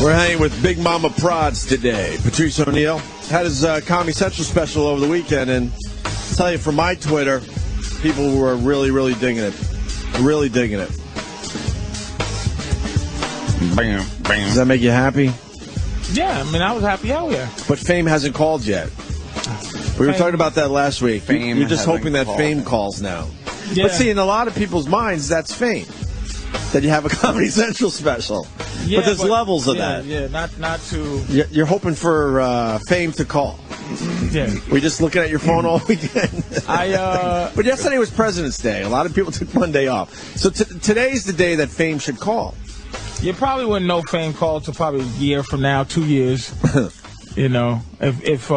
We're hanging with Big Mama Prods today. Patrice O'Neal had his Comedy Central special over the weekend, and I'll tell you, from my Twitter, people were really, really digging it. Really digging it. Bam, bam. Does that make you happy? Yeah, I mean, I was happy out here. But Fame hasn't called yet. We were talking about that last week. You're just hoping that Fame calls now. Yeah. But see, in a lot of people's minds, that's Fame. That you have a Comedy Central special. Yeah, but there's levels of that. Yeah, not to... You're hoping for Fame to call. Yeah. We're just looking at your phone all weekend. But yesterday was President's Day. A lot of people took Monday off. So today's the day that Fame should call. You probably wouldn't know Fame call till probably a year from now, 2 years. You know, if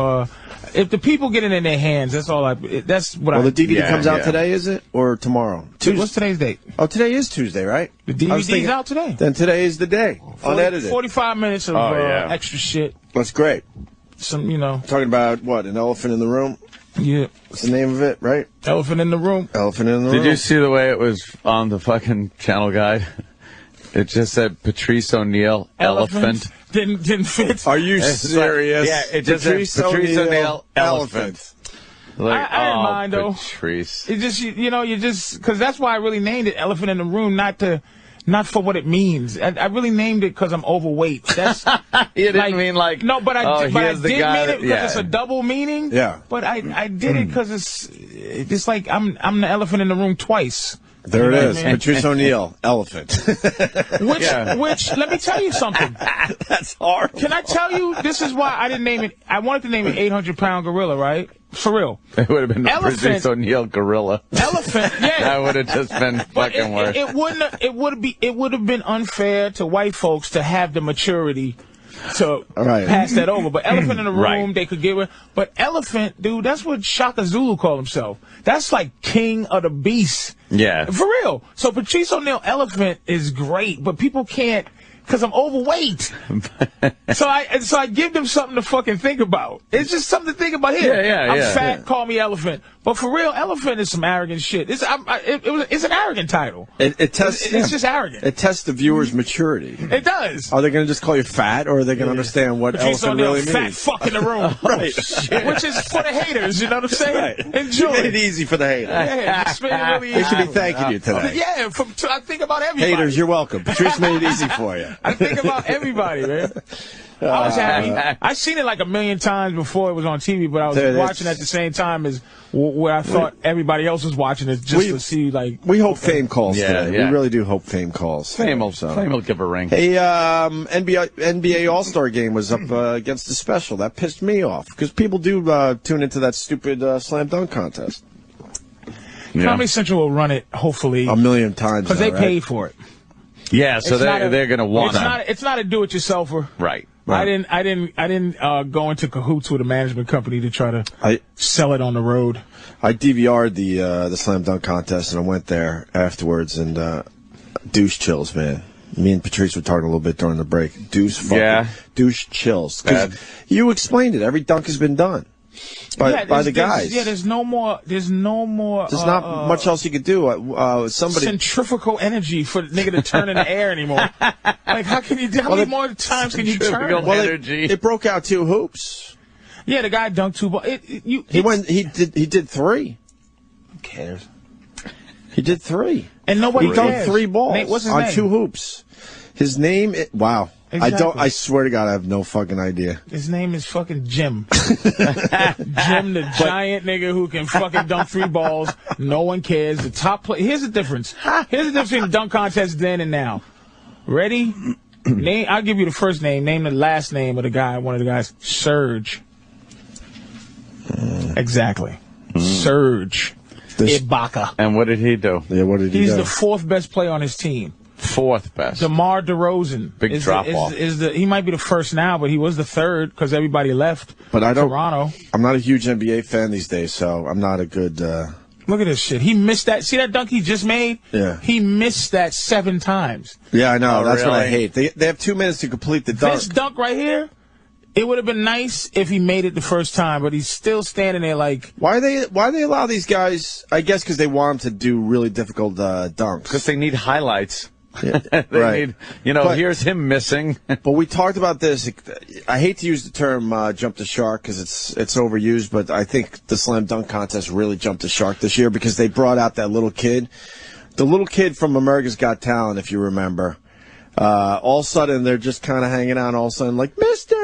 the people get it in their hands, that's all that's what the DVD comes out today, is it? Or tomorrow? Tuesday. What's today's date? Oh, today is Tuesday, right? The DVD's out today. Then today is the day. Unedited. 45 minutes of extra shit. That's great. Talking about what? An elephant in the room? Yeah. What's the name of it, right? Elephant in the room. Elephant in the room. Did you see the way it was on the fucking channel guide? It just said Patrice O'Neal, elephant. Didn't fit. Are you serious? It just said Patrice O'Neal, elephant. Like, I didn't mind, though. Patrice. It just, because that's why I really named it Elephant in the Room, not for what it means. I really named it because I'm overweight. That's you didn't mean like no, but I did mean it because it's a double meaning. Yeah, but I did it because it's like I'm the elephant in the room twice. There it is, Patrice O'Neal, elephant. Which let me tell you something. That's hard. Can I tell you? This is why I didn't name it. I wanted to name it 800-pound gorilla, right? For real. It would have been Patrice O'Neal gorilla. Elephant, yeah. That would have just been fucking worse. It would have been unfair to white folks to have the maturity to pass that over. But elephant in the room, they could get rid. But elephant, dude, that's what Shaka Zulu called himself. That's like king of the beast. Yeah. For real. So Patrice O'Neal, elephant, is great, but people can't, because I'm overweight. So I give them something to fucking think about. It's just something to think about here. I'm fat, call me elephant. But for real, elephant is some arrogant shit. It's an arrogant title. It tests. It's just arrogant. It tests the viewer's maturity. It does. Are they going to just call you fat, or are they going to understand what elephant really means? Fat fuck in the room. Right. Which is for the haters. You know what I'm saying? Right. Enjoy. You made it easy for the haters. Yeah, just made it really easy. They should be thanking you today. Yeah, I think about everybody. Haters, you're welcome. Patrice made it easy for you. I think about everybody, man. I was happy. I seen it like a million times before it was on TV, but I was watching at the same time as where I thought everybody else was watching it just to see, like... We hope Fame calls today. We really do hope Fame calls. Fame will give a ring. Hey, NBA All-Star game was up against the special. That pissed me off, because people do tune into that stupid slam dunk contest. Yeah. Comedy Central will run it, hopefully... a million times. Because they paid for it. Yeah, so they're going to want it. It's not a do-it-yourselfer. Right. I didn't go into cahoots with a management company to try to sell it on the road. I DVR'd the slam dunk contest, and I went there afterwards, and douche chills, man. Me and Patrice were talking a little bit during the break. Douche chills. Because you explained it. Every dunk has been done by the guys. There's no more. There's not much else you could do. Centrifugal energy for the nigga to turn in the air anymore. Like, how many more times can you turn? Energy. It broke out 2 hoops. Yeah, the guy dunked 2 balls. He did 3. Who cares? He did 3. And nobody He cares. dunked 3 balls What's his on name? 2 hoops. His name, wow. Exactly. I swear to God, I have no fucking idea. His name is fucking Jim. Jim, the giant nigga who can fucking dunk 3 balls. No one cares. The top player. Here's the difference. Here's the difference between the dunk contest then and now. Ready? I'll give you the first name. Name the last name of one of the guys. Serge. Exactly. Serge Ibaka. And what did he do? Yeah, what did he do? He's the 4th best player on his team. 4th best. DeMar DeRozan. Big drop off. He might be the 1st now, but he was the 3rd because everybody left. But Toronto. I'm not a huge NBA fan these days, so I'm not a good. Look at this shit. He missed that. See that dunk he just made? Yeah. He missed that 7 times. Yeah, I know. That's what I hate. They have 2 minutes to complete the dunk. This dunk right here, it would have been nice if he made it the first time, but he's still standing there like... Why they allow these guys... I guess because they want them to do really difficult dunks. Because they need highlights. They need, here's him missing. But we talked about this. I hate to use the term jump the shark because it's overused, but I think the slam dunk contest really jumped the shark this year because they brought out that little kid. The little kid from America's Got Talent, if you remember. All of a sudden, they're just kind of hanging out. All of a sudden, like, Mister.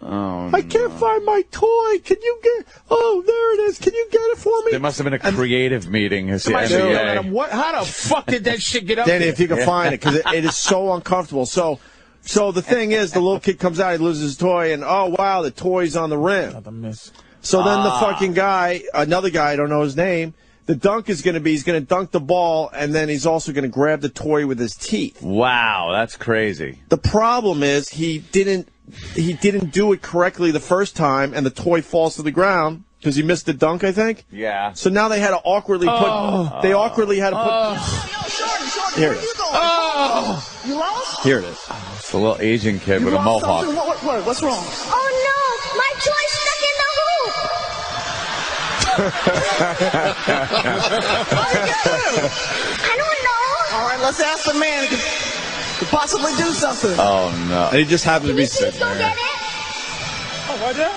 Oh, I can't find my toy. Can you get? Oh, there it is. Can you get it for me? There must have been a creative meeting. How the fuck did that shit get up Danny, there? if you can find it, because it is so uncomfortable. So the thing is, the little kid comes out, he loses his toy, and oh wow, the toy's on the rim. So then the fucking guy, another guy, I don't know his name. The dunk is going to be, he's going to dunk the ball, and then he's also going to grab the toy with his teeth. Wow, that's crazy. The problem is he didn't do it correctly the first time, and the toy falls to the ground because he missed the dunk, I think. Yeah. So now they had to awkwardly put. They awkwardly had to put. Here it is. You lost? Here it is. It's a little Asian kid with a mohawk. What's wrong? Oh no, my toy's stuck in the hoop. I don't know. All right, let's ask the man to possibly do something. Oh no! And he just happens to be Please sitting go there. get it. Oh, right there?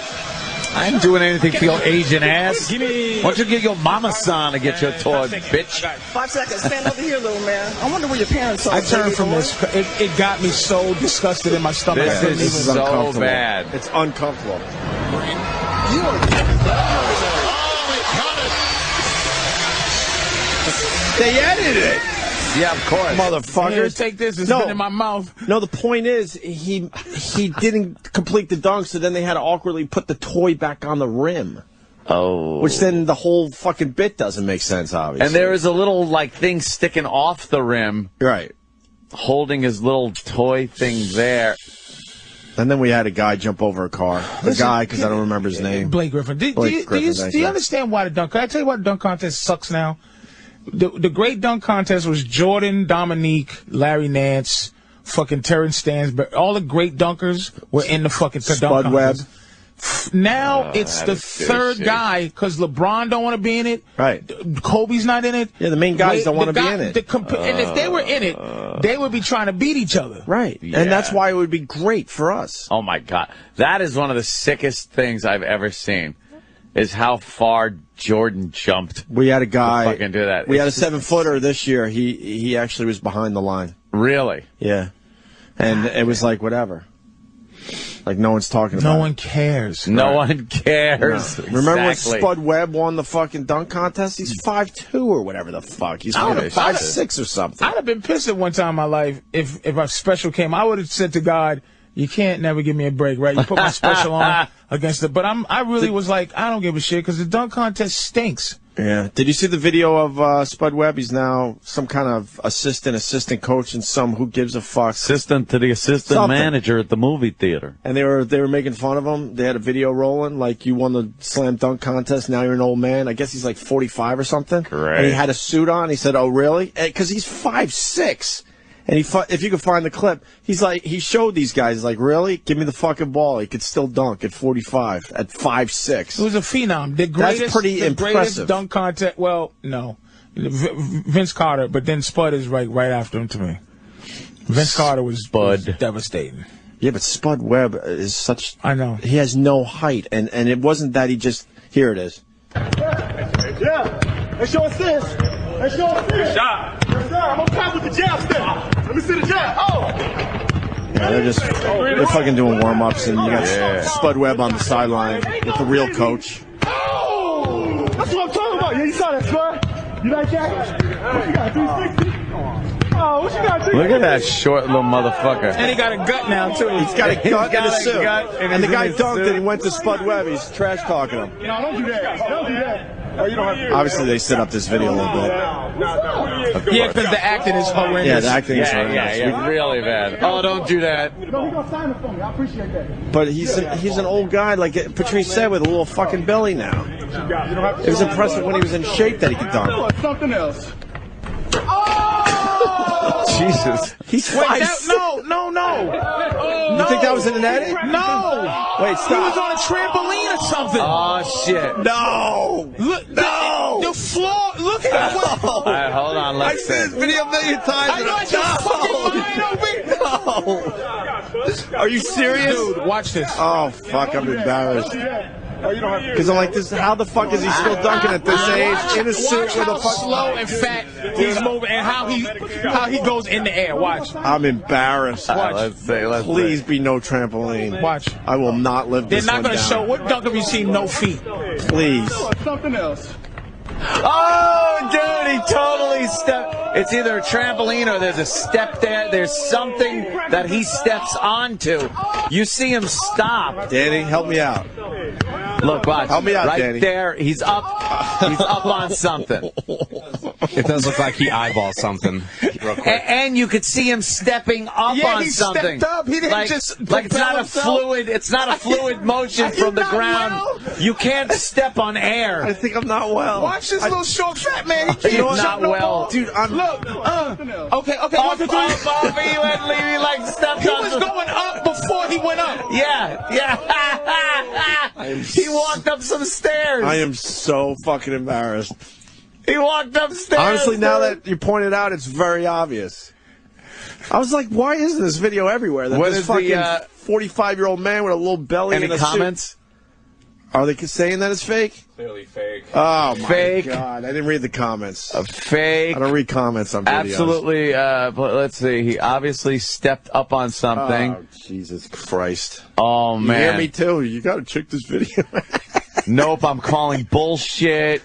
I ain't doing anything for your Asian ass. Why don't you get your mama's son to get your toy, bitch? 5 seconds. Stand over here, little man. I wonder where your parents are. I turned from this. It got me so disgusted in my stomach. This is so bad. It's uncomfortable. They edited it. Yeah, of course. Motherfucker. Here, take this. It's been in my mouth. No, the point is, he didn't complete the dunk, so then they had to awkwardly put the toy back on the rim. Oh. Which then the whole fucking bit doesn't make sense, obviously. And there is a little, thing sticking off the rim. Right. Holding his little toy thing there. And then we had a guy jump over a car. A guy, because I don't remember his name. Blake Griffin. Do you understand why the dunk? Can I tell you why the dunk contest sucks now? The great dunk contest was Jordan, Dominique, Larry Nance, fucking Terrence Stansberry. All the great dunkers were in the fucking dunk contest. Now it's the third guy because LeBron don't want to be in it. Right. Kobe's not in it. Yeah, the main guys don't want to be in it. And if they were in it, they would be trying to beat each other. Right. Yeah. And that's why it would be great for us. Oh, my God. That is one of the sickest things I've ever seen, is how far Jordan jumped. We had a guy. Fucking do that. We had a 7-footer this year. He actually was behind the line. Really? Yeah. And it was like, whatever. Like, no one's talking about it. No one cares. No one cares. No. Remember when Spud Webb won the fucking dunk contest? He's 5'2" or whatever the fuck. He's 5'6" or something. I'd have been pissed at one time in my life if a special came. I would have said to God, you can't never give me a break, right? You put my special on against it. But I really was like, I don't give a shit because the dunk contest stinks. Yeah. Did you see the video of Spud Webb? He's now some kind of assistant coach and some who gives a fuck. Assistant to the assistant manager at the movie theater. And they were making fun of him. They had a video rolling, like, you won the slam dunk contest, now you're an old man. I guess he's like 45 or something. Correct. And he had a suit on. He said, oh, really? Because he's 5'6". And if you could find the clip, he showed these guys, like, really? Give me the fucking ball. He could still dunk at 45, at 5'6". It was a phenom. That's pretty impressive. Greatest dunk contest. Well, no. Vince Carter, but then Spud is right after him to me. Vince Carter was devastating. Yeah, but Spud Webb is such... I know. He has no height, and it wasn't that he just... Here it is. Yeah. Let's show assist. Let's show assist. Good shot. Yes, sir. I'm on top with the jab step. Let me see the jab. Oh. Yeah, they're fucking doing warm-ups, and you got Spud Webb on the sideline with the real coach. Oh! That's what I'm talking about. Yeah, you saw that, Spud. You like that? What you got, 360? Oh, what you got? Look at that short little motherfucker. And he got a gut now, too. He's got a gut and a suit. And the guy dunked and he went to Spud Webb. He's trash talking him. No, don't do that. Don't do that. Oh, you don't have to. Obviously, they set up this video a little bit. Yeah, because the acting is horrendous. Yeah, the acting is horrendous. Yeah, really bad. Oh, don't do that. No, he's going to sign it for me. I appreciate that. But he's an old guy, like Patrice said, with a little fucking belly now. It was impressive when he was in shape that he could dunk. Something else. Jesus. He's 5'6". No. You think that was in an edit? No. Wait, stop. He was on a trampoline or something. Oh, shit. No. Look, the floor. Look at him. All right, hold on. Let's see. I've seen this video a million times. I know it's your fucking mind, Opie. No. Are you serious? Dude, watch this. Oh, fuck, I'm embarrassed. Because I'm like, this. How the fuck is he still dunking at this age? In a suit with a how fucking... slow and fat he's moving, and how he goes in the air. Watch. I'm embarrassed. Watch. Let's see. Please be no trampoline. Watch. I will not live They're this not one going to down. show. What dunk have you seen? No feet. Please. Something else. Oh, dude, he totally stepped. It's either a trampoline or there's a step there. There's something that he steps onto. You see him stop. Danny, help me out. Look, watch. Help me out, right Danny. there. He's up. He's up on something. It does look like he eyeballed something real quick. And you could see him stepping up Yeah, on he something. stepped up. He didn't like, just like it's propel not himself. a fluid. It's not a fluid motion Are you from the not ground. well? You can't step on I air. think I'm not well. Watch this little short fat man. He He's can't not jump no well. more. Dude, I'm... Look. Okay. Up, 1, 2, 3. up, he went, he like stepped He on was the- going up before he went up. Yeah. He walked up some stairs. I am so fucking embarrassed. He walked upstairs. Honestly, now dude. that you pointed out, it's very obvious. I was like, why isn't this video everywhere? That What this is the, fucking 45-year-old man with a little belly Any and a comments? suit. Are they saying that it's fake? Clearly fake. Oh, my Fake. God. I didn't read the comments. A fake. I don't read comments on videos. Absolutely. But let's see. He obviously stepped up on something. Oh, Jesus Christ. Oh, You man. hear me, too? You got to check this video. Nope, I'm calling bullshit.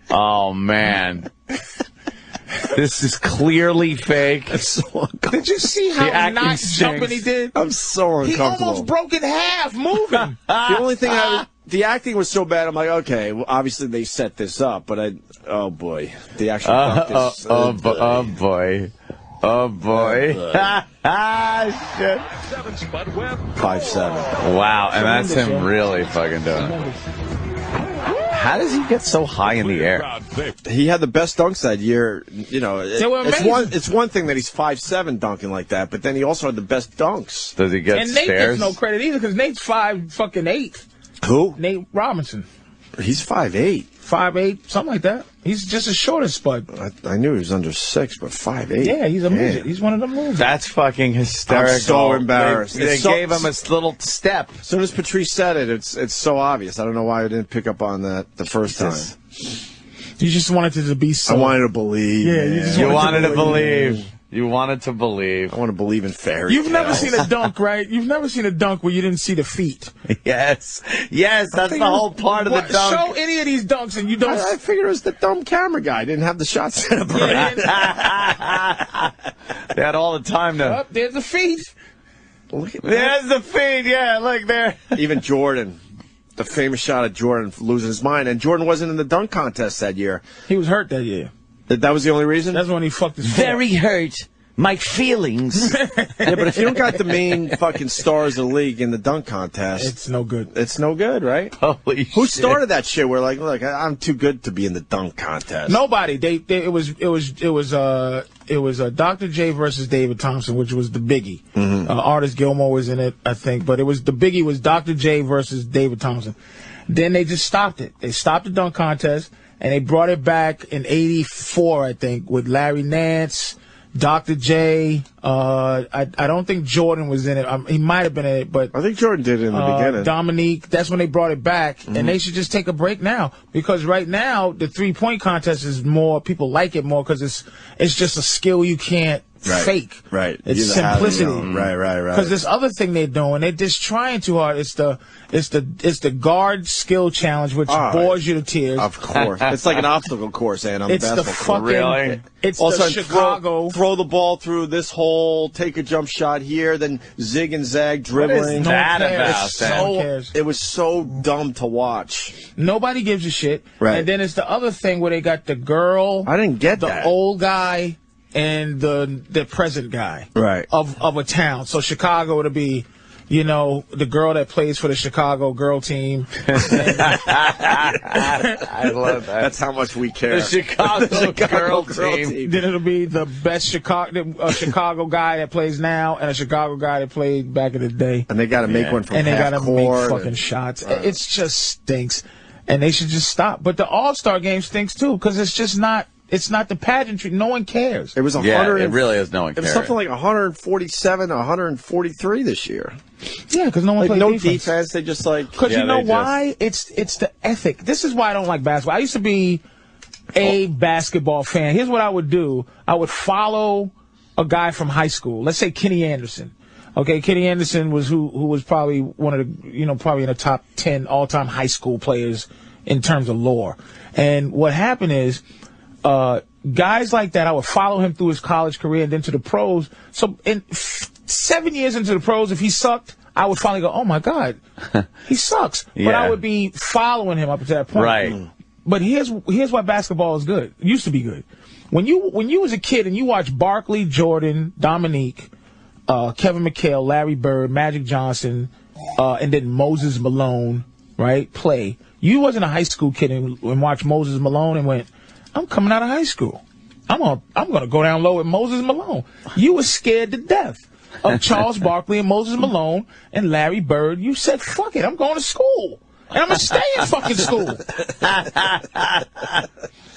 Oh, man. This is clearly fake. Did you see The how acting not stinks. jumping he did? I'm so He uncomfortable. almost broke in half moving. The only thing the acting was so bad. I'm like, okay, well, obviously they set this up, but oh boy, the actual dunk is, oh boy. Oh boy. Shit. 5'7". Wow, and that's him really fucking doing it. How does he get so high in the air? He had the best dunks that year. You know, were amazing. it's one thing that he's 5'7" dunking like that, but then he also had the best dunks. Does he get And Nate stairs? gets no credit either because Nate's 5'8". Who? Nate Robinson, He's 5'8". 5'8", something like that. He's just as short as Spud. I knew he was under 6, but 5'8". Yeah, he's a Man. midget. He's one of them losers. That's fucking hysterical. I'm so embarrassed. They It's so- gave him a little step. As soon as Patrice said it, it's so obvious. I don't know why I didn't pick up on that the first time. You just wanted it to be so. I wanted to believe. Yeah, man. you just You wanted wanted to to believe. You wanted to believe. I want to believe in fairy You've never tales. seen a dunk, right? You've never seen a dunk where you didn't see the feet. Yes. Yes, that's the whole part of the What- dunk. Show any of these dunks and you don't. I figured it was the dumb camera guy. Didn't have the shot set up right. They had all the time to. Up there's the feet. Look at that. There's the feed. Yeah, look there. Even Jordan, the famous shot of Jordan losing his mind, and Jordan wasn't in the dunk contest that year. He was hurt that year. That was the only reason. That's when he fucked his foot. Very hurt. My feelings. Yeah, but if you don't got the main fucking stars of the league in the dunk contest, It's no good. it's no good, right? Holy Who shit. started that shit? We're like, look, I'm too good to be in the dunk contest. Nobody. It was Dr. J versus David Thompson, which was the biggie. Artist Gilmore was in it, I think, but the biggie was Dr. J versus David Thompson. Then they just stopped it. They stopped the dunk contest and they brought it back in '84, I think, with Larry Nance, Dr. J. I don't think Jordan was in it. He might have been in it, but I think Jordan did it in the beginning. Dominique. That's when they brought it back, and they should just take a break now because right now the 3-point contest is more. People like it more because it's just a skill you can't fake. Right. It's You either have it or you simplicity. don't. Right. Because this other thing they're doing, they're just trying too hard. It's the guard skill challenge, which bores you to tears. Of course. It's like an obstacle course, and on the It's the basketball court. fucking. Really? It's Also, the Chicago. throw the ball through this hole, take a jump shot here, then zig and zag dribbling. No that one cares. about, It's then? so- No one cares. It was so dumb to watch. Nobody gives a shit. Right. And then it's the other thing where they got the girl. I didn't get the that. old guy and the present guy. Right. Of a town. So Chicago would be, the girl that plays for the Chicago girl team. I love that. That's how much we care. The Chicago girl team. Then it'll be the best Chicago guy that plays now and a Chicago guy that played back in the day. And they got to make one from And they half got to court. make fucking shots. It just stinks. and they should just stop. But the All-Star game stinks too, because it's just not. It's not the pageantry. No one cares. It was it really is. No one cares. It was something like 147, 143 this year. Yeah, because no one plays no defense. They just like because you know why? It's the ethic. This is why I don't like basketball. I used to be a basketball fan. Here's what I would do. I would follow a guy from high school. Let's say Kenny Anderson. Okay, Kenny Anderson was who was probably one of the probably in the top 10 all-time high school players in terms of lore. And what happened is. Guys like that, I would follow him through his college career and then to the pros. So in 7 years into the pros, if he sucked, I would finally go, oh, my God, he sucks. Yeah. But I would be following him up to that point. Right. But here's why basketball is good. It used to be good. When you was a kid and you watched Barkley, Jordan, Dominique, Kevin McHale, Larry Bird, Magic Johnson, and then Moses Malone, right, play, you wasn't a high school kid and watched Moses Malone and went, I'm coming out of high school. I'm gonna go down low with Moses Malone. You were scared to death of Charles Barkley and Moses Malone and Larry Bird. You said, fuck it, I'm going to school. And I'm gonna stay in fucking school.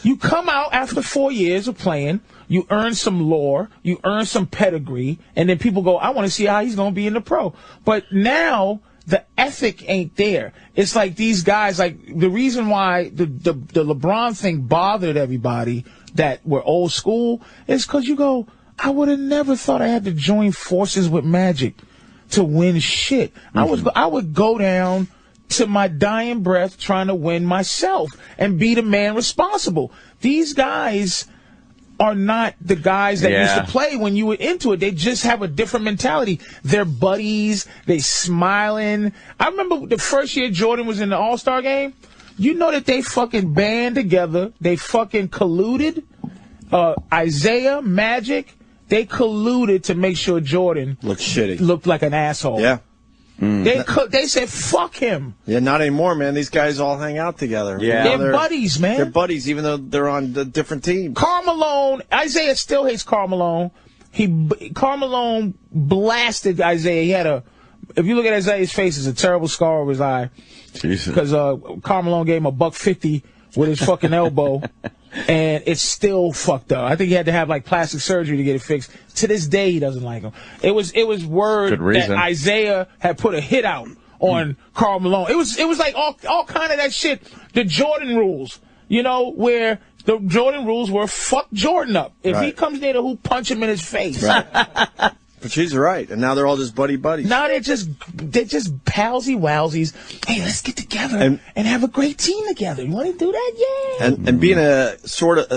You come out after 4 years of playing, you earn some lore, you earn some pedigree, and then people go, I want to see how he's gonna be in the pro. But now the ethic ain't there. It's like these guys, like the reason why the LeBron thing bothered everybody that were old school is because you go, I would have never thought I had to join forces with Magic to win shit. Mm-hmm. I would go down to my dying breath trying to win myself and be the man responsible. These guys are not the guys that used to play when you were into it. They just have a different mentality. They're buddies. They smiling. I remember the first year Jordan was in the All-Star game. You know that they fucking band together. They fucking colluded. Isaiah, Magic, they colluded to make sure Jordan looked like an asshole. Yeah. They said, fuck him. Yeah, not anymore, man. These guys all hang out together. Yeah. They're buddies, man. They're buddies, even though they're on the different teams. Karl Malone, Isaiah still hates Karl Malone. Karl Malone blasted Isaiah. If you look at Isaiah's face, it's a terrible scar over his eye. Jesus. Because Karl Malone gave him $150 with his fucking elbow. And it's still fucked up. I think he had to have like plastic surgery to get it fixed. To this day, he doesn't like him. It was word that Isaiah had put a hit out on Karl Malone. It was like all kind of that shit. The Jordan rules, where the Jordan rules were fuck Jordan up. If he comes near the hoop, punch him in his face. Right. But she's right, and now they're all just buddies. Now they're just palsy-wowsies. Hey, let's get together and have a great team together. You want to do that? Yeah. And being a sort of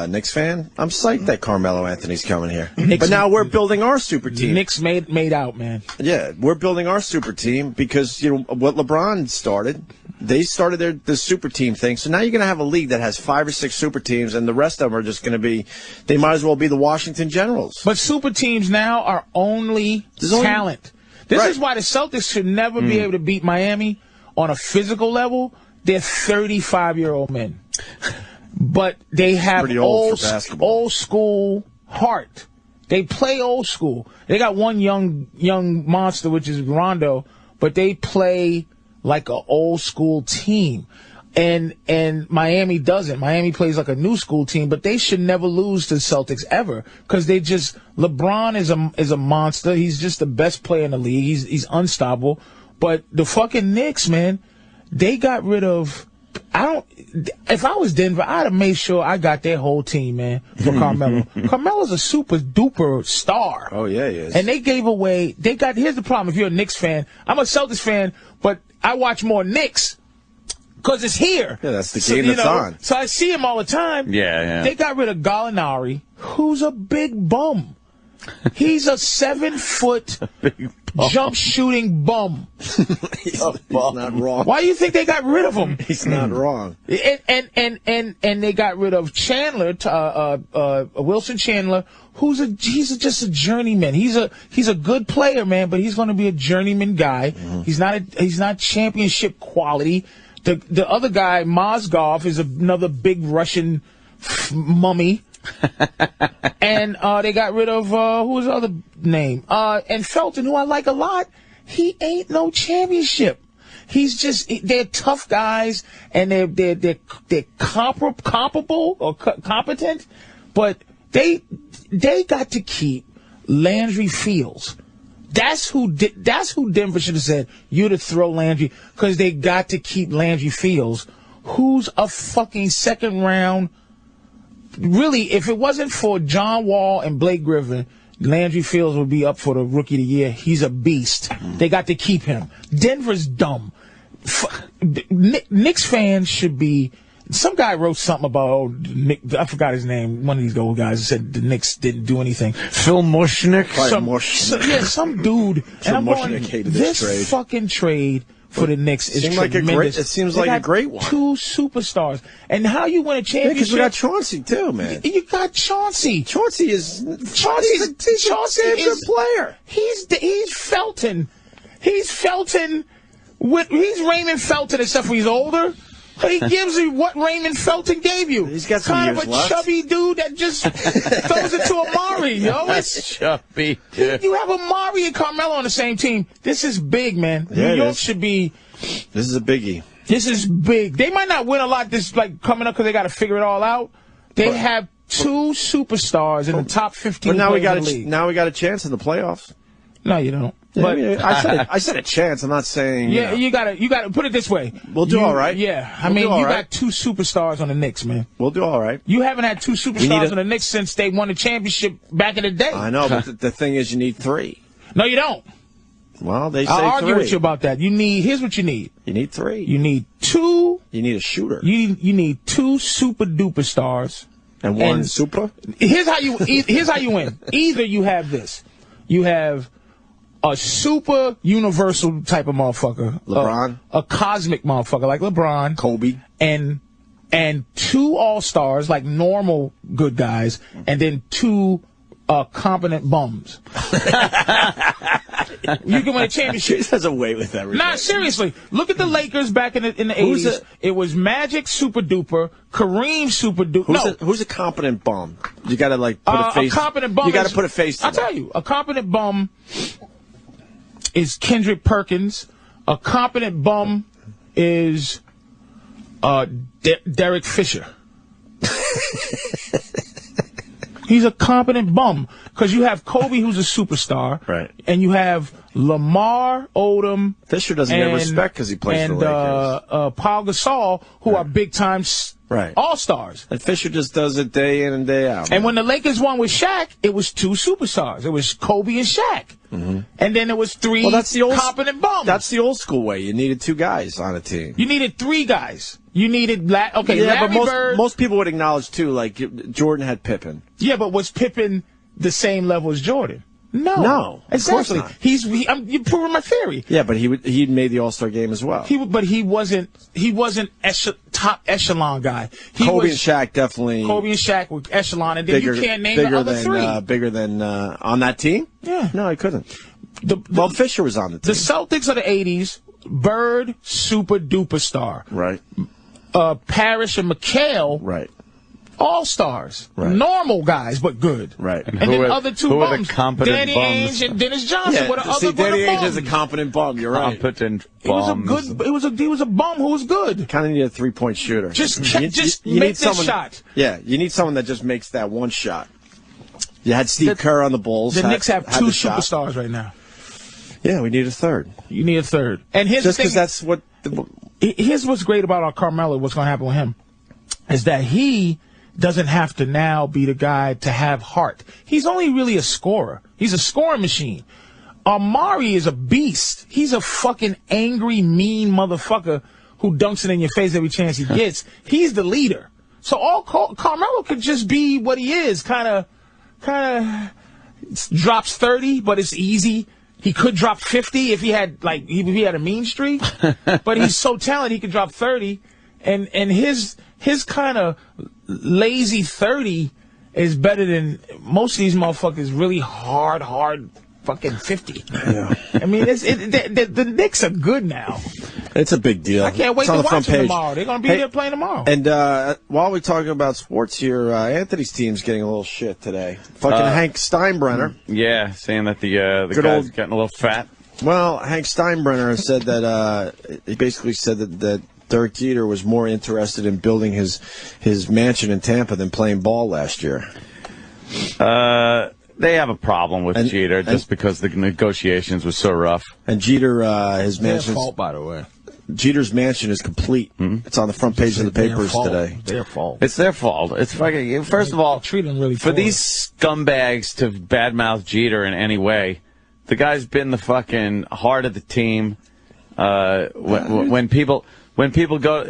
Knicks fan, I'm psyched that Carmelo Anthony's coming here. But now we're building our super team. Knicks made out, man. Yeah, we're building our super team because what LeBron started. They started the super team thing, so now you're going to have a league that has 5 or 6 super teams, and the rest of them are just going to be, they might as well be the Washington Generals. But super teams now are only talent. This is why the Celtics should never be able to beat Miami on a physical level. They're 35-year-old men. But they have old school heart. They play old school. They got one young monster, which is Rondo, but they play like an old school team. And Miami doesn't. Miami plays like a new school team, but they should never lose to the Celtics ever because LeBron is a monster. He's just the best player in the league. He's unstoppable. But the fucking Knicks, man, they got rid of. If I was Denver, I'd have made sure I got their whole team, man, for Carmelo. Carmelo's a super duper star. Oh yeah, he is. And they gave away. Here's the problem. If you're a Knicks fan, I'm a Celtics fan, but I watch more Knicks because it's here. Yeah, that's the game that's on. So I see him all the time. Yeah. They got rid of Gallinari, who's a big bum. He's a 7-foot jump shooting bum. He's not wrong. Why do you think they got rid of him? He's not wrong. And they got rid of Chandler, Wilson Chandler, he's just a journeyman. He's a good player, man, but he's going to be a journeyman guy. Mm-hmm. He's not championship quality. The other guy, Mozgov, is another big Russian mummy. And they got rid of who was the other name? And Felton, who I like a lot. He ain't no championship. they're tough guys, and they're comparable or competent, but they got to keep Landry Fields. That's who Denver should have said, you to throw Landry, because they got to keep Landry Fields, who's a fucking second round. Really, if it wasn't for John Wall and Blake Griffin, Landry Fields would be up for the Rookie of the Year. He's a beast. They got to keep him. Denver's dumb. Knicks fans should be. Some guy wrote something about I forgot his name. One of these old guys said the Knicks didn't do anything. Phil Mushnick. Some dude. And I'm going, this fucking trade for the Knicks is tremendous. It seems like a great one. 2 superstars. And how you win a championship? Because we got Chauncey too, man. You got Chauncey. Chauncey's a good player. He's Felton. He's Felton. He's Raymond Felton, except for he's older. He gives you what Raymond Felton gave you. He's got some kind years of a left. chubby dude that just throws it to Amari, yo. It's chubby. You have Amari and Carmelo on the same team. This is big, man. Yeah, New York should be. This is a biggie. This is big. They might not win a lot this coming up because they got to figure it all out. They have 2 superstars in the top 15. But now we got in the league. Now we got a chance in the playoffs. No, you don't. Yeah, But I mean, I said a chance. I'm not saying. Yeah, you gotta put it this way. We'll do all right. Yeah, I We'll mean, do all you right. got 2 superstars on the Knicks, man. We'll do all right. You haven't had 2 superstars on the Knicks since they won the championship back in the day. I know, but the thing is, you need 3. No, you don't. Well, they say I'll argue 3. with you about that. Here's what you need. You need 3. You need 2. You need a shooter. You need 2 super duper stars. And 1 super. Here's how you win. Either you have this. You have a super universal type of motherfucker. LeBron. A cosmic motherfucker like LeBron. Kobe. And 2 all-stars, like normal good guys, and then 2 competent bums. You can win a championship. He has a way with everything. Nah, seriously. Look at the Lakers back in the 80s. It was Magic super duper, Kareem super duper. Who's a competent bum? You got to put a face. A competent bum. You got to put a face to I'll that. tell you, a competent bum is Kendrick Perkins. A competent bum is Derek Fisher. He's a competent bum because you have Kobe, who's a superstar, right? And you have Lamar Odom. Fisher doesn't get respect because he plays for the Lakers. And Paul Gasol, who are big time all-stars. And Fisher just does it day in and day out. And when the Lakers won with Shaq, it was 2 superstars. It was Kobe and Shaq. Mm-hmm. And then it was 3 competent bums. That's the old school way. You needed 2 guys on a team. You needed 3 guys. You needed Larry Bird. Most people would acknowledge too, like Jordan had Pippen. Yeah, but was Pippen the same level as Jordan? No, exactly. Of course not. You're proving my theory. Yeah, but he made the All-Star game as well. He wasn't top echelon guy. Kobe and Shaq definitely. Kobe and Shaq were echelon, and then you can't name the other 3. Bigger than on that team. Yeah, no, I couldn't. Well, Fisher was on the team. The Celtics of the '80s, Bird, super duper star. Right. Parrish and McHale. Right. All-stars. Right. normal guys, but good. Right. And then other 2 who bums. are the competent Danny bums? Ainge and Dennis Johnson. Yeah, were the other Danny Ainge bums. is a competent bum. You're right. Competent He was bums. he was a bum who was good. Kind of need a 3-point shooter. Just you make need this shot. Yeah, you need someone that just makes that one shot. You had Steve Kerr on the Bulls. The Knicks have 2 the shot. superstars right now. Yeah, we need a 3rd. You need a 3rd. And here's just the thing. because that's what. Here's what's great about our Carmelo. What's going to happen with him is that he doesn't have to now be the guy to have heart. He's only really a scorer. He's a scoring machine. Amari is a beast. He's a fucking angry, mean motherfucker who dunks it in your face every chance he gets. He's the leader. So all Carmelo could just be what he is, kind of drops 30, but it's easy. He could drop 50 if he had a mean streak, but he's so talented he could drop 30, and his kind of lazy 30 is better than most of these motherfuckers really hard fucking 50. Yeah. I mean, the Knicks are good now. It's a big deal. I can't wait to watch them tomorrow. They're going to be there playing tomorrow. And while we're talking about sports here, Anthony's team's getting a little shit today. Fucking Hank Steinbrenner. Yeah, saying that the guy's getting a little fat. Well, Hank Steinbrenner said that he basically said that Derek Jeter was more interested in building his mansion in Tampa than playing ball last year. They have a problem with Jeter just because the negotiations were so rough. And Jeter, his mansion. It's their fault, by the way. Jeter's mansion is complete. It's on the front page of the papers today. Their fault. It's their fault. It's fucking. First of all, treat them really for these scumbags to badmouth Jeter in any way, the guy's been the fucking heart of the team. When people go,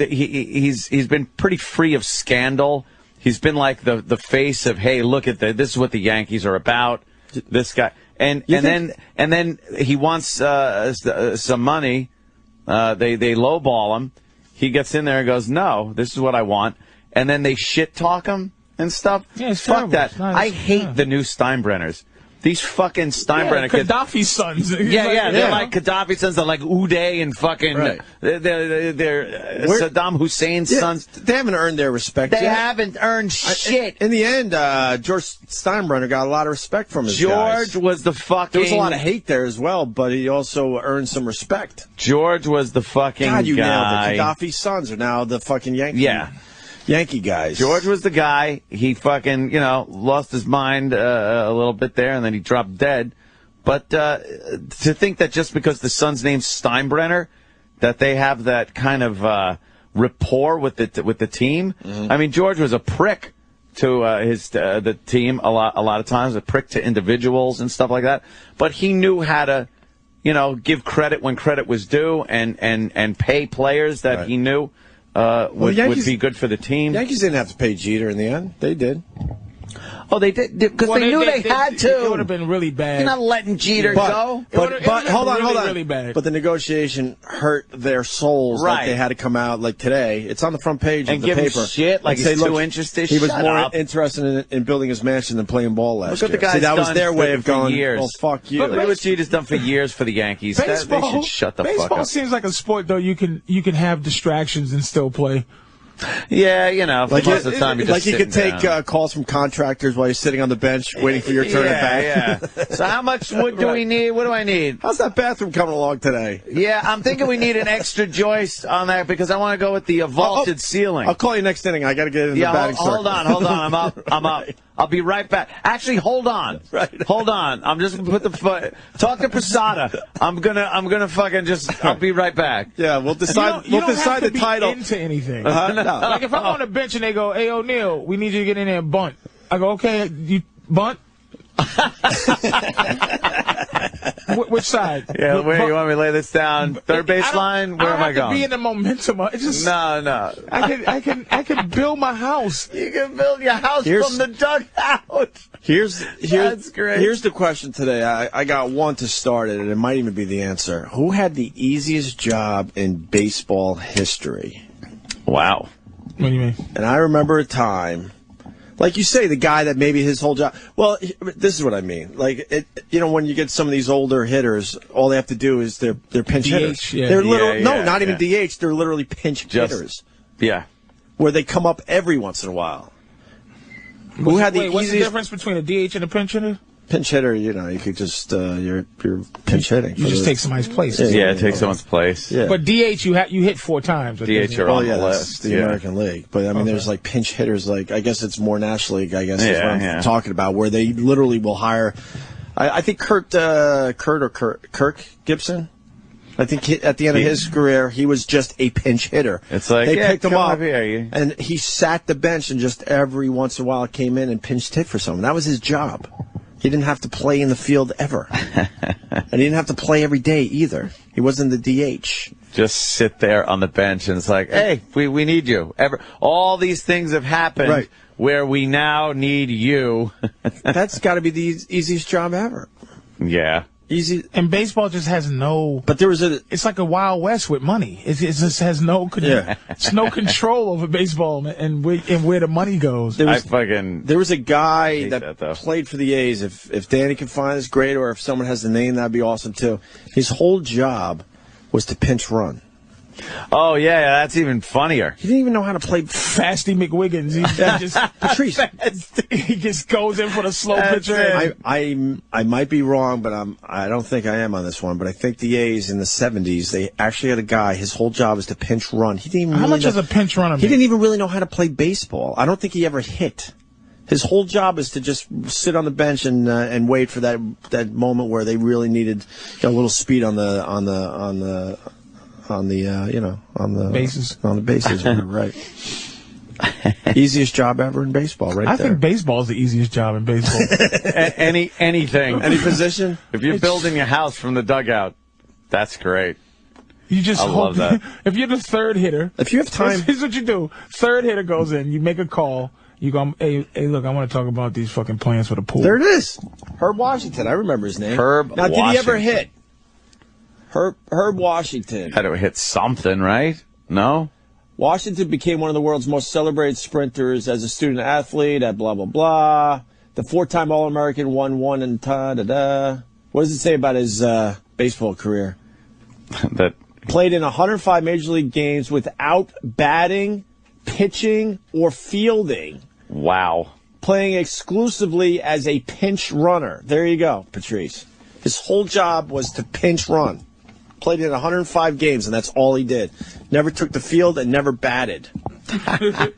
he's been pretty free of scandal. He's been like the face of, hey, look at this is what the Yankees are about. This guy, and then he wants some money. They lowball him. He gets in there and goes, no, this is what I want. And then they shit talk him and stuff. Yeah, fuck that. I hate the new Steinbrenners. These fucking Steinbrenner kids. Gaddafi's sons. They're like Gaddafi's sons. They're like Uday and fucking. Right. They're Saddam Hussein's sons. They haven't earned their respect. They haven't earned shit. In the end, George Steinbrenner got a lot of respect from his guys. Was the fucking. There was a lot of hate there as well, but he also earned some respect. George was the fucking God, you guy. nailed it. Gaddafi's sons are now the fucking Yankee guys. George was the guy. He fucking, lost his mind a little bit there, and then he dropped dead. But to think that just because the son's name's Steinbrenner, that they have that kind of rapport with the team. I mean, George was a prick to the team a lot of times, a prick to individuals and stuff like that. But he knew how to, give credit when credit was due, and pay players that he knew. Would be good for the team. Yankees didn't have to pay Jeter in the end. They did. Oh, they did because they knew they had to. It would have been really bad. You're not letting Jeter go. But hold on. Really bad. But the negotiation hurt their souls. Right. Like they had to come out like today. It's on the front page of the paper. And give him shit like he's too interested. He was more interested in building his mansion than playing ball last year. Look at the guy's that was their way of going. Years. Well, fuck you. Look at what Jeter's done for years for the Yankees. They should shut the fuck up. Baseball seems like a sport though. You can have distractions and still play. Yeah, like most of the time like you could take calls from contractors while you're sitting on the bench waiting for your turn at bat. Yeah. So how much wood do we need? What do I need? How's that bathroom coming along today? Yeah, I'm thinking we need an extra joist on that because I want to go with the vaulted ceiling. I'll call you next inning. I got to get in the batting circle. Hold on. I'm up. I'll be right back. Actually, hold on. Hold on. I'm just gonna put the foot. Talk to Prasada. I'm gonna fucking just. I'll be right back. Yeah, we'll decide. We'll decide the title. Into anything. No. Like if I'm on the bench and they go, "Hey O'Neal, we need you to get in there and bunt." I go, "Okay, you bunt." Which side? Yeah, where you want me to lay this down? Third base line? Where am I going? I be in the momentum. It's just no. I can build my house. You can build your house from the dugout. That's great. Here's the question today. I got one to start it, and it might even be the answer. Who had the easiest job in baseball history? Wow. What do you mean? And I remember a time. Like you say, the guy that maybe his whole job. Well, this is what I mean. Like, when you get some of these older hitters, all they have to do is they're pinch hitters. Yeah. They're not even DH. They're literally pinch hitters. Yeah. Where they come up every once in a while. What's the difference between a DH and a pinch hitter? Pinch hitter, you could just you're pinch hitting. You just take somebody's place. Yeah, take someone's place. Yeah. But DH, you hit 4 times. DH are on the list. The American League. But I mean, there's like pinch hitters. Like I guess it's more National League. I guess is what I'm talking about, where they literally will hire. I think Kirk Gibson. I think at the end of his career, he was just a pinch hitter. It's like they picked him up, here, and he sat the bench and just every once in a while came in and pinched hit for someone. That was his job. He didn't have to play in the field ever. And he didn't have to play every day either. He wasn't the DH. Just sit there on the bench and it's like, hey, we need you. All these things have happened where we now need you. That's got to be the easiest job ever. Yeah. Easy. And baseball just has no. But it's like a Wild West with money. It just has no. It's no control over baseball and where the money goes. There was a guy that played for the A's. If Danny can find this, great. Or if someone has the name, that'd be awesome too. His whole job was to pinch run. Oh, yeah, that's even funnier. He didn't even know how to play. Fasty McWiggins. He just Patrice. he just goes in for the slow pitcher. I might be wrong, but I don't think I am on this one. But I think the A's in the 70s, they actually had a guy. His whole job is to pinch run. He didn't even How much does a pinch runner He didn't even really know how to play baseball. I don't think he ever hit. His whole job is to just sit on the bench and wait for that moment where they really needed a little speed on the bases. On the bases, right. Easiest job ever in baseball, right? I think baseball is the easiest job in baseball. Anything. Any position? If you're building a house from the dugout, that's great. You just love that. If you're the third hitter, if you have time, here's what you do. Third hitter goes in, you make a call. You go, hey, look, I want to talk about these fucking plans for the pool. There it is. Herb Washington. I remember his name. Herb Now, Washington. did he ever hit? Herb Washington. Had to hit something, right? No? Washington became one of the world's most celebrated sprinters as a student athlete at blah, blah, blah. The 4-time All-American won one and ta-da-da. What does it say about his baseball career? That played in 105 Major League games without batting, pitching, or fielding. Wow. Playing exclusively as a pinch runner. There you go, Patrice. His whole job was to pinch run. Played in 105 games, and that's all he did. Never took the field and never batted. I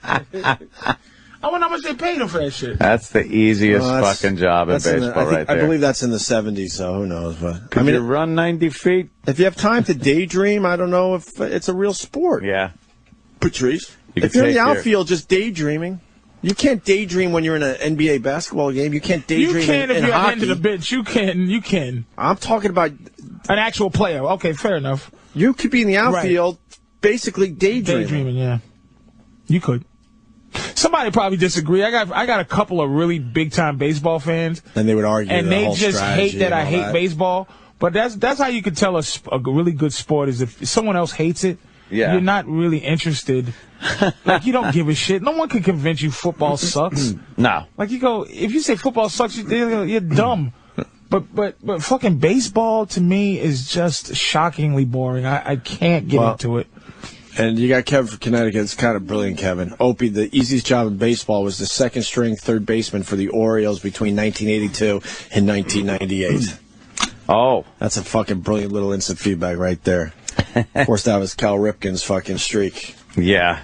wonder how much they paid him for that shit. That's the easiest fucking job in baseball right there. I believe that's in the 70s, so who knows. But Could you run 90 feet? If you have time to daydream, I don't know if it's a real sport. Yeah. Patrice. If you're in the outfield just daydreaming, you can't daydream when you're in an NBA basketball game. You can't daydream You can if in you're hockey. into the bench. You can. I'm talking about an actual player. Okay, fair enough. You could be in the outfield basically daydreaming. Daydreaming, yeah. You could. Somebody probably disagree. I got a couple of really big time baseball fans, and they would argue, and they just hate that I hate baseball. But that's how you could tell a really good sport is if someone else hates it. Yeah. You're not really interested. Like, you don't give a shit. No one can convince you football sucks. No. Like, you go, if you say football sucks, you're dumb. But fucking baseball to me is just shockingly boring. I can't get into it. And you got Kevin from Connecticut. It's kind of brilliant, Kevin. Opie, the easiest job in baseball was the second string third baseman for the Orioles between 1982 and 1998. Oh. That's a fucking brilliant little instant feedback right there. Of course, that was Cal Ripken's fucking streak. Yeah.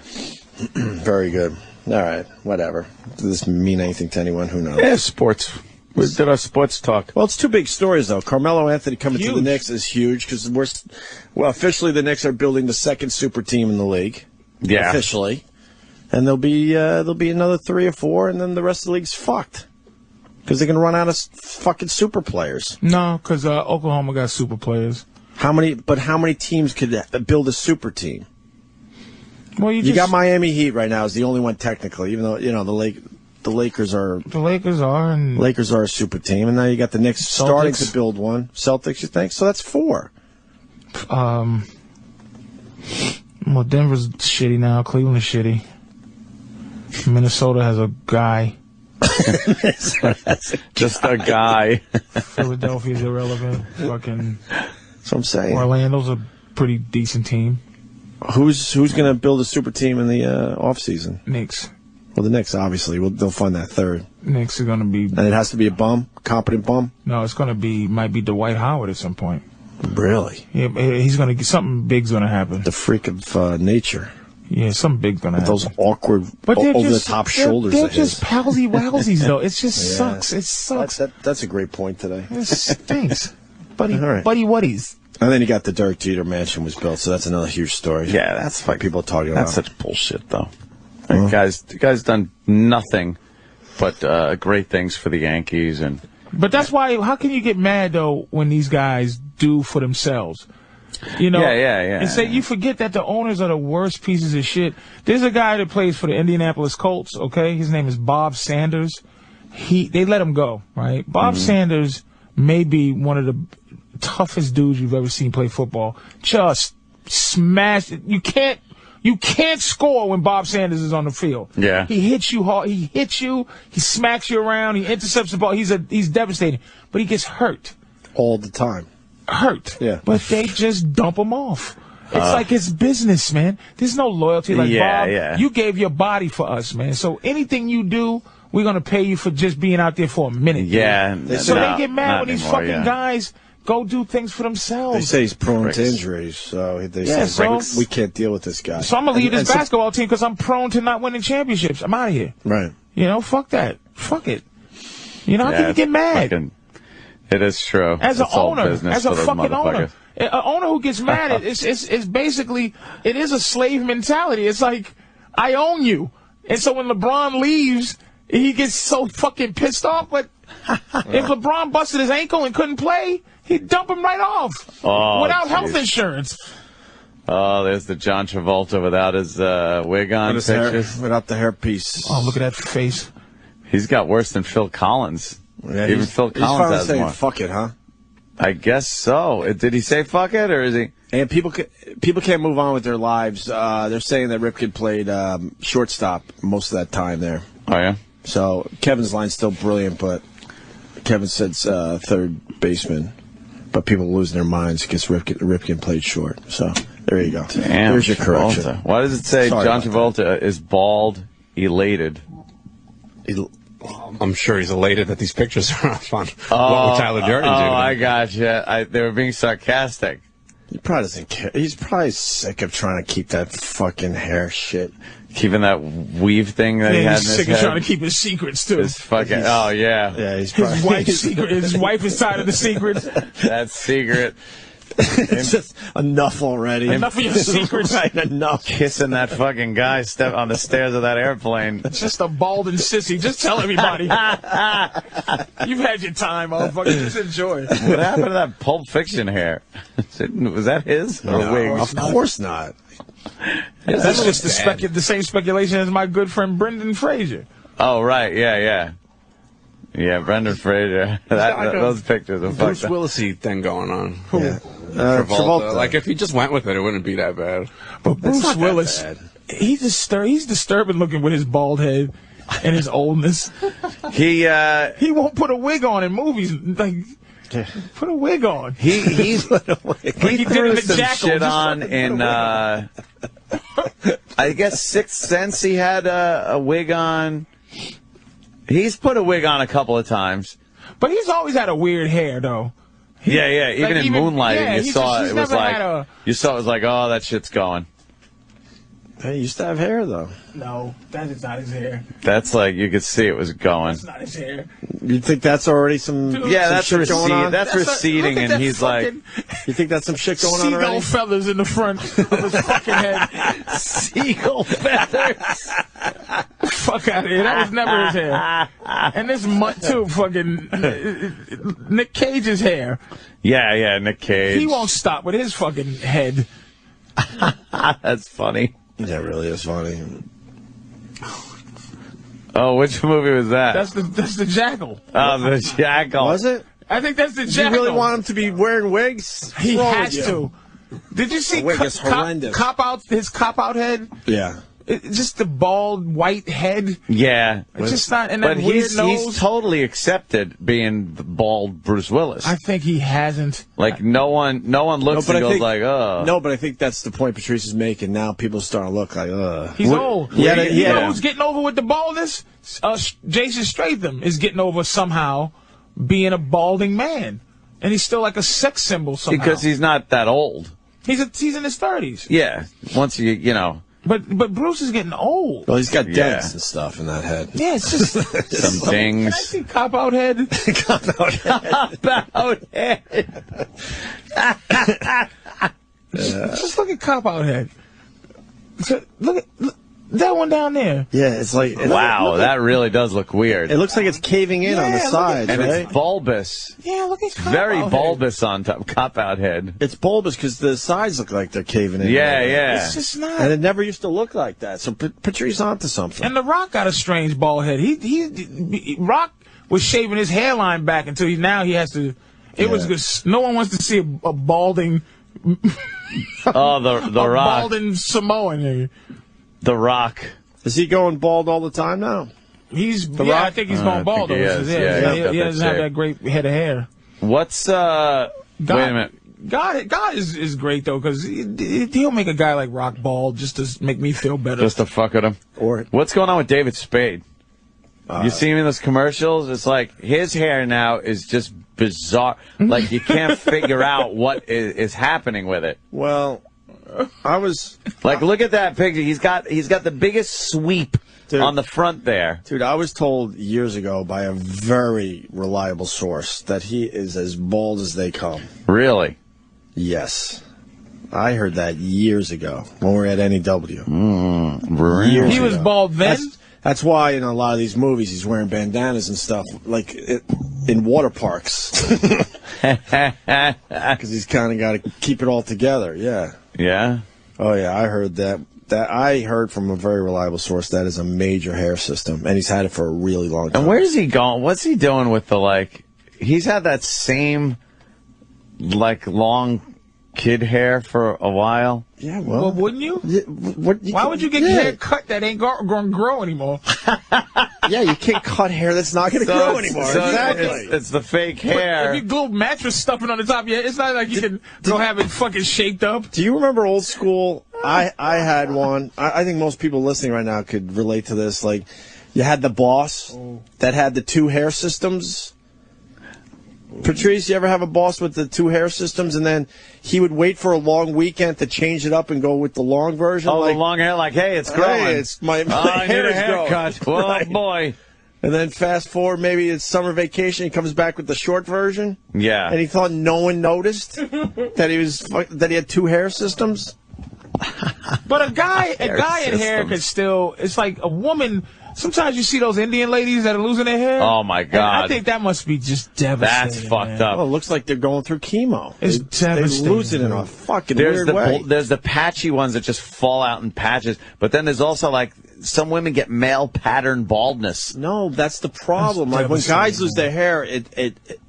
Very good. All right, whatever. Does this mean anything to anyone? Who knows? Yeah, sports. We did our sports talk. Well, it's two big stories, though. Carmelo Anthony coming to the Knicks is huge because officially the Knicks are building the second super team in the league. Yeah. Officially. And there'll be another 3 or 4, and then the rest of the league's fucked. Because they're going to run out of fucking super players. No, because Oklahoma got super players. How many teams could build a super team? Well, you got Miami Heat right now is the only one technically, even though the Lakers are a super team, and now you got the Knicks starting to build one. Celtics, you think? So that's 4. Well, Denver's shitty now. Cleveland is shitty. Minnesota has a guy. Just a guy. Philadelphia's irrelevant. Fucking. That's what I'm saying. Orlando's a pretty decent team. Who's going to build a super team in the offseason? Knicks. Well, the Knicks, obviously. They'll find that third. Knicks are going to be... And it has to be a competent bum? No, it's going to be... Might be Dwight Howard at some point. Really? Yeah, he's going to get... Something big's going to happen. The freak of nature. Yeah, something big's going to happen. Those awkward, over-the-top shoulders They're of his. just palsy-wowsies, though. It just sucks. It sucks. That's a great point today. It stinks. Buddy Wuddies. And then you got the Derek Jeter mansion was built, so that's another huge story. Yeah, that's like people talking about. That's such bullshit, though. The guy's done nothing but great things for the Yankees, But that's why. How can you get mad though when these guys do for themselves? You know, yeah. And say you forget that the owners are the worst pieces of shit. There's a guy that plays for the Indianapolis Colts. Okay, his name is Bob Sanders. They let him go, right? Bob Sanders may be one of the toughest dudes you've ever seen play football. Just smash. You can't score when Bob Sanders is on the field. Yeah. He hits you hard. He hits you. He smacks you around. He intercepts the ball. He's devastating. But he gets hurt. All the time. Hurt. Yeah. But they just dump him off. It's like it's business, man. There's no loyalty. Like, yeah, Bob, you gave your body for us, man. So anything you do, we're going to pay you for just being out there for a minute. Yeah. So they get mad when these fucking guys go do things for themselves. They say he's prone to injuries, so they say we can't deal with this guy. So I'm going to leave this basketball team because I'm prone to not winning championships. I'm out of here. Right. You know, fuck that. Fuck it. You know, how can you get mad? It is true. As an owner, as a fucking owner. An owner who gets mad, it's basically, it is a slave mentality. It's like, I own you. And so when LeBron leaves, he gets so fucking pissed off. But if LeBron busted his ankle and couldn't play, he'd dump him right off without health insurance. Oh, there's the John Travolta without his wig on pictures. Without the hairpiece. Oh, look at that face. He's got worse than Phil Collins. Yeah, even Phil Collins has saying more. Fuck it, huh? I guess so. Did he say fuck it, or is he? And people can't move on with their lives. They're saying that Ripken played shortstop most of that time there. Oh, yeah? So Kevin's line's still brilliant, but Kevin said third baseman. But people losing their minds because Ripken played short. So there you go. Damn, there's your correction. Travolta. Why does it say John Travolta is bald, elated? I'm sure he's elated that these pictures are up on What Would Tyler Durden Do? Oh, I gotcha. They were being sarcastic. He probably doesn't care. He's probably sick of trying to keep that fucking hair shit. Keeping that weave thing that he had in his sick head. of trying to keep his secrets, too. His fucking, yeah. Yeah, he's probably... His wife's secret. His wife is tired of the secrets. That secret. It's just enough already. Enough of your secrets. Right, enough. Kissing that fucking guy on the stairs of that airplane. It's just a bald and sissy. Just tell everybody. You've had your time, motherfucker. Just enjoy. What happened to that Pulp Fiction hair? Was that his or wig? Of course not. That's just the same speculation as my good friend Brendan Fraser. Oh, right. Yeah. Yeah, Brendan Fraser. Those pictures are Bruce fucked up. Willisy thing going on. Yeah. Travolta. Like, if he just went with it, it wouldn't be that bad. But Bruce Willis, he's disturbing looking with his bald head and his oldness. He won't put a wig on in movies. Like, put a wig on. He threw some shit on in, I guess, Sixth Sense. He had a wig on. He's put a wig on a couple of times. But he's always had a weird hair, though. Yeah. Even in Moonlighting, you saw it was like, oh, that shit's going. Hey, he used to have hair, though. No, that is not his hair. That's like, you could see it was going. That's not his hair. You think that's already some... Dude, yeah, that's receding. going on? That's receding, and he's like... You think that's some shit going on already? Seagull feathers in the front of his fucking head. Seagull feathers. Fuck out of here. That was never his hair. And this mutt, too, fucking... Nick Cage's hair. Yeah, Nick Cage. He won't stop with his fucking head. That's funny. That really is funny. Oh, which movie was that? That's the Jackal. Oh, the Jackal. Was it? I think that's the Do Jackal. you really want him to be wearing wigs? He has to. Did you see the wig is horrendous. His cop-out head? Yeah. Just the bald white head. Yeah. It's just not, and that but weird nose. He's totally accepted being the bald Bruce Willis. I think he hasn't. Like, no one looks and goes like, oh. No, but I think that's the point Patrice is making. Now people are starting to look like, ugh. He's old. You know who's getting over with the baldness? Jason Statham is getting over somehow being a balding man. And he's still like a sex symbol somehow. Because he's not that old. He's in his 30s. Yeah. Once you know. But Bruce is getting old. Well, he's got dents and stuff in that head. Yeah, it's just some dings. Can I see cop-out head? Cop-out head. Cop-out head. Just look at cop-out head. Look at that one down there. Yeah, it's like... Wow, that really does look weird. It looks like it's caving in on the sides, and right? it's bulbous. Yeah, look at cop-out very head. bulbous on top. Cop-out head. It's bulbous because the sides look like they're caving in. Yeah. It's just not. And it never used to look like that. So Patrice onto something. And The Rock got a strange bald head. Rock was shaving his hairline back until he has to. It was good. No one wants to see a balding. Oh, the Rock. Balding Samoan. The Rock. Is he going bald all the time now? I think he's going bald. He doesn't have have that great head of hair. What's wait a minute. God is great though, because he'll make a guy like Rock bald just to make me feel better. Just to fuck with him. Or what's going on with David Spade? You see him in those commercials? It's like his hair now is just bizarre. Like you can't figure out what is happening with it. Well, I was like, look at that picture. He's got the biggest sweep on the front there. Dude, I was told years ago by a very reliable source that he is as bald as they come. Really? Yes. I heard that years ago when we were at NEW. He was bald then? That's why in a lot of these movies he's wearing bandanas and stuff, like in water parks. Because he's kind of got to keep it all together, yeah. Yeah? Oh, yeah, I heard that. I heard from a very reliable source that is a major hair system, and he's had it for a really long time. And where's he going? What's he doing with the, like, he's had that same, like, long kid hair for a while? Yeah, well wouldn't you? Yeah, why would you get your hair cut that ain't going to grow anymore? Yeah, you can't cut hair that's not going to grow anymore. So exactly. It's the fake hair. If you glue mattress stuffing on the top of your head, it's not like you can go have it fucking shaped up. Do you remember old school? I had one. I think most people listening right now could relate to this. Like, you had the boss that had the two hair systems. Patrice, you ever have a boss with the two hair systems, and then he would wait for a long weekend to change it up and go with the long version? Oh, like, the long hair, like, hey, it's growing. Hey, it's my I need hair a is growing. haircut. Well, right. Boy. And then fast forward, maybe it's summer vacation, he comes back with the short version. Yeah. And he thought no one noticed that he had two hair systems. But a guy in hair could still, it's like a woman. Sometimes you see those Indian ladies that are losing their hair. Oh, my God. And I think that must be just devastating. That's fucked up. Well, it looks like they're going through chemo. It's devastating. They lose it in a fucking weird way. There's the patchy ones that just fall out in patches. But then there's also, like, some women get male pattern baldness. No, that's the problem. That's like, when guys lose their hair,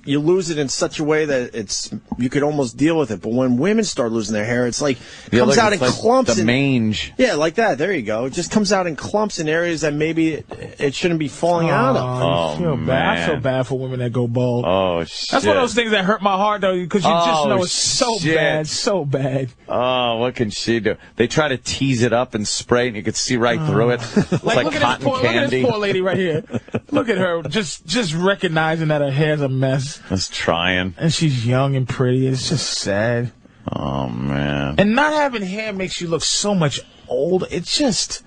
you lose it in such a way that you could almost deal with it. But when women start losing their hair, it's like comes out in clumps. The mange. Yeah, like that. There you go. It just comes out in clumps in areas that maybe it shouldn't be falling out of. I feel bad for women that go bald. Oh, shit. That's one of those things that hurt my heart, though, because you just know it's so bad, so bad. Oh, what can she do? They try to tease it up and spray it, and you can see right through it. It's like cotton candy. Look at this poor lady right here. Look at her, just recognizing that her hair's a mess. Just trying. And she's young and pretty. It's just sad. Oh, man. And not having hair makes you look so much older. It's just...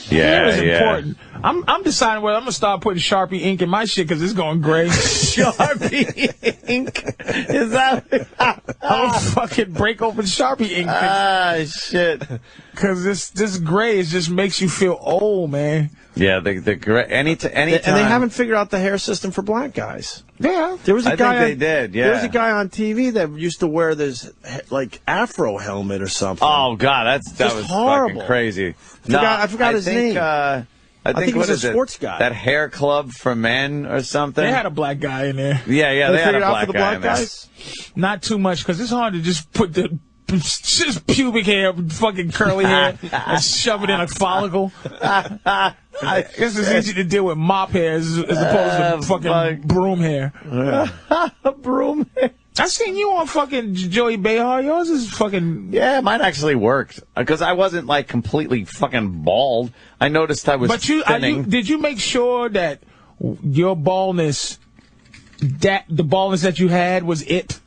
Yeah, hair is important. I'm deciding whether I'm going to start putting Sharpie ink in my shit because it's going gray. Sharpie ink? Is that... I'll fucking break open Sharpie ink. Ah, shit. Because this gray just makes you feel old, man. Yeah, the gray... Anytime... And they haven't figured out the hair system for black guys. Yeah. There was a guy think they did, yeah. There was a guy on TV that used to wear this, like, afro helmet or something. Oh, God, that was horrible. Fucking crazy. I forgot his name. I think he was a sports guy. That hair club for men or something. They had a black guy in there. Yeah, they had a black guy in there. Guys? Not too much, because it's hard to just put the just pubic hair, fucking curly hair, and shove it in a follicle. I guess it's easy to deal with mop hair as opposed to fucking broom hair. Broom hair. I seen you on fucking Joey Behar. Yours is fucking... Yeah, mine actually worked. Because I wasn't, like, completely fucking bald. I noticed I was thinning. Did you make sure that your baldness, the baldness that you had was it?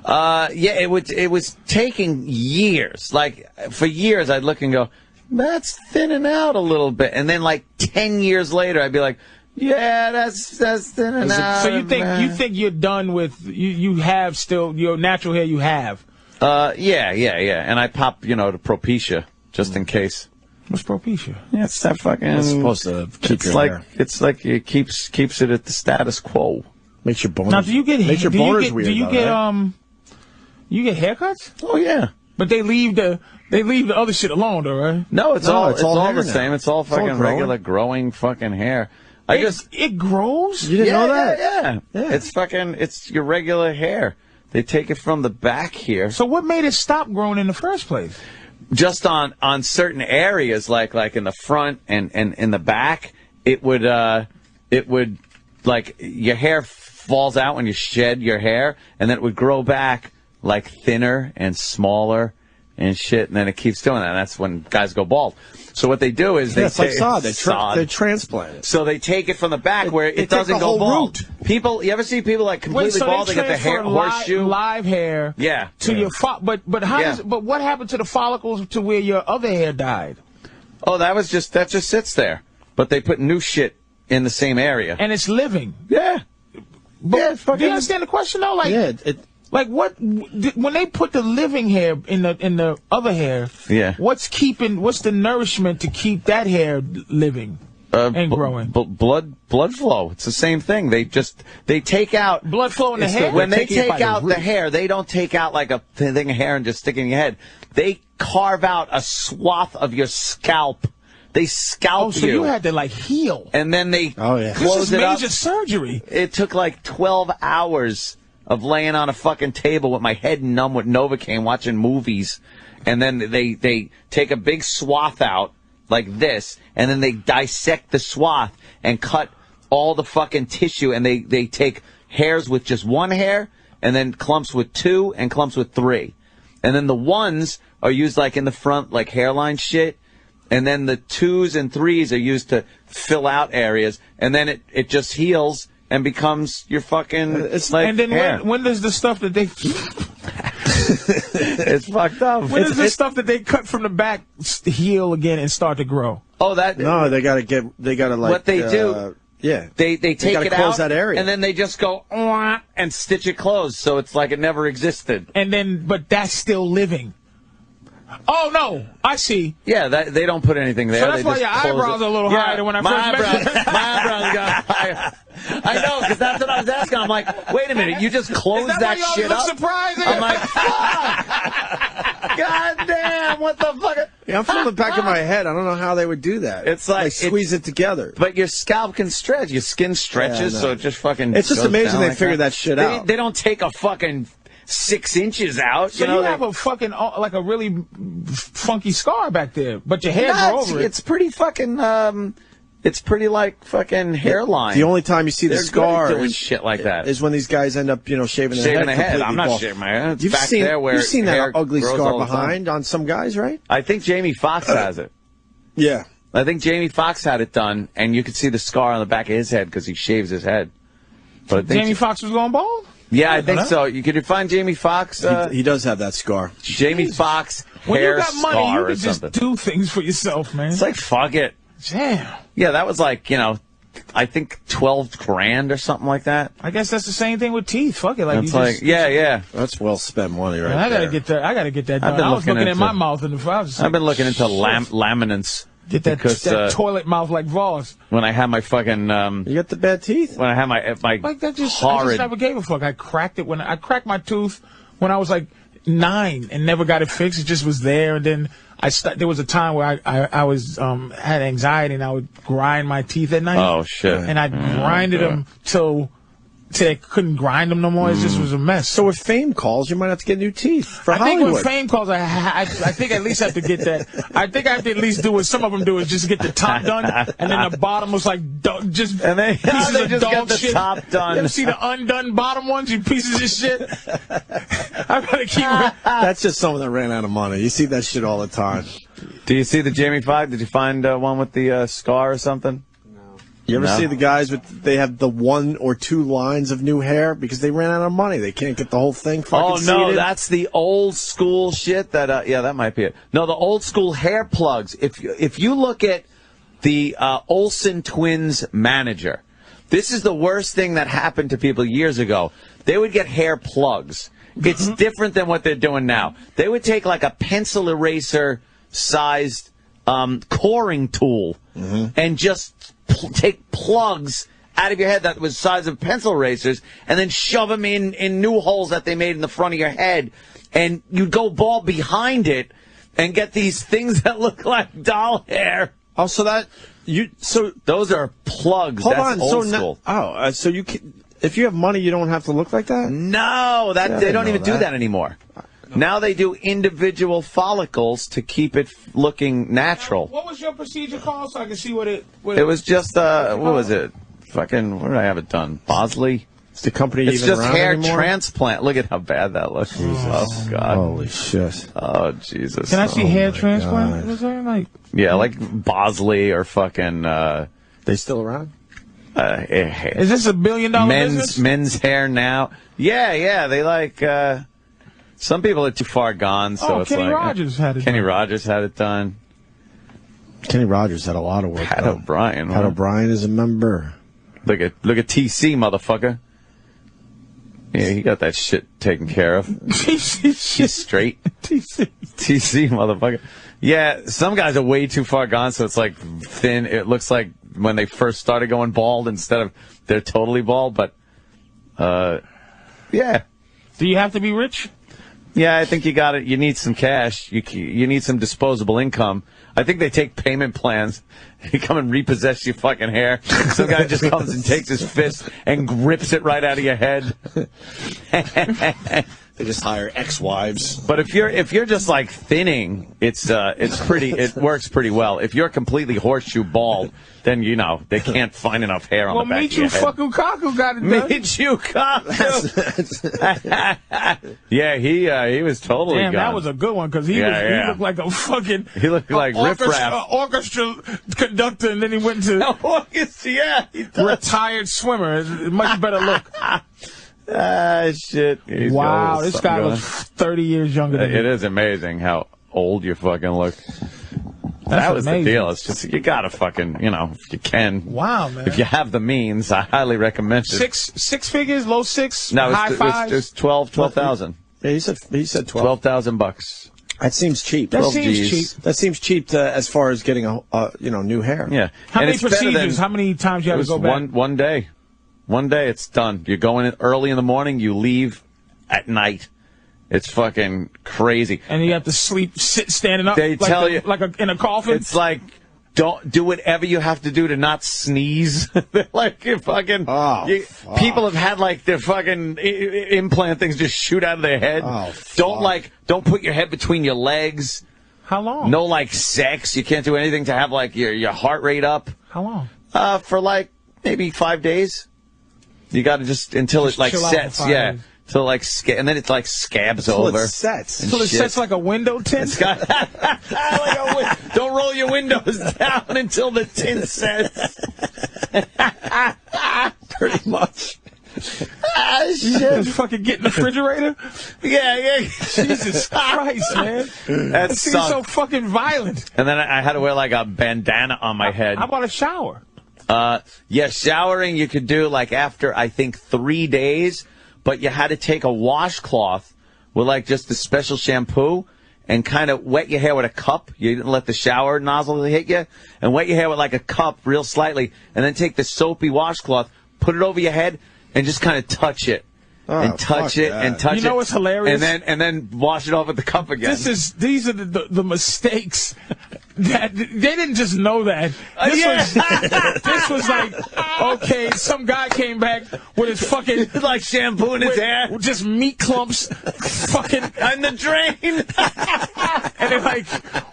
Yeah, it was taking years. Like, for years, I'd look and go, that's thinning out a little bit. And then, like, 10 years later, I'd be like, yeah, that's thinning out. So you think you're done with you have still your natural hair you have? Yeah. And I pop, the Propecia just in case. What's Propecia? Yeah, it's that fucking. It's supposed to keep your hair. It's like it keeps it at the status quo. Makes your boners. Now, do you get makes your boners weird? Do you get right? You get haircuts? Oh yeah. But they leave the other shit alone, though, right? No, it's all the same. It's all fucking growing. regular growing fucking hair. It grows? You didn't know that? Yeah. It's your regular hair. They take it from the back here. So what made it stop growing in the first place? Just on certain areas, like in the front and in the back, it would like your hair falls out when you shed your hair, and then it would grow back like thinner and smaller and shit, and then it keeps doing that. And that's when guys go bald. So what they do is it's like sod. They transplant it. So they take it from the back where it doesn't go bald. Root. People, you ever see people like completely bald? They get the hair horseshoe, live hair. Yeah. To your but how does but what happened to the follicles to where your other hair died? Oh, that just sits there. But they put new shit in the same area. And it's living. Yeah. But do you understand the question though? Like like what when they put the living hair in the other hair? Yeah. What's the nourishment to keep that hair living and growing? Blood flow. It's the same thing. They take out blood flow in the hair. When they take out the hair, they don't take out like a thing of hair and just stick it in your head. They carve out a swath of your scalp. They scalp you. So you had to like heal. And then they close it up. This is major surgery. It took like 12 hours of laying on a fucking table with my head numb with Novocaine watching movies. And then they take a big swath out like this, and then they dissect the swath and cut all the fucking tissue, and they take hairs with just one hair, and then clumps with 2 and clumps with 3. And then the 1s are used like in the front, like hairline shit. And then the 2s and 3s are used to fill out areas, and then it just heals and becomes your fucking like and then hair. When does the stuff that they it's fucked up. When does the stuff that they cut from the back heal again and start to grow? Oh, no, they gotta like what they do. Yeah, they take it out that area, and then they just go and stitch it closed, so it's like it never existed. And then, but that's still living. Oh no, I see. Yeah, they don't put anything there. So that's why your eyebrows are a little higher than when I first met you. My eyebrows got higher. I know, because that's what I was asking. I'm like, wait a minute, you just closed that shit up? Surprising? I'm like, fuck! God damn, what the fuck? Yeah, I'm feeling the back of my head. I don't know how they would do that. It's like squeeze it together. But your scalp can stretch. Your skin stretches, so it just fucking. It's just amazing they figured that shit out. They don't take a fucking 6 inches out. So you have a fucking like a really funky scar back there, but your hair grew over it. It's pretty fucking. It's pretty like fucking hairline. The only time you see the scar doing shit like that is when these guys end up, shaving their head. I'm not shaving my head. You've seen that ugly scar behind on some guys, right? I think Jamie Foxx has it. Yeah. I think Jamie Foxx had it done, and you could see the scar on the back of his head because he shaves his head. But I think Jamie Foxx was going bald? Yeah, I think so. You could find Jamie Foxx. He does have that scar. Jamie Foxx when hair you got money, scar you could just do things for yourself, man. It's like, fuck it. Damn. Yeah, that was like, I think 12 grand or something like that. I guess that's the same thing with teeth. Fuck it, like yeah. That's well spent money, right? I gotta get that. I gotta get that done. I was looking in my mouth in the front. I've been looking into laminates. Get that toilet mouth like Voss. When I had my fucking you got the bad teeth. When I had my like that, horrid. I just never gave a fuck. I cracked it I cracked my tooth when I was like 9 and never got it fixed. It just was there, and then there was a time where I was had anxiety and I would grind my teeth at night. Oh shit! And I grinded them till I couldn't grind them no more. It just was a mess. So if Fame calls, you might have to get new teeth for Hollywood. I think when Fame calls, I think I at least have to get that. I think I have to at least do what some of them do is just get the top done, and then the bottom was like just and they pieces they of just dog get the shit. top done. You ever see the undone bottom ones? You pieces of shit. I gotta keep. That's just someone that ran out of money. You see that shit all the time. Do you see the Jamie Foxx? Did you find one with the scar or something? You ever see the guys they have the 1 or 2 lines of new hair because they ran out of money. They can't get the whole thing fucking seated. That's the old school shit that that might be it. No, the old school hair plugs. If you look at the Olsen twins manager, this is the worst thing that happened to people years ago. They would get hair plugs. It's different than what they're doing now. They would take like a pencil eraser sized coring tool and just take plugs out of your head that was the size of pencil erasers and then shove them in new holes that they made in the front of your head, and you'd go bald behind it and get these things that look like doll hair. Oh, so those are plugs. That's old school. So you can, if you have money, you don't have to look like that? No, they don't even do that anymore. Now they do individual follicles to keep it looking natural. What was your procedure called so I can see what it was just, what was it? Fucking, where did I have it done? Bosley? Is the company It's even just around hair anymore? transplant. Look at how bad that looks. Oh, God. Holy shit. Oh, Jesus. Can I see hair my transplant? God. Was there like? Yeah, like Bosley or fucking... They still around? Is this $1 billion business? Men's hair now. Yeah, they like... some people are too far gone, so it's Kenny like... Rogers had it Kenny done. Rogers had it done. Kenny Rogers had a lot of work Pat done. O'Brien. Pat O'Brien is a member. Look at TC, motherfucker. Yeah, he got that shit taken care of. He's straight. TC, motherfucker. Yeah, some guys are way too far gone, so it's like thin. It looks like when they first started going bald instead of they're totally bald, but yeah. Do you have to be rich? Yeah, I think you got it. You need some cash. You need some disposable income. I think they take payment plans. They come and repossess your fucking hair. Some guy just comes and takes his fist and grips it right out of your head. They just hire ex-wives. But if you're just like thinning, it works pretty well. If you're completely horseshoe bald, then they can't find enough hair on the back of your head. Michio Kaku got it done. Michio Kaku. Yeah, he was totally Damn, gone. that was a good one because he looked like a fucking riff-raff. orchestra conductor, and then he went to he does. retired swimmer. It's a much better look. Shit. He's Wow, got this something guy going was 30 years younger than me. It is amazing how old you fucking look. That was amazing. the deal. It's just, you gotta fucking, if you can. Wow, man. If you have the means, I highly recommend it. Six figures, low six, No, high fives? it's 12,000. Yeah, he said 12. $12,000. That seems cheap. That seems cheap. That seems cheap as far as getting new hair. Yeah. How And many it's better procedures? than- How many times you It have to was go back? one day. One day it's done. You're going in early in the morning, you leave at night. It's fucking crazy. And you have to sit standing up. They tell you in a coffin. It's like, don't do whatever you have to do to not sneeze. They're like, you fucking. Fuck. People have had like their fucking implant things just shoot out of their head. Oh, fuck. Don't put your head between your legs. How long? No sex. You can't do anything to have your heart rate up. How long? For maybe 5 days. You got to just until it chill out for sets. 5 Yeah. days. Till and then it scabs Until over. it sets. Until it sets like a window tint? Don't roll your windows down until the tint sets. Pretty much. You just fucking get in the refrigerator? Yeah. Jesus Christ, man. That seems sucked. so fucking violent. And then I had to wear a bandana on my head. How about a shower? Yeah, showering you could do after, I think, 3 days, but you had to take a washcloth with just a special shampoo and kind of wet your hair with a cup. You didn't let the shower nozzle hit you, and wet your hair with a cup real slightly, and then take the soapy washcloth, put it over your head, and just kind of touch it. And touch it, and touch it. You know what's hilarious? And then wash it off with the cup again. These are the mistakes that they didn't just know that. This was like, okay, some guy came back with his fucking shampoo in his hair, just meat clumps, fucking in the drain. And they're like,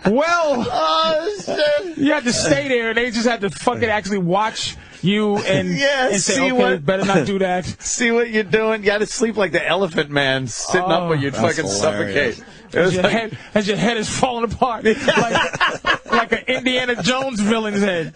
well, oh shit! You had to stay there, and they just had to fucking actually watch you and say, okay, better not do that. See what you're doing. You got to sleep like the Elephant Man, sitting up where you'd fucking hilarious. suffocate. As your head is falling apart, like an Indiana Jones villain's head.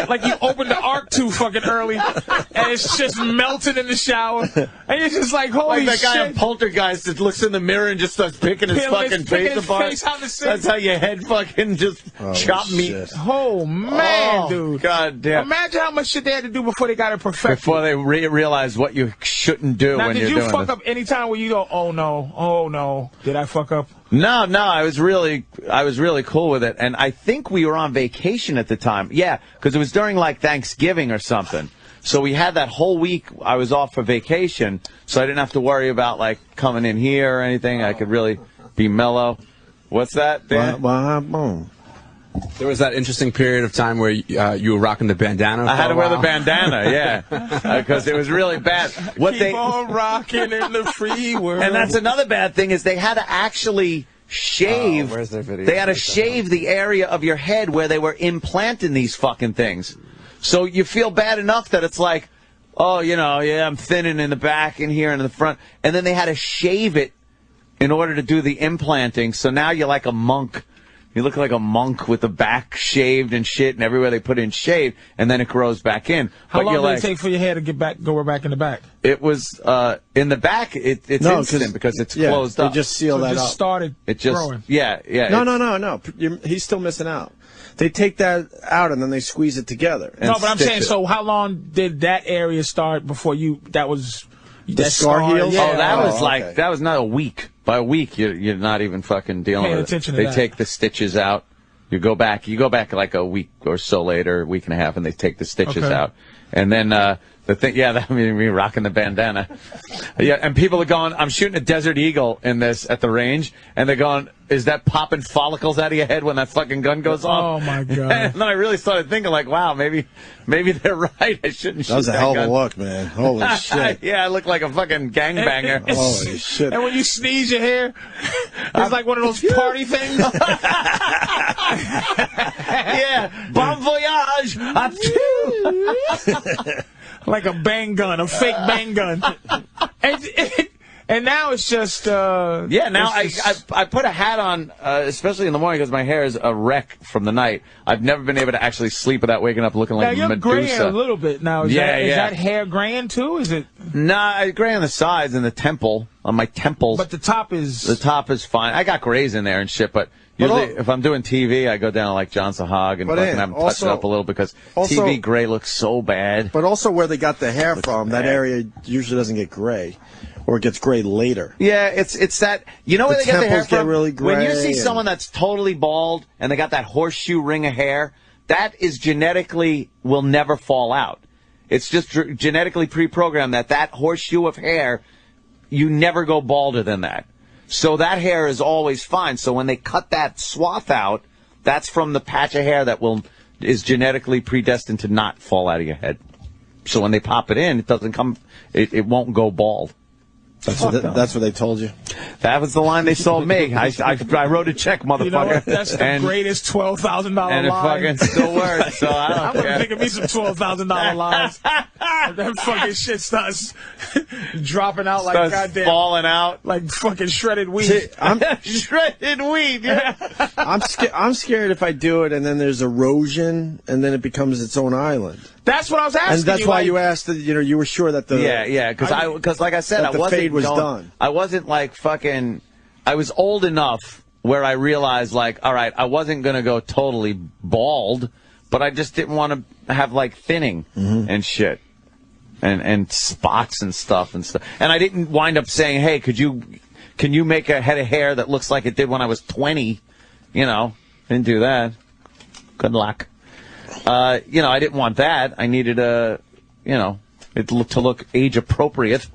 Like you opened the Ark too fucking early, and it's just melted in the shower, and you're just like, holy like that guy shit. in Poltergeist that looks in the mirror and just starts picking his fucking face apart. That's how your head fucking just chop meat. Oh man, dude! God damn! Imagine how much shit they had to do before they got it perfected. Before they realized what you shouldn't do now, when you're doing doing Did you fuck this. up any time where you go, oh no, did I fuck up? No, I was really cool with it, and I think we were on vacation at the time. Yeah, because it was during Thanksgiving or something. So we had that whole week. I was off for vacation, so I didn't have to worry about coming in here or anything. I could really be mellow. What's that, Dan? There was that interesting period of time where you were rocking the bandana. I had to wear the bandana, yeah, because it was really bad. Keep on rocking in the free world. And that's another bad thing is they had to actually shave. Where's their video? They had to shave the area of your head where they were implanting these fucking things. So you feel bad enough that it's like, oh, you know, yeah, I'm thinning in the back and here and in the front. And then they had to shave it in order to do the implanting. So now you're like a monk. You look like a monk with the back shaved and shit, and everywhere they put in shaved, and then it grows back in. How long did it take for your hair to go back in the back? It was in the back. It's instant because it's closed up. They just seal that up. Started growing. Yeah. No. He's still missing out. They take that out and then they squeeze it together. No, but I'm saying, so how long did that area start before that was the scar heals? Yeah. Oh, that was like that was not a week. By a week, you're not even fucking dealing with it. Attention to they that. take the stitches out. You go back like a week or so later, a week and a half, and they take the stitches out. And then the thing, that me rocking the bandana. Yeah, and people are going, I'm shooting a Desert Eagle in this at the range, and they're going, is that popping follicles out of your head when that fucking gun goes off? Oh, my God. And then I really started thinking, like, wow, maybe they're right. I shouldn't shoot that. That was a hell of a look, man. Holy shit. Yeah, I look like a fucking gangbanger. Holy shit. And when you sneeze, your hair, it's like one of those party things. Yeah, bon voyage. Like a bang gun, a fake bang gun. And now it's just... now I put a hat on, especially in the morning, because my hair is a wreck from the night. I've never been able to actually sleep without waking up looking like Medusa. Now, you're graying a little bit now. Is that hair graying, too? Is it? Nah, I gray on the sides and the temple, on my temples. But the top is... The top is fine. I got grays in there and shit, but... Usually, if I'm doing TV, I go down like John Sahag and fucking have them touch it up a little because TV gray looks so bad. But also where they got the hair from, that area usually doesn't get gray. Or it gets gray later. Yeah, it's that... You know where they get the hair from? Really gray when you see someone that's totally bald and they got that horseshoe ring of hair, that is genetically will never fall out. It's just genetically pre-programmed that horseshoe of hair, you never go balder than that. So that hair is always fine. So when they cut that swath out, that's from the patch of hair that is genetically predestined to not fall out of your head. So when they pop it in, it doesn't come. It won't go bald. That's what they told you. That was the line they sold me. I wrote a check, motherfucker. You know what? That's the greatest $12,000 line. And it fucking still works. So I'm gonna think of me some $12,000 lines. That fucking shit starts dropping out like goddamn, falling out like fucking shredded wheat. See, shredded wheat. Yeah. I'm scared if I do it and then there's erosion and then it becomes its own island. That's what I was asking. And that's why you asked. You were sure that the because like I said, the fade was done. I wasn't like fucking. I was old enough where I realized like, all right, I wasn't gonna go totally bald, but I just didn't want to have like thinning and shit, and spots and stuff. And I didn't wind up saying, hey, can you make a head of hair that looks like it did when I was 20? Didn't do that. Good luck. I didn't want that. I needed it to look age appropriate,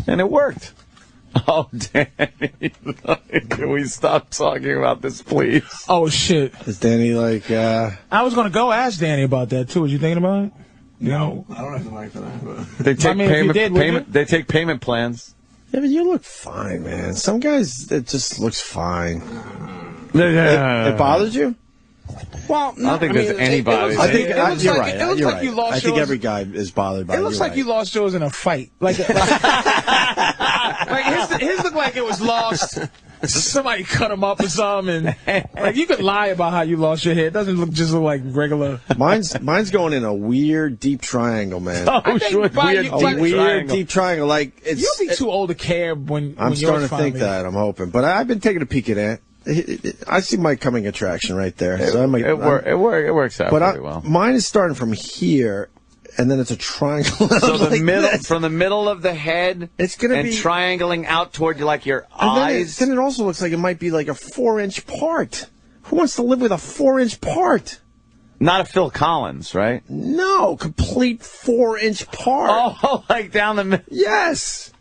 and it worked. Oh, Danny, can we stop talking about this, please? Oh shit! Is Danny like? I was gonna go ask Danny about that too. Was you thinking about it? No, I don't have the mic for that. But. They take payment. They take payment plans. Yeah, but you look fine, man. Some guys, it just looks fine. It bothers you? Well, no, I don't think there's anybody. I think you're right. It looks like you lost I think yours. every guy is bothered by it. It looks like you lost yours in a fight. Like his look like it was lost. Somebody cut him up or something, and like you could lie about how you lost your hair. It doesn't just look like regular. Mine's going in a weird deep triangle, man. Oh, sure, weird deep triangle. Like you'll be too old to care when. I'm starting to think me. that. I'm hoping, but I've been taking a peek at it. I see my coming attraction right there. So it works out pretty well. Mine is starting from here, and then it's a triangle. So from the middle of the head, it's gonna be triangling out toward like your eyes. Then it also looks like it might be like a 4-inch part. Who wants to live with a 4-inch part? Not a Phil Collins, right? No, complete 4-inch part. Oh, like down the middle. Yes.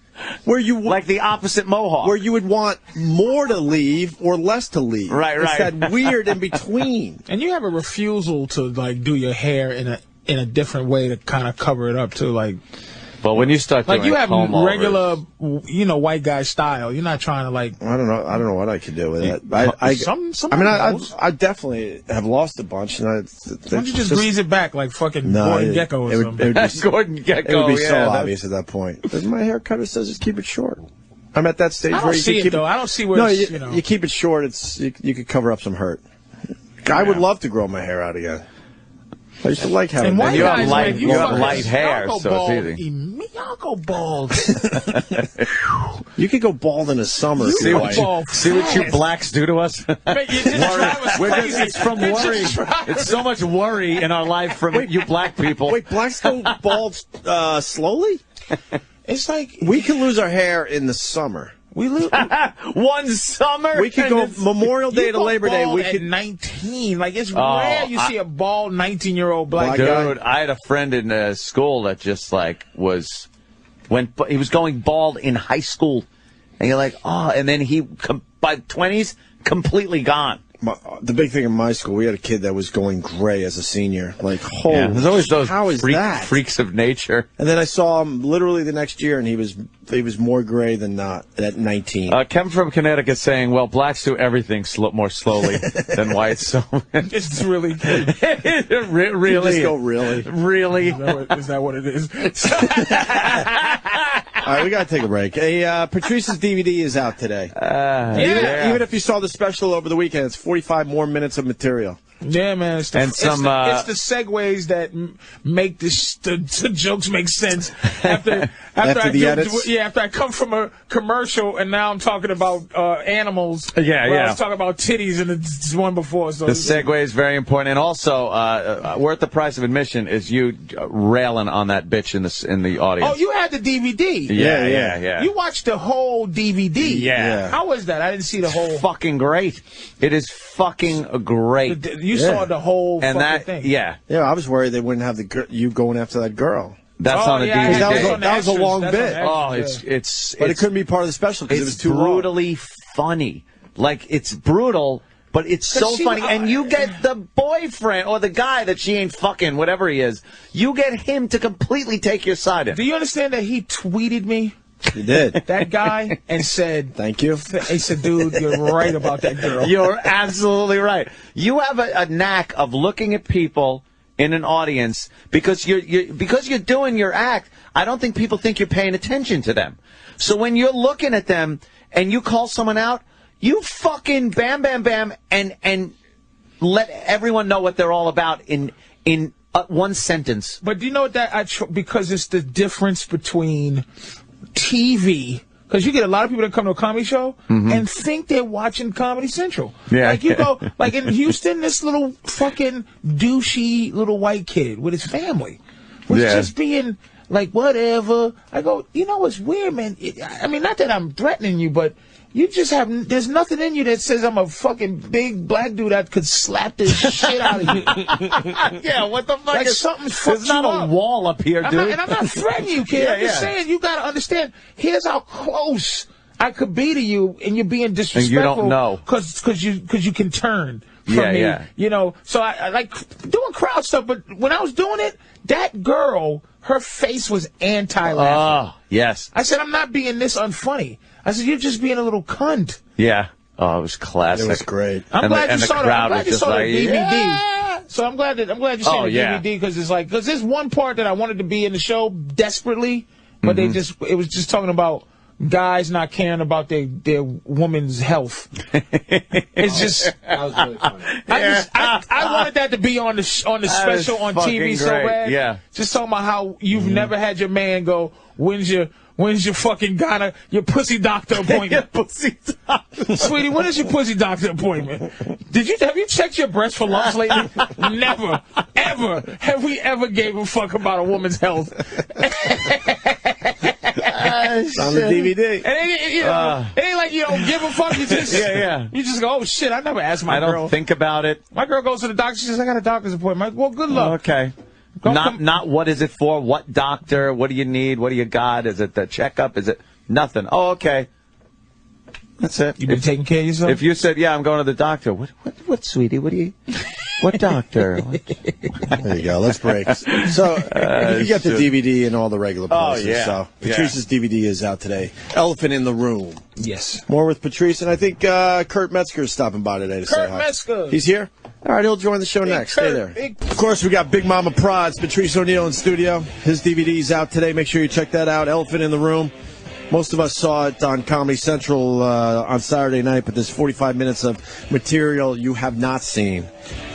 Where you like the opposite mohawk, where you would want more to leave or less to leave. Right. It's that weird in between. And you have a refusal to like do your hair in a different way to kind of cover it up too. Like Well, when you start doing like you have comb-overs, regular, white guy style. You're not trying to like. I don't know what I could do with it. I definitely have lost a bunch. And why don't you just grease it back like fucking Gordon Gekko or something? Gordon Gekko. It would be so obvious at that point. My haircutter says just keep it short. I'm at that stage where you see can it though. I don't see where you keep it short. You could cover up some hurt. I would love to grow my hair out again. I used to like having that. You have light hair, so it's easy. Y'all go bald. You could go bald in the summer. See what you blacks do to us? It's from worry. It's so much worry in our life from you black people. Wait, blacks go bald slowly? It's like we can lose our hair in the summer. We lose one summer. We could go Memorial Day to Labor Day. We could 19. Like it's rare you see a bald 19-year-old black guy. Dude, I had a friend in school that just like he was going bald in high school, and you're like, and then he by 20s completely gone. The big thing in my school, we had a kid that was going gray as a senior. Like, there's always those freaks of nature. And then I saw him literally the next year, and he was more gray than not at 19. Kevin from Connecticut saying, well, blacks do everything more slowly than whites. So it's really good. Really? You just go really? Really? Is that what it is? All right, we got to take a break. Patrice's DVD is out today. Even if you saw the special over the weekend, it's 45 more minutes of material. Yeah, man. It's the segues that make the jokes make sense after the edits. Yeah, after I come from a commercial and now I'm talking about animals. Yeah. I was talking about titties and the one before. So the segue is very important, and also worth the price of admission is you railing on that bitch in the audience. Oh, you had the DVD. Yeah. You watched the whole DVD. Yeah. How was that? I didn't see the whole. Fucking great. It is fucking great. You saw the whole thing. Yeah, I was worried they wouldn't have you going after that girl. That's on the DVD. That was a long bit. But it couldn't be part of the special because it was too brutally funny. Like, it's brutal, but it's so funny. And you get the boyfriend or the guy that she ain't fucking, whatever he is. You get him to completely take your side in. Do you understand that he tweeted me? He did. That guy and said, thank you. He said, dude, you're right about that girl. You're absolutely right. You have a knack of looking at people in an audience because you're doing your act. I don't think people think you're paying attention to them. So when you're looking at them and you call someone out, you fucking bam, bam, bam, and let everyone know what they're all about in one sentence. But do you know what because it's the difference between TV, because you get a lot of people that come to a comedy show and think they're watching Comedy Central. Yeah. Like you go, like in Houston, this little fucking douchey little white kid with his family was just being like, whatever. I go, you know what's weird, man? I mean, not that I'm threatening you, but you just there's nothing in you that says I'm a fucking big black dude that could slap the shit out of you. Yeah, what the fuck? Like something fucked There's not a wall up here, dude. And I'm not threatening you, kid. I'm just saying, you got to understand, here's how close I could be to you, and you're being disrespectful. And you don't know. Because you can turn from me. Yeah. You know, so I like doing crowd stuff, but when I was doing it, that girl, her face was anti-laughing. Oh, yes. I said, I'm not being this unfunny. I said, you're just being a little cunt. Yeah. Oh, it was classic. It was great. I'm glad you saw the DVD. Yeah. So I'm glad you saw the DVD because there's one part that I wanted to be in the show desperately, but it was just talking about guys not caring about their woman's health. It's just that was really funny. I wanted that to be on the special on TV so bad. Yeah. Just talking about how you've never had your man go, when's your fucking your pussy doctor appointment? Pussy doctor. Sweetie, when is your pussy doctor appointment? Have you checked your breast for lumps lately? Never, ever have we ever gave a fuck about a woman's health. It's on the DVD. And it ain't like you don't give a fuck. You just you just go, oh shit, I never asked my girl. I don't think about it. My girl goes to the doctor. She says, I got a doctor's appointment. I'm like, well, good luck. Okay. Not what is it for? What doctor? What do you need? What do you got? Is it the checkup? Is it nothing? Oh, okay. That's it. You been taking care of yourself? If you said, yeah, I'm going to the doctor. What, sweetie? What do you? What doctor? There you go. Let's break. So you got the DVD and all the regular places. Oh, yeah. So Patrice's DVD is out today. Elephant in the Room. Yes. More with Patrice, and I think Kurt Metzger is stopping by today to say hi. Kurt Metzger. He's here? All right, he'll join the show next. Stay there. Of course, we got Big Mama Prods, Patrice O'Neal in studio. His DVD's out today. Make sure you check that out. Elephant in the Room. Most of us saw it on Comedy Central on Saturday night, but there's 45 minutes of material you have not seen.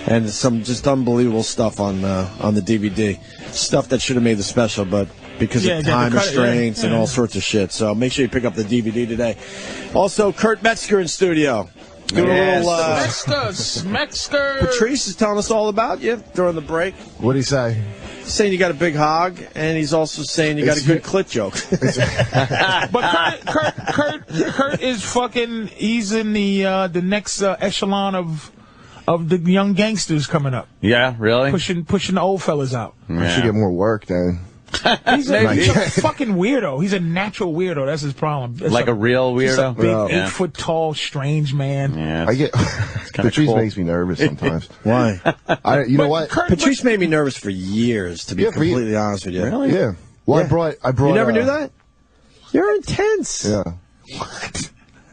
And some just unbelievable stuff on the DVD. Stuff that should have made the special, but because of time restraints and all sorts of shit. So make sure you pick up the DVD today. Also, Kurt Metzger in studio. Doing a little, Metzger. Patrice is telling us all about you during the break. What'd he say? He's saying you got a big hog, and he's also saying you got a good clit joke. But Kurt is fucking. He's in the next echelon of the young gangsters coming up. Yeah, really? Pushing the old fellas out. I should get more work then. He's a fucking weirdo. He's a natural weirdo. That's his problem. Like a real weirdo? He's a big 8 foot tall, strange man. Yeah, I get Patrice makes me nervous sometimes. Why? You know what? Patrice made me nervous for years, to be completely honest with you. Really? Yeah. Well, Yeah. I brought. You never knew that? You're intense. Yeah. What?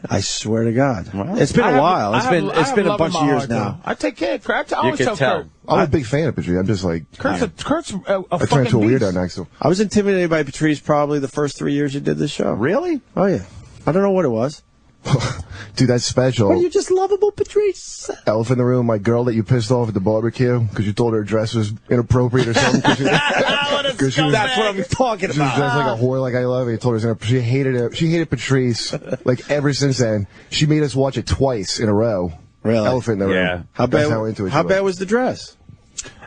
I swear to God. Wow. It's been a while. It's been a bunch of years now. now. I take care of Kurt. I always tell Kurt. I'm a big fan of Patrice. I'm just like Kurt's a I fucking turn into a beast. weirdo next to him. I was intimidated by Patrice probably the first 3 years you did this show. Really? Oh, yeah. I don't know what it was. Dude, that's special. Well, you're just lovable, Patrice. Elephant in the Room, my girl that you pissed off at the barbecue because you told her dress was inappropriate or something. That's what I'm talking She was about. dressed like a whore, like I love it. You told her she hated it. She hated Patrice like ever since then. She made us watch it twice in a row. Really? Elephant in the Room. Yeah. How bad? How bad was the dress?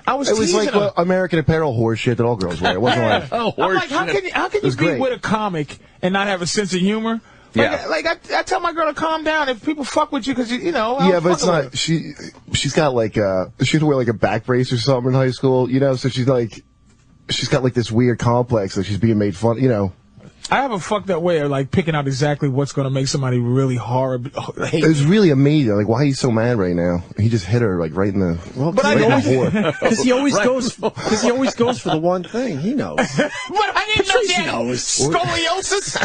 I was It was like teasing him. American Apparel horse shit that all girls wear. It wasn't like. I'm like, how can you was be great. with a comic and not have a sense of humor? Yeah. Like I tell my girl to calm down if people fuck with you because you know. Yeah, but it's not. She's got like she had to wear like a back brace or something in high school, you know. So she's got like this weird complex that she's being made fun, you know. I have a fucked up way of like picking out exactly what's going to make somebody really hate. It was really amazing. Like, why are you so mad right now? He just hit her like right in the. Well, But I know because he always goes for the one thing. He knows. But I didn't know she knows. scoliosis.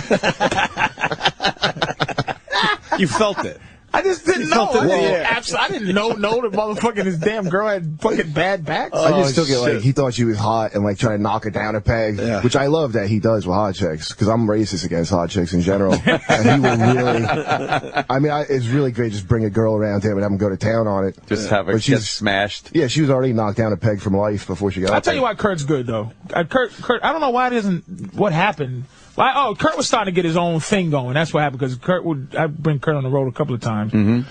You felt it. I just didn't know. felt it in the air. I didn't know the motherfucking this damn girl had fucking bad back. I just took it like he thought she was hot and like trying to knock her down a peg, which I love that he does with hot chicks because I'm racist against hot chicks in general. And he will really, I mean, it's really great. Just bring a girl around him and have him go to town on it. Just have her get smashed. Yeah, she was already knocked down a peg from life before she got. I'll tell you why Kurt's good though. Kurt, I don't know why it isn't. What happened? Kurt was starting to get his own thing going. That's what happened because I'd bring Kurt on the road a couple of times. Mm-hmm.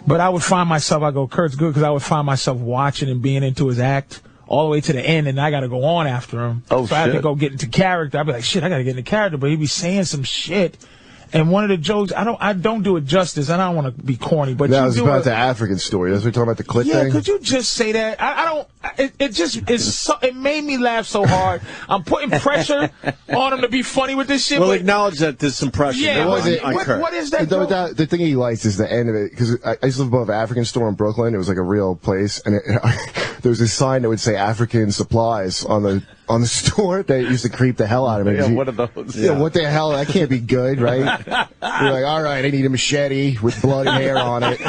But I would find myself, Kurt's good because I would find myself watching and being into his act all the way to the end, and I got to go on after him. Oh, so I had to go get into character. I'd be like, shit, I got to get into character. But he'd be saying some shit. And one of the jokes, I don't do it justice. I don't want to be corny, but that was about the African story. That's what you're talking about, the clit thing? Yeah, could you just say that? I don't. It made me laugh so hard. I'm putting pressure on him to be funny with this shit. Well, acknowge that there's some pressure. Yeah, what is that? The thing he likes is the end of it, because I used to live above an African store in Brooklyn. It was like a real place, and there was this sign that would say African supplies on the store that used to creep the hell out of me. Yeah, what are those? Yeah, what the hell? That can't be good, right? You're like, all right, I need a machete with blood and hair on it.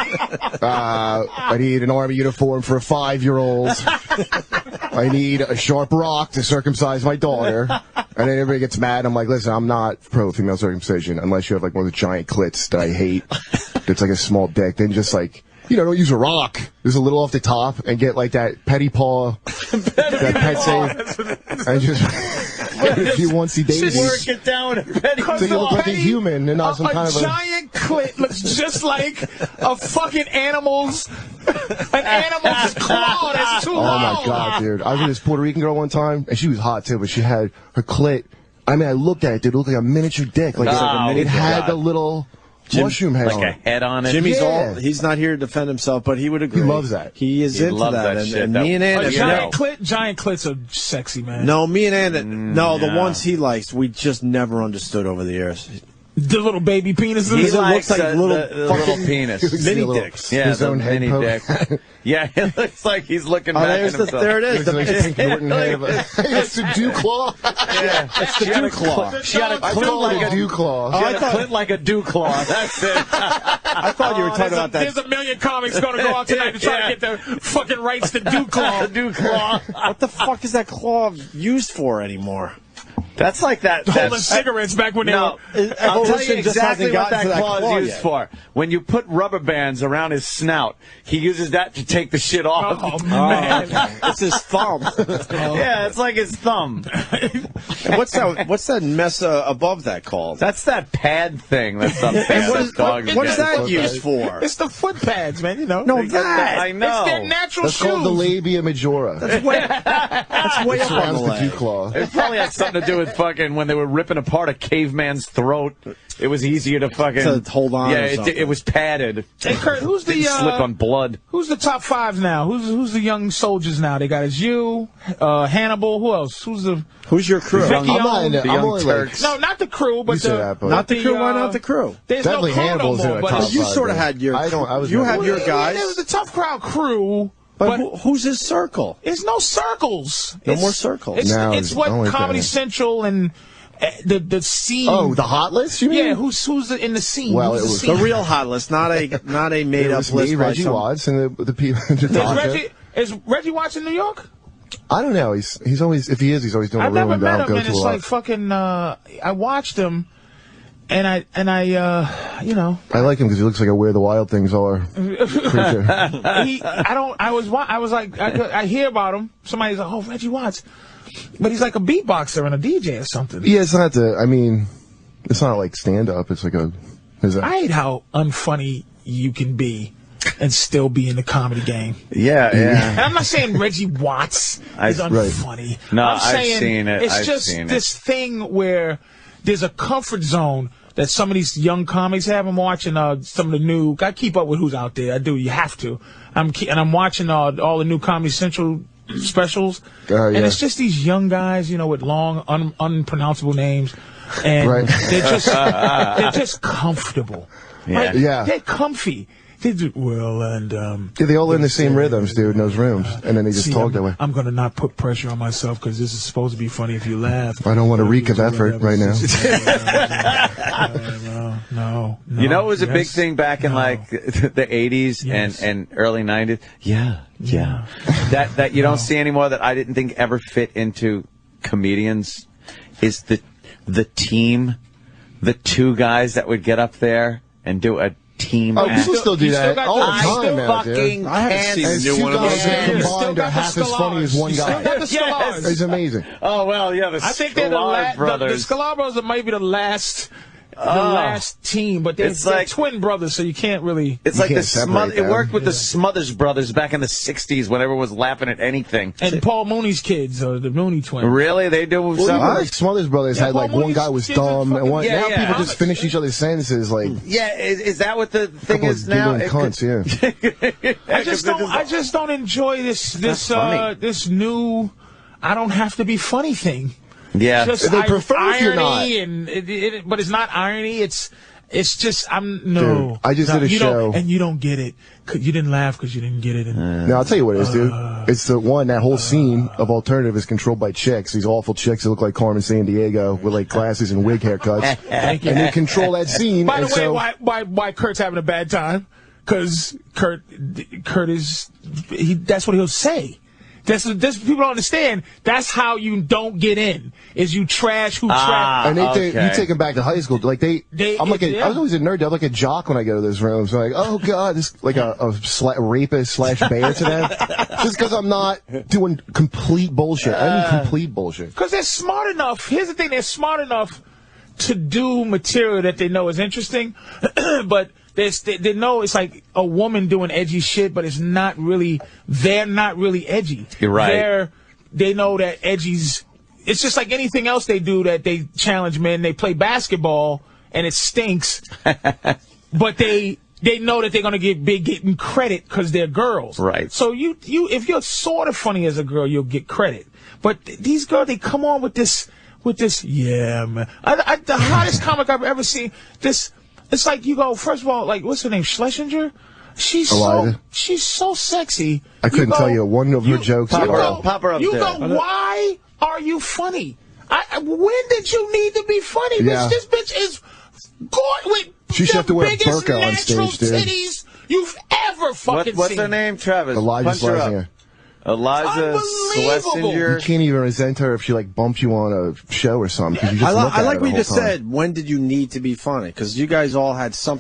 I need an army uniform for a 5-year-old. I need a sharp rock to circumcise my daughter. And then everybody gets mad. I'm like, listen, I'm not pro female circumcision unless you have like one of the giant clits that I hate. That's like a small dick. Then just like, don't use a rock. Just a little off the top and get like that petty paw, that pet save, and just a few oncey daisies. Work it down with a petty so you look like a human and not some kind of a giant clit looks just like a fucking animal's claw. That's too long. Oh my god, dude! I was with this Puerto Rican girl one time, and she was hot too, but she had her clit. I mean, I looked at it, dude. It looked like a miniature dick. Like it had the little mushroom head like on a head on it. Jimmy's he's not here to defend himself, but he would agree. He loves that. He is into that. shit. And me and Anna, Giant clits are sexy, man. No, me and Anna, the ones he likes, we just never understood over the years. The little baby penises. He It likes looks like the little fucking penis. mini dicks. Yeah, His the own head mini poke. dick. Yeah, it looks like he's looking back at himself. There it is. Looks like Pink Norton head of a- It's a dew claw. Yeah, It's the dew claw. She had a I clit call it like a a dew claw. She had a clit like a dew claw. That's it. I thought you were talking about that. There's a million comics going to go out tonight to try to get the fucking rights to Dew Claw. The dew claw. What the fuck is that claw used for anymore? That's like that. Holding cigarettes back when they No, were. I'll tell you Evolution just exactly hasn't what gotten that to that claw claw is used yet. for. When you put rubber bands around his snout, he uses that to take the shit off. Oh, man. It's his thumb. Yeah, it's like his thumb. And what's that mess above that called? That's that pad thing. That's the dog. What is that used for? It's the foot pads, man, you know. No, that. I know. It's their natural That's shoes. called the labia majora. That's way up on Surrounds the the dew leg. claw. It probably had something to do with fucking when they were ripping apart a caveman's throat. It was easier to fucking To hold on Yeah, or something. it was padded. Hey, Kurt, who's the Didn't slip on blood. Who's the top five now? Who's the young soldiers now? They got is you, Hannibal. Who else? Who's your crew? Becky I'm not in it. The I'm Young only like, Turks. No, not the crew, but You said that, but- Not the crew. Why not the crew? There's Definitely no crew Hannibal's no more. in a But top But you five, sort of man. had your. I was You never- had your guys. There was the tough crowd crew, But who's his circle? there's no circles. No more circles. It's, No, it's I what don't like Comedy that. Central and the scene. Oh, the hot list, you mean? yeah. Who's in the scene? Well, Who's it the was scene? The real hot list, not a made It up was list. me, by Reggie some- Watts, and the people. Is Reggie Watts in New York? I don't know. He's always, if he is, he's always doing I've a room never that I met don't him, go and to a it's lot. like fucking. I watched him, and I, you know. I like him because he looks like a Where the Wild Things Are creature. I was like, I hear about him. Somebody's like, oh, Reggie Watts. But he's like a beatboxer and a DJ or something. Yeah, it's not it's not like stand-up. It's like I hate how unfunny you can be and still be in the comedy game. Yeah, And yeah. I'm not saying Reggie Watts is unfunny. No, I'm I've saying seen it. It's I've just seen it. this thing where there's a comfort zone that some of these young comics have. I'm watching some of the new. I keep up with who's out there. I do. You have to. I'm watching all the new Comedy Central specials, Yeah. and it's just these young guys, you know, with long, unpronounceable names, and Right. they're just comfortable. Yeah. Like, Yeah. they're comfy. They do well, and Yeah, they all learn the same rhythms, dude, in those rooms, and then they just see, talk that way. I'm gonna not put pressure on myself because this is supposed to be funny if you laugh. I don't want to reek of effort right now. No. You know, it was a big yes, thing back in no. like the 80s Yes. and early 90s. Yeah. That you don't see anymore that I didn't think ever fit into comedians is the team, the two guys that would get up there and do a team Oh, act. people still do you still that got all the- the I time still now, dude. fucking I haven't can't seen a And new two one of guys those. that You still combined got are the half as funny as one You still got guy. the Yes. Scolars. It's amazing. Oh well, yeah, the I think they're the Sklar brothers. The Scalabros are maybe the last team, but they're like- twin brothers, so you can't really. It's You like can't the separate It them. worked with the Smothers brothers back in the 60s when everyone was laughing at anything. And Paul Mooney's kids, or the Mooney twins. Really? They do Well, something? even like Smothers Brothers Yeah, had like Paul one guy Mooney's was kids are dumb, and fucking- one, Yeah, now yeah. people just finish each other's sentences like Yeah, is that what the thing couple is of now? giggling cunts, yeah. I just don't enjoy this funny. this new I don't have to be funny thing. Yeah. Just They prefer if you're irony and but it's not irony. It's just Dude, I just did a you show. and you don't get it. You didn't laugh because you didn't get it. And, No, I'll tell you what it is, dude. It's that whole scene of Alternative is controlled by chicks. These awful chicks that look like Carmen Sandiego with like glasses and wig haircuts. And they control that scene. By and the way, so, why Kurt's having a bad time? Because Kurt is that's what he'll say. That's people don't understand. That's how you don't get in. Is you trash who trash. and okay. you take them back to high school. Like I was always a nerd. I'm like a jock when I go to those rooms. I'm like, oh god, this like a rapist / bear to them. Just because I'm not doing complete bullshit. I mean complete bullshit. Because they're smart enough. Here's the thing: they're smart enough to do material that they know is interesting, but they know it's like a woman doing edgy shit, but it's not really. They're not really edgy. You're right. They know that edgy's. It's just like anything else they do that they challenge men. They play basketball and it stinks, but they know that they're gonna get getting credit because they're girls. Right. So you if you're sort of funny as a girl, you'll get credit. But these girls, they come on with this with this. Yeah, man. The hottest comic I've ever seen. This. It's like you go. First of all, like what's her name? Shlesinger. She's so sexy. I couldn't tell you one of her jokes. Pop her up You there. go, why are you funny? When did you need to be funny? Yeah. Bitch, this bitch is with she should have to wear a biggest burqa on natural stage, dude. titties you've ever fucking seen. What's her name, Travis? Iliza Punch her up. Shlesinger. Iliza Shlesinger. You can't even resent her if she like bumps you on a show or something. You just I like what you just time. said. When did you need to be funny? Because you guys all had some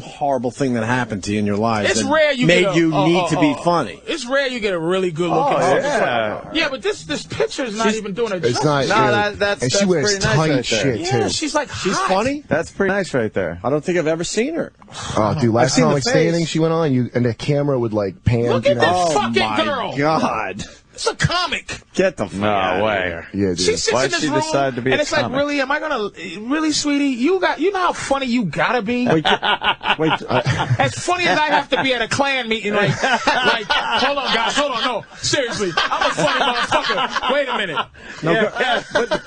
horrible thing that happened to you in your lives. It's that rare you made get you need to be funny. It's rare you get a really good looking. Yeah, but this picture is not even doing a job. It's not. No, that's and she wears pretty nice tight right shit yeah, too. she's like She's hot. funny. That's pretty nice right there. I don't think I've ever seen her. Oh, dude, last seen time the like face. standing, she went on and the camera would like pan. Look at this Oh fucking my girl. God! It's a comic. Get the fuck out No of way. here. Yeah, dude. She sits Why'd in this she room, decide to be and a it's comic? like, really, am I gonna, really, sweetie? You know how funny you gotta be. Wait, As funny as I have to be at a Klan meeting, like, hold on, guys, hold on, no, seriously, I'm a funny motherfucker. Wait a minute.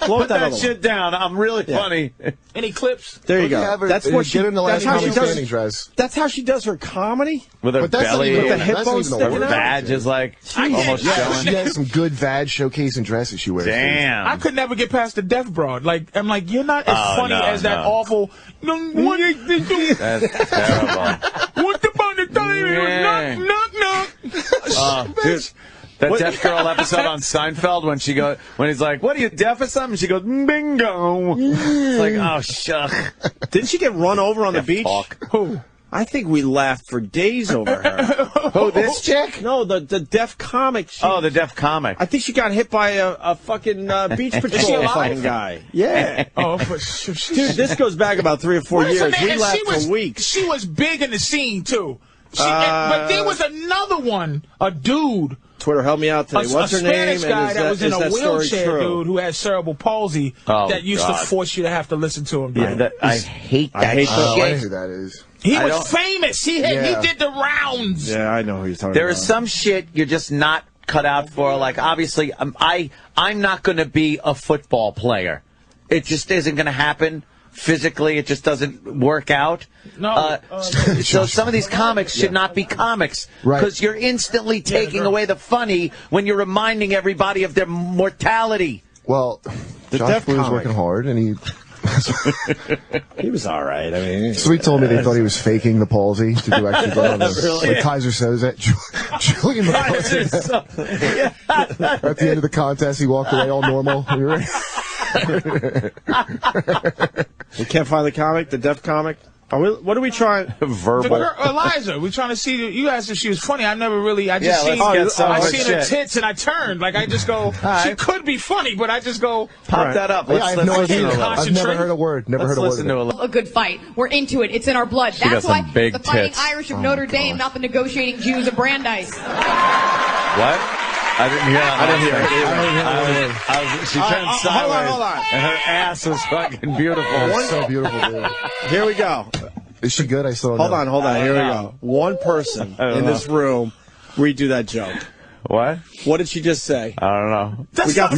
Put that shit down. I'm really funny. Any clips? there you go. That's what she. Get in the That's last how she comic standing does. dress. That's how she does her comedy. With her But that's not belly, even- With the that's hip not bones even the sticking worst. out. badge is like almost Yeah, showing. she has some good vag showcasing dresses she wears. Damn. I could never get past the deaf broad. Like, I'm like, you're not as funny as that awful. What That's terrible. about the Yeah. knock? Dude, that deaf girl episode on Seinfeld when he's like, "What are you, deaf or something?" She goes, "Bingo." It's like, oh shuck. Didn't she get run over on the beach? Who? I think we laughed for days over her. Who, this chick? No, the deaf comic. The deaf comic. I think she got hit by a fucking beach she patrol alive? fucking guy. Yeah. Oh, but she, Dude, this goes back about 3 or 4 What is her years. name? We And laughed she was, for weeks. She was big in the scene too. But there was another one, a dude. Twitter, help me out today. What's her name? Spanish guy that was in a wheelchair, dude, who had cerebral palsy, Oh, that used to force you to have to listen to him. Yeah, I hate that. I hate Oh, I know shit. who that is. He I was don't- famous. He did the rounds. Yeah, I know who you're talking There about. is some shit you're just not cut out for. Like, obviously, I'm not going to be a football player. It just isn't going to happen. Physically, it just doesn't work out. No. So some of these comics should not be comics. Right. Because you're instantly taking away the funny when you're reminding everybody of their mortality. Well, The Josh deaf Blue was comic. working hard, and he. He was all right. I mean, Sweet told me they thought he was faking the palsy to do actually good on this. Really? Like Kaiser Soze, Julian McCarthy. At the end of the contest, he walked away all normal. we can't find the comic, the deaf comic. What are we trying? The Verbal. girl, Iliza, we're trying to see. You asked if she was funny. I never really. I just Yeah, seen. let's get some I of her seen her shit. tits and I turned. Like I just go. She could be funny, but I just go. Pop that up. Yeah, I have no listen idea. to her. I've never heard a word. Never Let's heard a word. listen of to it. a little. A good fight. We're into it. It's in our blood. got That's some why big the Fighting tits. Irish of Notre Dame, not the negotiating Jews of Brandeis. What? I didn't hear that. She turned sideways. Hold on. And her ass was fucking beautiful. It's so beautiful, dude. Here we go. Is she good? I still don't know. Hold on. Here we go. One person in this room redo that joke. What? What did she just say? I don't know. We got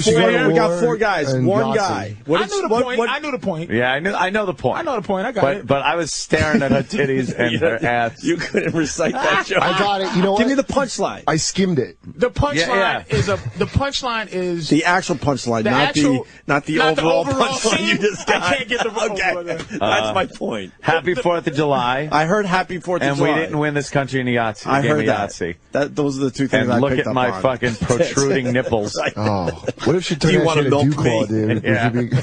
four guys. and One Yahtzee. guy. What I did knew she- the what- point. what- I knew the point. Yeah, I know the point. I know the point. I got it. But I was staring at her titties and her ass. You couldn't recite that joke. I got it. You know what? Give me the punchline. I skimmed it. The punchline Yeah. the punchline is The actual punchline, The actual- not the not the overall overall punchline scene? you just got. I can't get the Okay, that's my point. Happy 4th of July. I heard Happy 4th of And July. we didn't win this country in the Yahtzee. I Gave heard me that. Yahtzee. Those are the two things And I look picked at up my on. fucking protruding nipples. Oh, what if she turned You that wanna shit into milk dew claw, me? dude? Yeah. Would you be,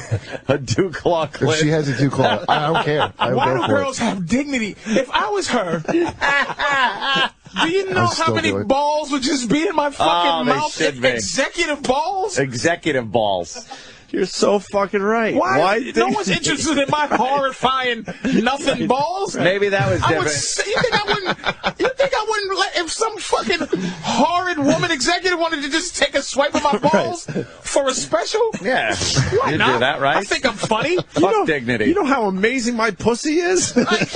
A dew claw if clip. she has a dew claw, I don't care. I would why go do for girls it. have dignity? If I was her, do you know I'd how still many do it. balls would just be in my fucking they mouth? should be. Executive balls? Executive balls. You're so fucking right. Why? No one's interested in my horrifying nothing balls. Maybe that was I would different. say, you think I wouldn't? You think think I wouldn't let if some fucking horrid woman executive wanted to just take a swipe of my balls for a special? Yeah. Why You not? do that, right? I think I'm funny. Fuck dignity. You know how amazing my pussy is? That's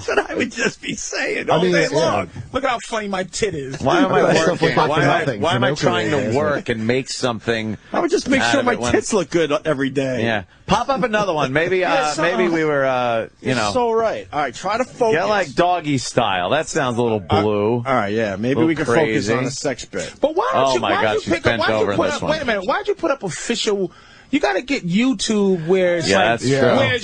what I would just be saying all day long. Look at how funny my tit is. Why am I working? nothing Why for am I no trying to career. work and make something? I would just make out sure of my it when- tits look good every day. Yeah. Pop up another one. Maybe maybe we were, You're so right. All right, try to focus. Get like doggy style. That sounds a little blue. All right, yeah. Maybe we can focus on a sex bit. But why don't Oh you? my why'd God, you she's pick up? bent Why'd over you put this up? one. Wait a minute. Why'd you put up official? You got to get YouTube where it's Yeah, like that's true. where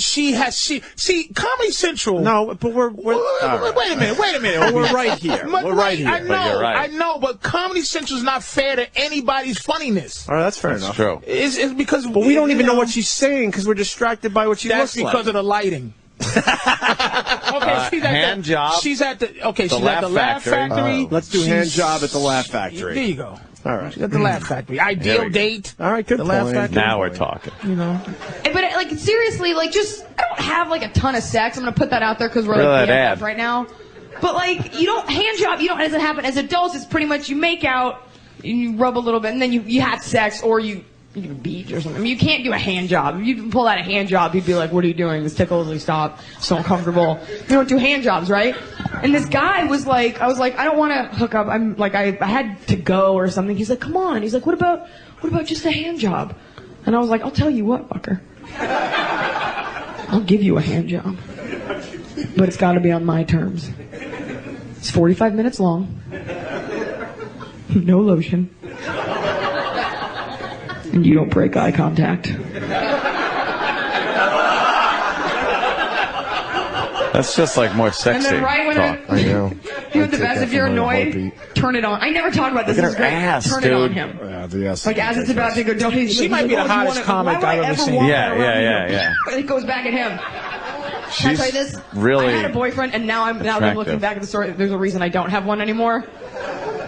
see Comedy Central. No, but we're Wait a minute. Well, we're right here. We're right here. I know, But you're right. I know, but Comedy Central's not fair to anybody's funniness. All right, that's fair That's enough. true. It's because, But we don't even know what she's saying because we're distracted by what she That's looks because like. of the lighting. Okay, hand job. She's at the she's at Laugh the Laugh Factory. Factory. Let's do hand job at the Laugh Factory. There you go. All right. She's at the Laugh Factory. There Ideal we go. date. All right, good The Laugh point. Factory. Now we're talking. You know. But like seriously, like just I don't have like a ton of sex. I'm gonna put that out there because we're Really like bad. BFF right now. But like you don't hand job. You don't. It doesn't happen as adults. It's pretty much you make out, you rub a little bit, and then you have sex or you beat or something. I mean, you can't do a hand job. If you pull out a hand job, you'd be like, "What are you doing? This tickles me. Stop. So uncomfortable." You don't do hand jobs, right? And this guy was like, I was like, I don't want to hook up. I'm like, I had to go or something. He's like, come on. He's like, what about just a hand job? And I was like, I'll tell you what, fucker. I'll give you a hand job, but it's got to be on my terms. It's 45 minutes long. No lotion. And you don't break eye contact. That's just like more And sexy then right when talk. I know. you know the best, if you're annoyed, turn it on. I never talked about this. Look at This is her great. ass, Turn it on dude. him. Yes. Like as it's about to go, don't he? She might be the hottest comic I've ever seen. Yeah. It goes back at him. Can I tell you this? really I had a boyfriend, and now that I'm looking attractive. back at the story, there's a reason I don't have one anymore.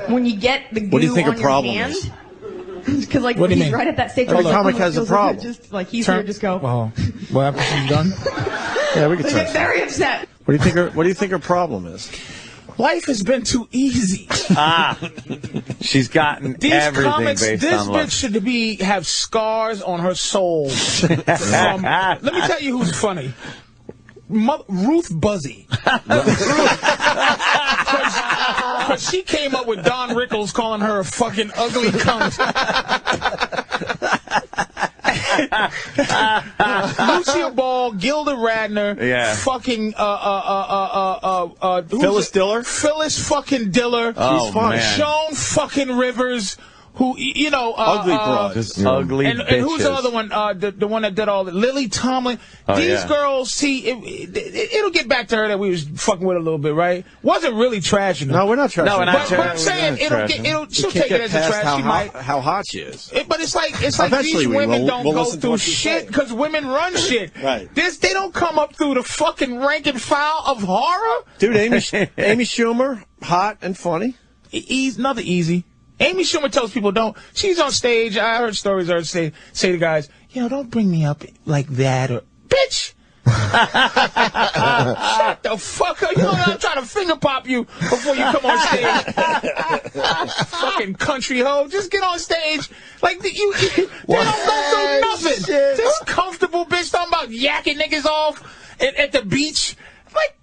When you get the glue What do you think on her your problem hand, is? because like What do you he's mean? right at that stage. Every where, comic it has a feels like problem. Just like he's here, just go. Well, what after she's done? Yeah, we can They turn. get very upset. What do you think her problem is? Life has been too easy. She's gotten These everything comics, based this on love. bitch should have scars on her soul. Let me tell you who's funny. Ruth Buzzy. Because she came up with Don Rickles calling her a fucking ugly cunt. Lucia Ball, Gilda Radner, Yeah. fucking Phyllis Diller? Phyllis fucking Diller. Oh, She's funny. man. Joan fucking Rivers, who Ugly broad. Just ugly and bitches. who's the other one? The one that did all the Lily Tomlin. Oh, These yeah. girls, see, it'll get back to her that we was fucking with a little bit, right? Wasn't really trashing her. No, we're not trashing. No, we're not But I'm saying she'll take it as a trash. She might. How hot she is. But it's like Eventually these we women will. don't We'll go listen to through what you shit say. because women run shit. Right. They don't come up through the fucking rank and file of horror. Dude, Amy Schumer, hot and funny. Nothing easy. Amy Schumer tells people don't. She's on stage. I heard stories of her say to guys, don't bring me up like that, or bitch. Shut the fuck up. You know I'm trying to finger pop you before you come on stage. Fucking country hoe. Just get on stage. Like, they don't go through nothing. Shit. This comfortable bitch talking about yakking niggas off at the beach. Like,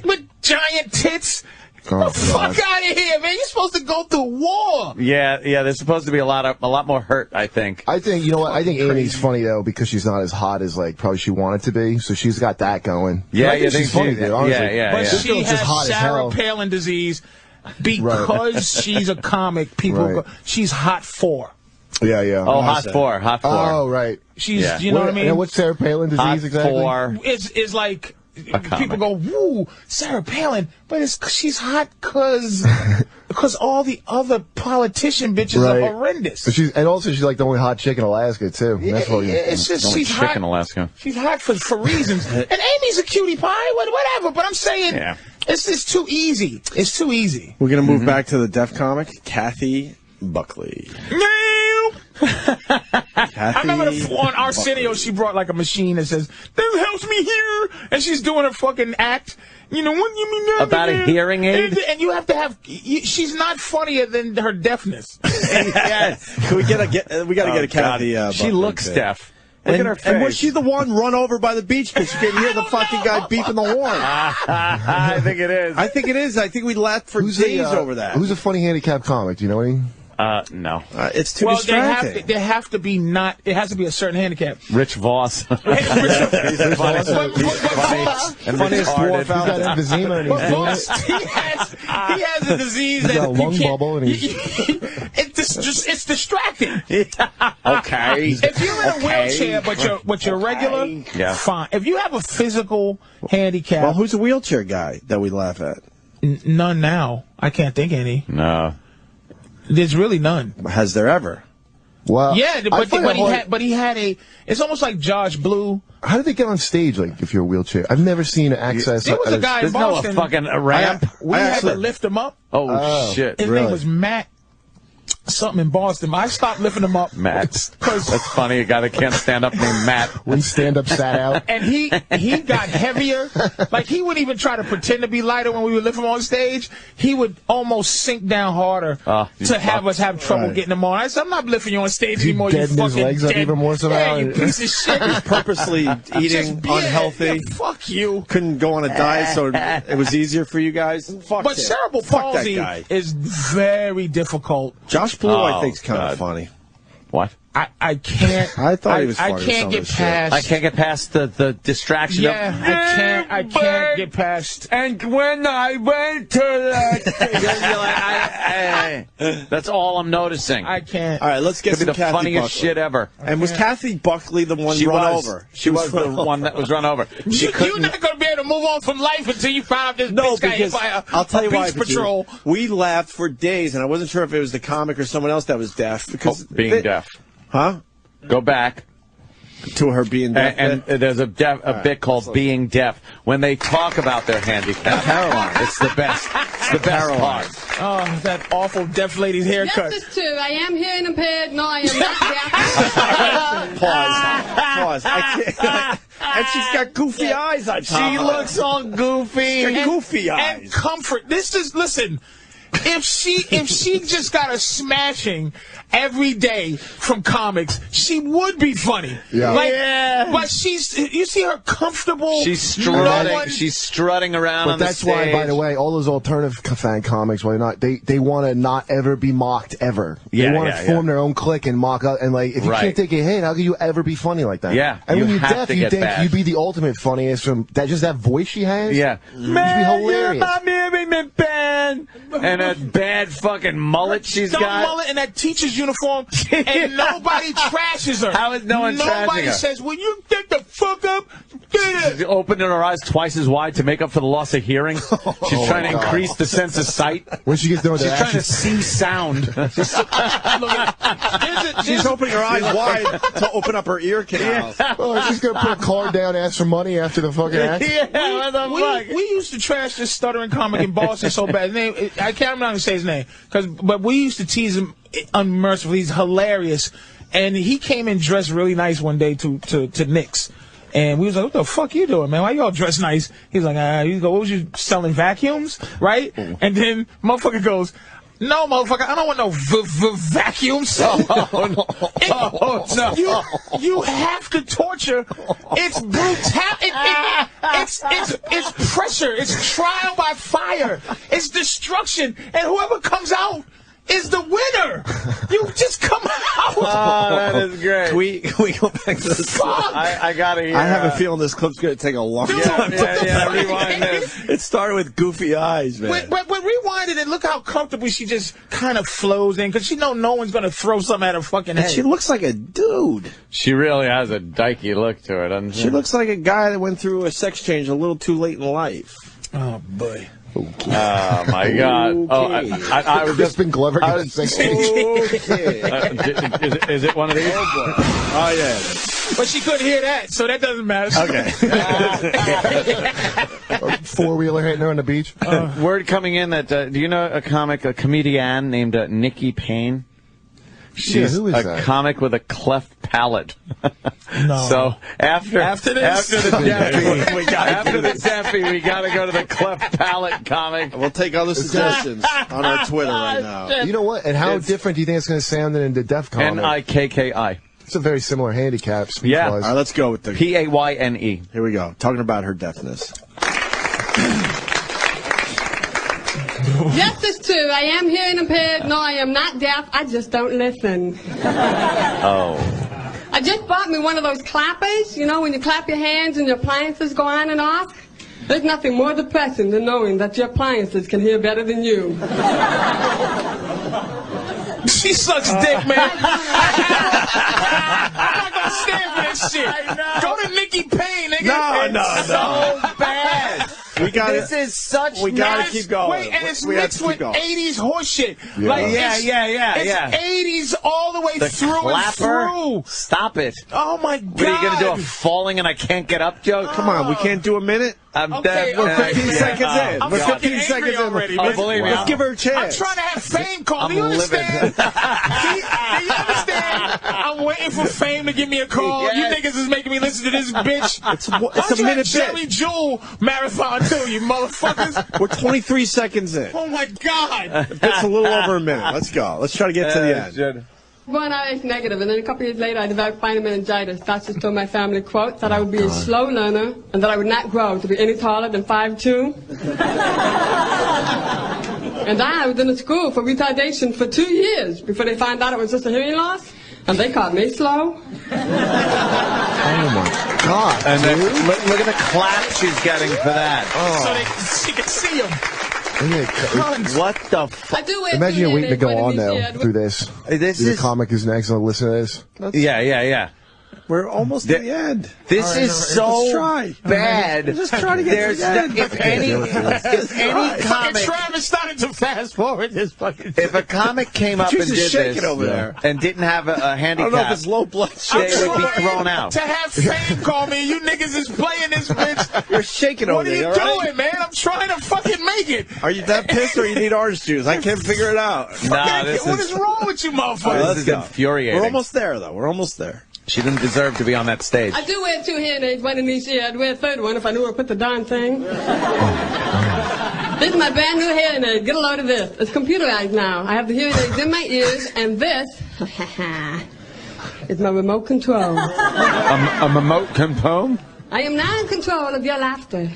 with giant tits. Oh, the fuck out of here, man. You're supposed to go through war. Yeah, there's supposed to be a lot more hurt, I think. I think, you know what? I think Amy's funny, though, because she's not as hot as, like, probably she wanted to be. So she's got that going. Yeah, I think she's funny, dude, honestly. yeah. But This she girl's has just hot as Sarah hell. Palin disease because she's a comic. People Right. go, she's hot for. Yeah, yeah. Oh, hot four. Oh, right. She's, Yeah. you know what I mean? And what's Sarah Palin disease Hot exactly? four. It's like comic. people go, woo, Sarah Palin, but she's hot because all the other politician bitches Right. are horrendous. And also she's like the only hot chick in Alaska too. That's what It's just Only she's chick hot. in Alaska. She's hot for reasons. And Amy's a cutie pie, whatever. But I'm saying Yeah. it's just too easy. It's too easy. We're going to move back to the deaf comic, Kathy Buckley. I remember on Arsenio, she brought like a machine that says, "This helps me hear," and she's doing her fucking act. You know what you mean? About a hearing aid? And you have to have. She's not funnier than her deafness. Yes. We gotta get a Kathy. She looks deaf. Look at her face. And was she the one run over by the beach because she could hear the fucking guy beeping the horn? I think it is. I think it is. I think we laughed for days over that. Who's a funny handicapped comic? Do you know any? No. It's too distracting. They have to be not. It has to be a certain handicap. Rich Voss. He's the funniest dwarf out there. Emphysema and he's doing it. He has a disease He's that got a lung bubble and it's distracting. Okay. If you're in a wheelchair but you're regular, fine. If you have a physical handicap, well, who's a wheelchair guy that we laugh at? None now. I can't think of any. No. There's really none. Has there ever? Well, yeah, but he had a. It's almost like Josh Blue. How did they get on stage? Like, if you're a wheelchair, I've never seen access. There was a guy in Boston. No fucking ramp. We had to lift him up. Oh shit! His name was Matt. Something in Boston. I stopped lifting him up. Matt. That's funny. A guy that can't stand up named Matt. When stand-up sat out. And he got heavier. Like, he wouldn't even try to pretend to be lighter when we would lift him on stage. He would almost sink down harder to have us have trouble getting him on. I said, I'm not lifting you on stage anymore, you fucking his legs up even more somehow. Yeah, you piece of shit. He was purposely eating unhealthy. Yeah, fuck you. Couldn't go on a diet, so it was easier for you guys. But cerebral palsy is very difficult. Josh Blue, I think, is kind of funny. What? I can't. I thought he was funny. I can't get past. I can't get past the distraction. Yeah, I can't get past. And when I went to the, that's all I'm noticing. I can't. All right, let's get Could be some the Kathy funniest Buckley. shit ever. And was Kathy Buckley the one run over? She was the one that was run over. You're not going to be able to move on from life until you find out this bitch got hit by I'll tell you why. patrol. We laughed for days, and I wasn't sure if it was the comic or someone else that was deaf. Because being deaf. Huh? Go back. To her being deaf. And there's a bit called Being Deaf. When they talk about their handicap. Caroline. It's the best. It's the best part. Oh, that awful deaf lady's haircut. Yes, it's true. I am hearing impaired. No, I am not deaf. Pause. I can't. And she's got goofy eyes on top. She looks all goofy. She's got goofy eyes. And comfort. Listen. If she just got a smashing every day from comics, she would be funny. Yeah. But you see her comfortable. She's strutting. She's strutting around. But that's why, by the way, all those alternative fan comics, they want to not ever be mocked ever. They want to form their own clique and mock up. And like, if you can't take a hit, how can you ever be funny like that? Yeah. And when you're deaf, you think you'd be the ultimate funniest from that voice she has. Yeah. Man, you'd be hilarious. And a bad fucking mullet she's got. Mullet and that teacher's uniform, and nobody trashes her. How is no one trashing her? Nobody says, "Will you get the fuck up?" She's opening her eyes twice as wide to make up for the loss of hearing. She's trying to increase the sense of sight. When she gets done with she's trying to see sound. She's opening her eyes wide to open up her ear canals. Oh, she's gonna put a card down, ask for money after the fucking act. What the fuck? We used to trash this stuttering comic in Boston so bad. I can't remember how to say his name, but we used to tease him unmercifully. He's hilarious, and he came in dressed really nice one day to Nick's. And we was like, what the fuck you doing, man? Why you all dressed nice? He's like, you go, what was you selling vacuums, right? And then motherfucker goes, no, motherfucker, I don't want no vacuums. No. You have to torture. It's brutality. It's pressure. It's trial by fire. It's destruction. And whoever comes out is the winner. You just come out. Oh, that is great. Can we go back to this? I gotta hear. I have a feeling this clip's going to take a long time. Rewind this. It started with goofy eyes, man. But rewind it and look how comfortable she just kind of flows in, because she know no one's going to throw something at her fucking head. And she looks like a dude. She really has a dykey look to her, doesn't she? She looks like a guy that went through a sex change a little too late in life. Oh, boy. Okay. Oh my God! Okay. I was just Crispin Glover. Okay. Is it one of these? Oh yeah. But she couldn't hear that, so that doesn't matter. Okay. Four-wheeler hitting her on the beach. Word coming in that do you know a comedian named Nikki Payne? She's who is a that? comic with a cleft palate. No. So after the Deafy, we got to go to the cleft palate comic. We'll take other suggestions on our Twitter right now. You know what? And how different do you think it's going to sound than the Def comic? Nikki. It's a very similar handicap. Yeah. All right, let's go with the Payne. Here we go. Talking about her deafness. Yes, it's true. I am hearing impaired. No, I am not deaf. I just don't listen. Oh. I just bought me one of those clappers. You know, when you clap your hands and your appliances go on and off. There's nothing more depressing than knowing that your appliances can hear better than you. She sucks dick, man. I'm not gonna stand for this shit. Go to Nikki Payne, nigga. No. So bad. We got This is such. We gotta keep going. Wait, and it's We have mixed to keep with going. 80s horseshit. Yeah. Like, Yeah. It's 80s all the way The through clapper. and through. Stop it. Oh my God. What are you gonna do? A falling and I can't get up joke? Come on, we can't do a minute? I'm Okay, dead. We're 15 seconds in. I'm We're fucking 15 seconds angry in already, Let's, believe me, let's I'm- give her a I'm chance. trying to have Fame call. I'm Do you understand? livid. do you understand? I'm waiting for Fame to give me a call. Yes. You niggas is making me listen to this bitch. It's Why a don't you have minute Jerry bit. Jewel marathon too, you motherfuckers. We're 23 seconds in. Oh my God. It's a little over a minute. Let's go. Let's try to get to the end. One RX negative, and then a couple years later, I developed spinal meningitis. Doctors told my family, quote, that I would be a slow learner and that I would not grow to be any taller than 5'2". And I was in a school for retardation for 2 years before they found out it was just a hearing loss, and they called me slow. Oh my God! And then, look at the clap she's getting for that. So she can see him. What the fuck? I do wear Imagine you're waiting to go on now now through this. This The is. comic is next. I'll listen to this. Yeah. We're almost at the end. This All right, is let's so try. bad. Just try to get to the end. If any Fucking comic, Travis started to fast forward this fucking if a comic came up and Patrice is did shaking this over there. and didn't have a I don't know if handicap, it's low blood they sugar. would be thrown out. To have Fame call me, you niggas is playing this bitch. You're shaking over What are you there, all right? doing, man? I'm trying to fucking make it. Are you that pissed or you need orange juice? I can't figure it out. Nah, this What is is wrong with you, motherfuckers? this is infuriating. We're almost there, though. We're almost there. She didn't deserve to be on that stage. I do wear 2 hearing aids, one in each ear. I'd wear a third one if I knew where to put the darn thing. This is my brand new hearing aid. Get a load of this. It's computerized now. I have the hearing aids in my ears, and this is my remote control. A remote component? I am now in control of your laughter. This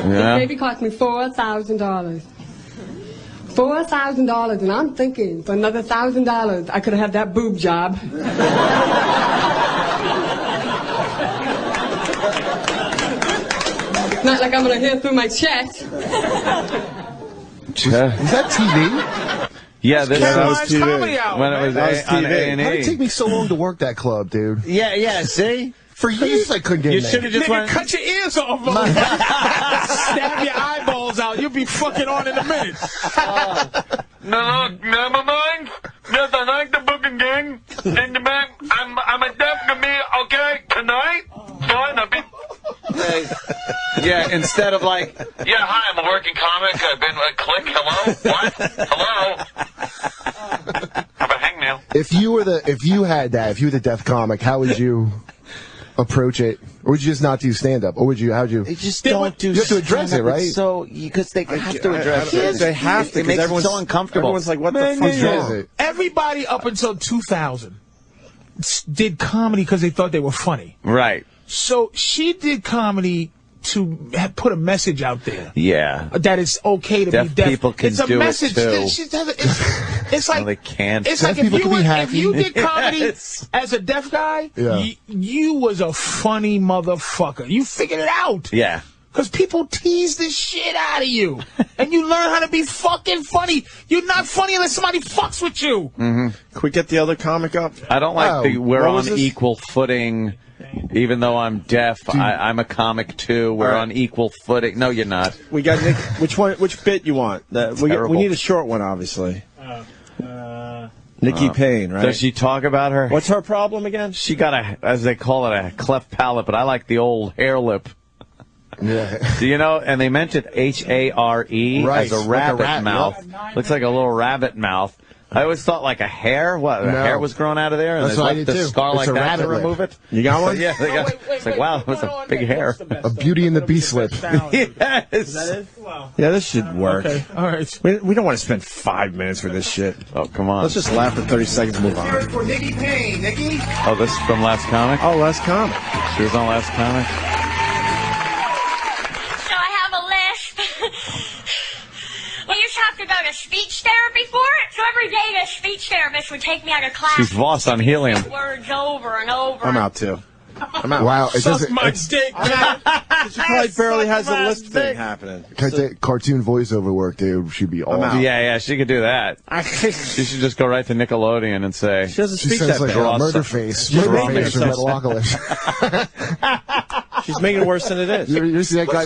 Yeah. baby cost me $4,000. $4,000, and I'm thinking for another $1,000, I could have had that boob job. Not like I'm gonna hear through my chest. Is that TV? Yeah, this Caroline's was TV. Comedy Hour, when it man. was That was on TV. A&E. How did it take me so long to work that club, dude? Yeah, see? For years I couldn't get You in should there. have just Nigga, went. cut your ears off, stab your eyeballs out. You'll be fucking on in a minute. No, never mind. Yes, I like the booking gang. In the back, I'm a deaf to me, okay? Tonight? Fine, I'll be... Yeah, instead of like, Yeah, hi, I'm a working comic. I've been click, hello? What? Hello? How about hangnail? If you were the deaf comic, how would you approach it? Or would you just not do stand up? Or would you? How'd you? they just don't do. You have to address it, right? So because they have to address it. They have to. It makes it everyone's so uncomfortable. Everyone's like, what Man, the fuck's yeah. wrong? it? Everybody up until 2000 did comedy because they thought they were funny. Right. So she did comedy to put a message out there. Yeah. That it's okay to Deaf be deaf. people can it's a do it, message. too. It's like No, they can't. It's Deaf like if people you, can be if happy. you did comedy Yes. as a deaf guy, Yeah. you was a funny motherfucker. You figured it out. Yeah. Because people tease the shit out of you. And you learn how to be fucking funny. You're not funny unless somebody fucks with you. Can we get the other comic up? I don't like Oh, we're what on was this? equal footing. Even though I'm deaf, I'm a comic too. We're All right. on equal footing. No, you're not. We got Nick. Which bit you want? We Terrible. need a short one, obviously. Nikki Payne, right? Does she talk about her? What's her problem again? She got as they call it, a cleft palate, but I like the old hair lip. Yeah. Do you know? And they mentioned HARE Right, as a like a rabbit rat, mouth. Looks like a little rabbit mouth. I always thought like a hair. What? A hair was growing out of there, and that's they what I left did the too. scar like that to lip. remove it. You got one? Yeah. They got, it's like wow, it was a big hair. A Beauty and the Beast lip. Yes. Is that it? Wow. Yeah, this should work. Okay, all right. We don't want to spend 5 minutes for this shit. Oh, come on. Let's just laugh for 30 seconds and move on. For Nikki Payne. Nikki? Oh, this is from Last Comic? Oh, Last Comic. She was on Last Comic? So I have a list. We used to have to go to speech therapy for it. So every day the speech therapist would take me out of class. She's Voss on Helium. Words over and over. I'm out too. I'm out. Wow, it Suck doesn't. my dick, man. She probably barely has a my list thing happening. Cartoon voiceover work, dude. She'd be all. Yeah, she could do that. She should just go right to Nickelodeon and say. She doesn't She speak sounds that like bad. a murder face. Draw Murder me. face from Metalocalypse. She's making it worse than it is. You see that guy?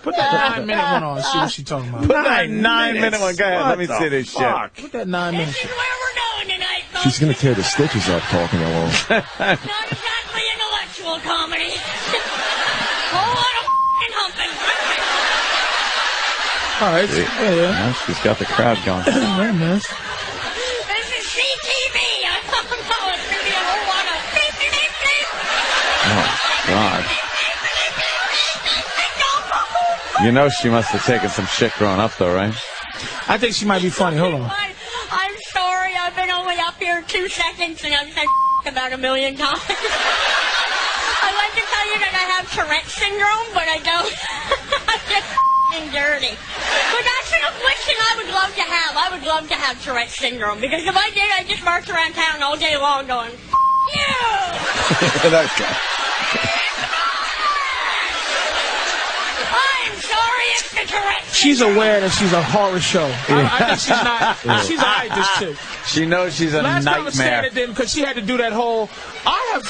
Put that 9-minute one on. See what she's talking about. Put that 9-minute one. Go ahead. Let me see this shit. Put that 9 minutes. This is where we're going tonight, folks. She's gonna tear the stitches up talking along. Not exactly intellectual comedy. Whole lot of f***ing humping. All right. Yeah. Yeah, she's got the crowd going. Very nice. This is CTV. I don't know. It's going to be a whole lot of beep, beep, beep, beep. Oh, God. You know she must have taken some shit growing up, though, right? I think she might be funny. Hold on. I'm sorry. I've been only up here 2 seconds and I've said about 1 million times. I'd like to tell you that I have Tourette's syndrome, but I don't. I'm just f***ing dirty. But that's an affliction I would love to have. I would love to have Tourette's syndrome, because if I did, I'd just march around town all day long going, F*** you! That guy. I'm sorry, it's the Tourette's She's aware that she's a horror show. I think she's not. She's alright, this chick. She knows she's a Last time I nightmare. stared at them because she had to do that whole. I have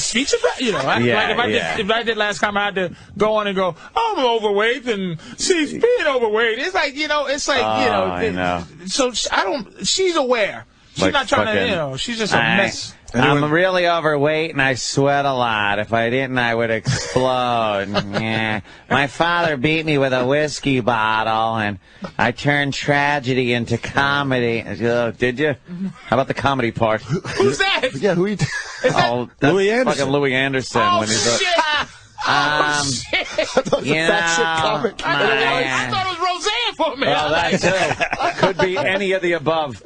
speech about, you know. Yeah, like if I did last time, I had to go on and go, I'm overweight and she's being overweight. It's like, you know, it's like, you know. I know. So I don't. She's aware. She's Like not trying fucking- to, you know. She's just a mess. I'm really overweight and I sweat a lot. If I didn't, I would explode. Yeah. My father beat me with a whiskey bottle, and I turned tragedy into comedy. Oh, did you? How about the comedy part? Who's that? Yeah, who you? Oh, that's Louis Anderson. fucking Louis Anderson. Oh, when he's shit. shit. You know, I thought it was Roseanne for me. Well, that too. Could be any of the above.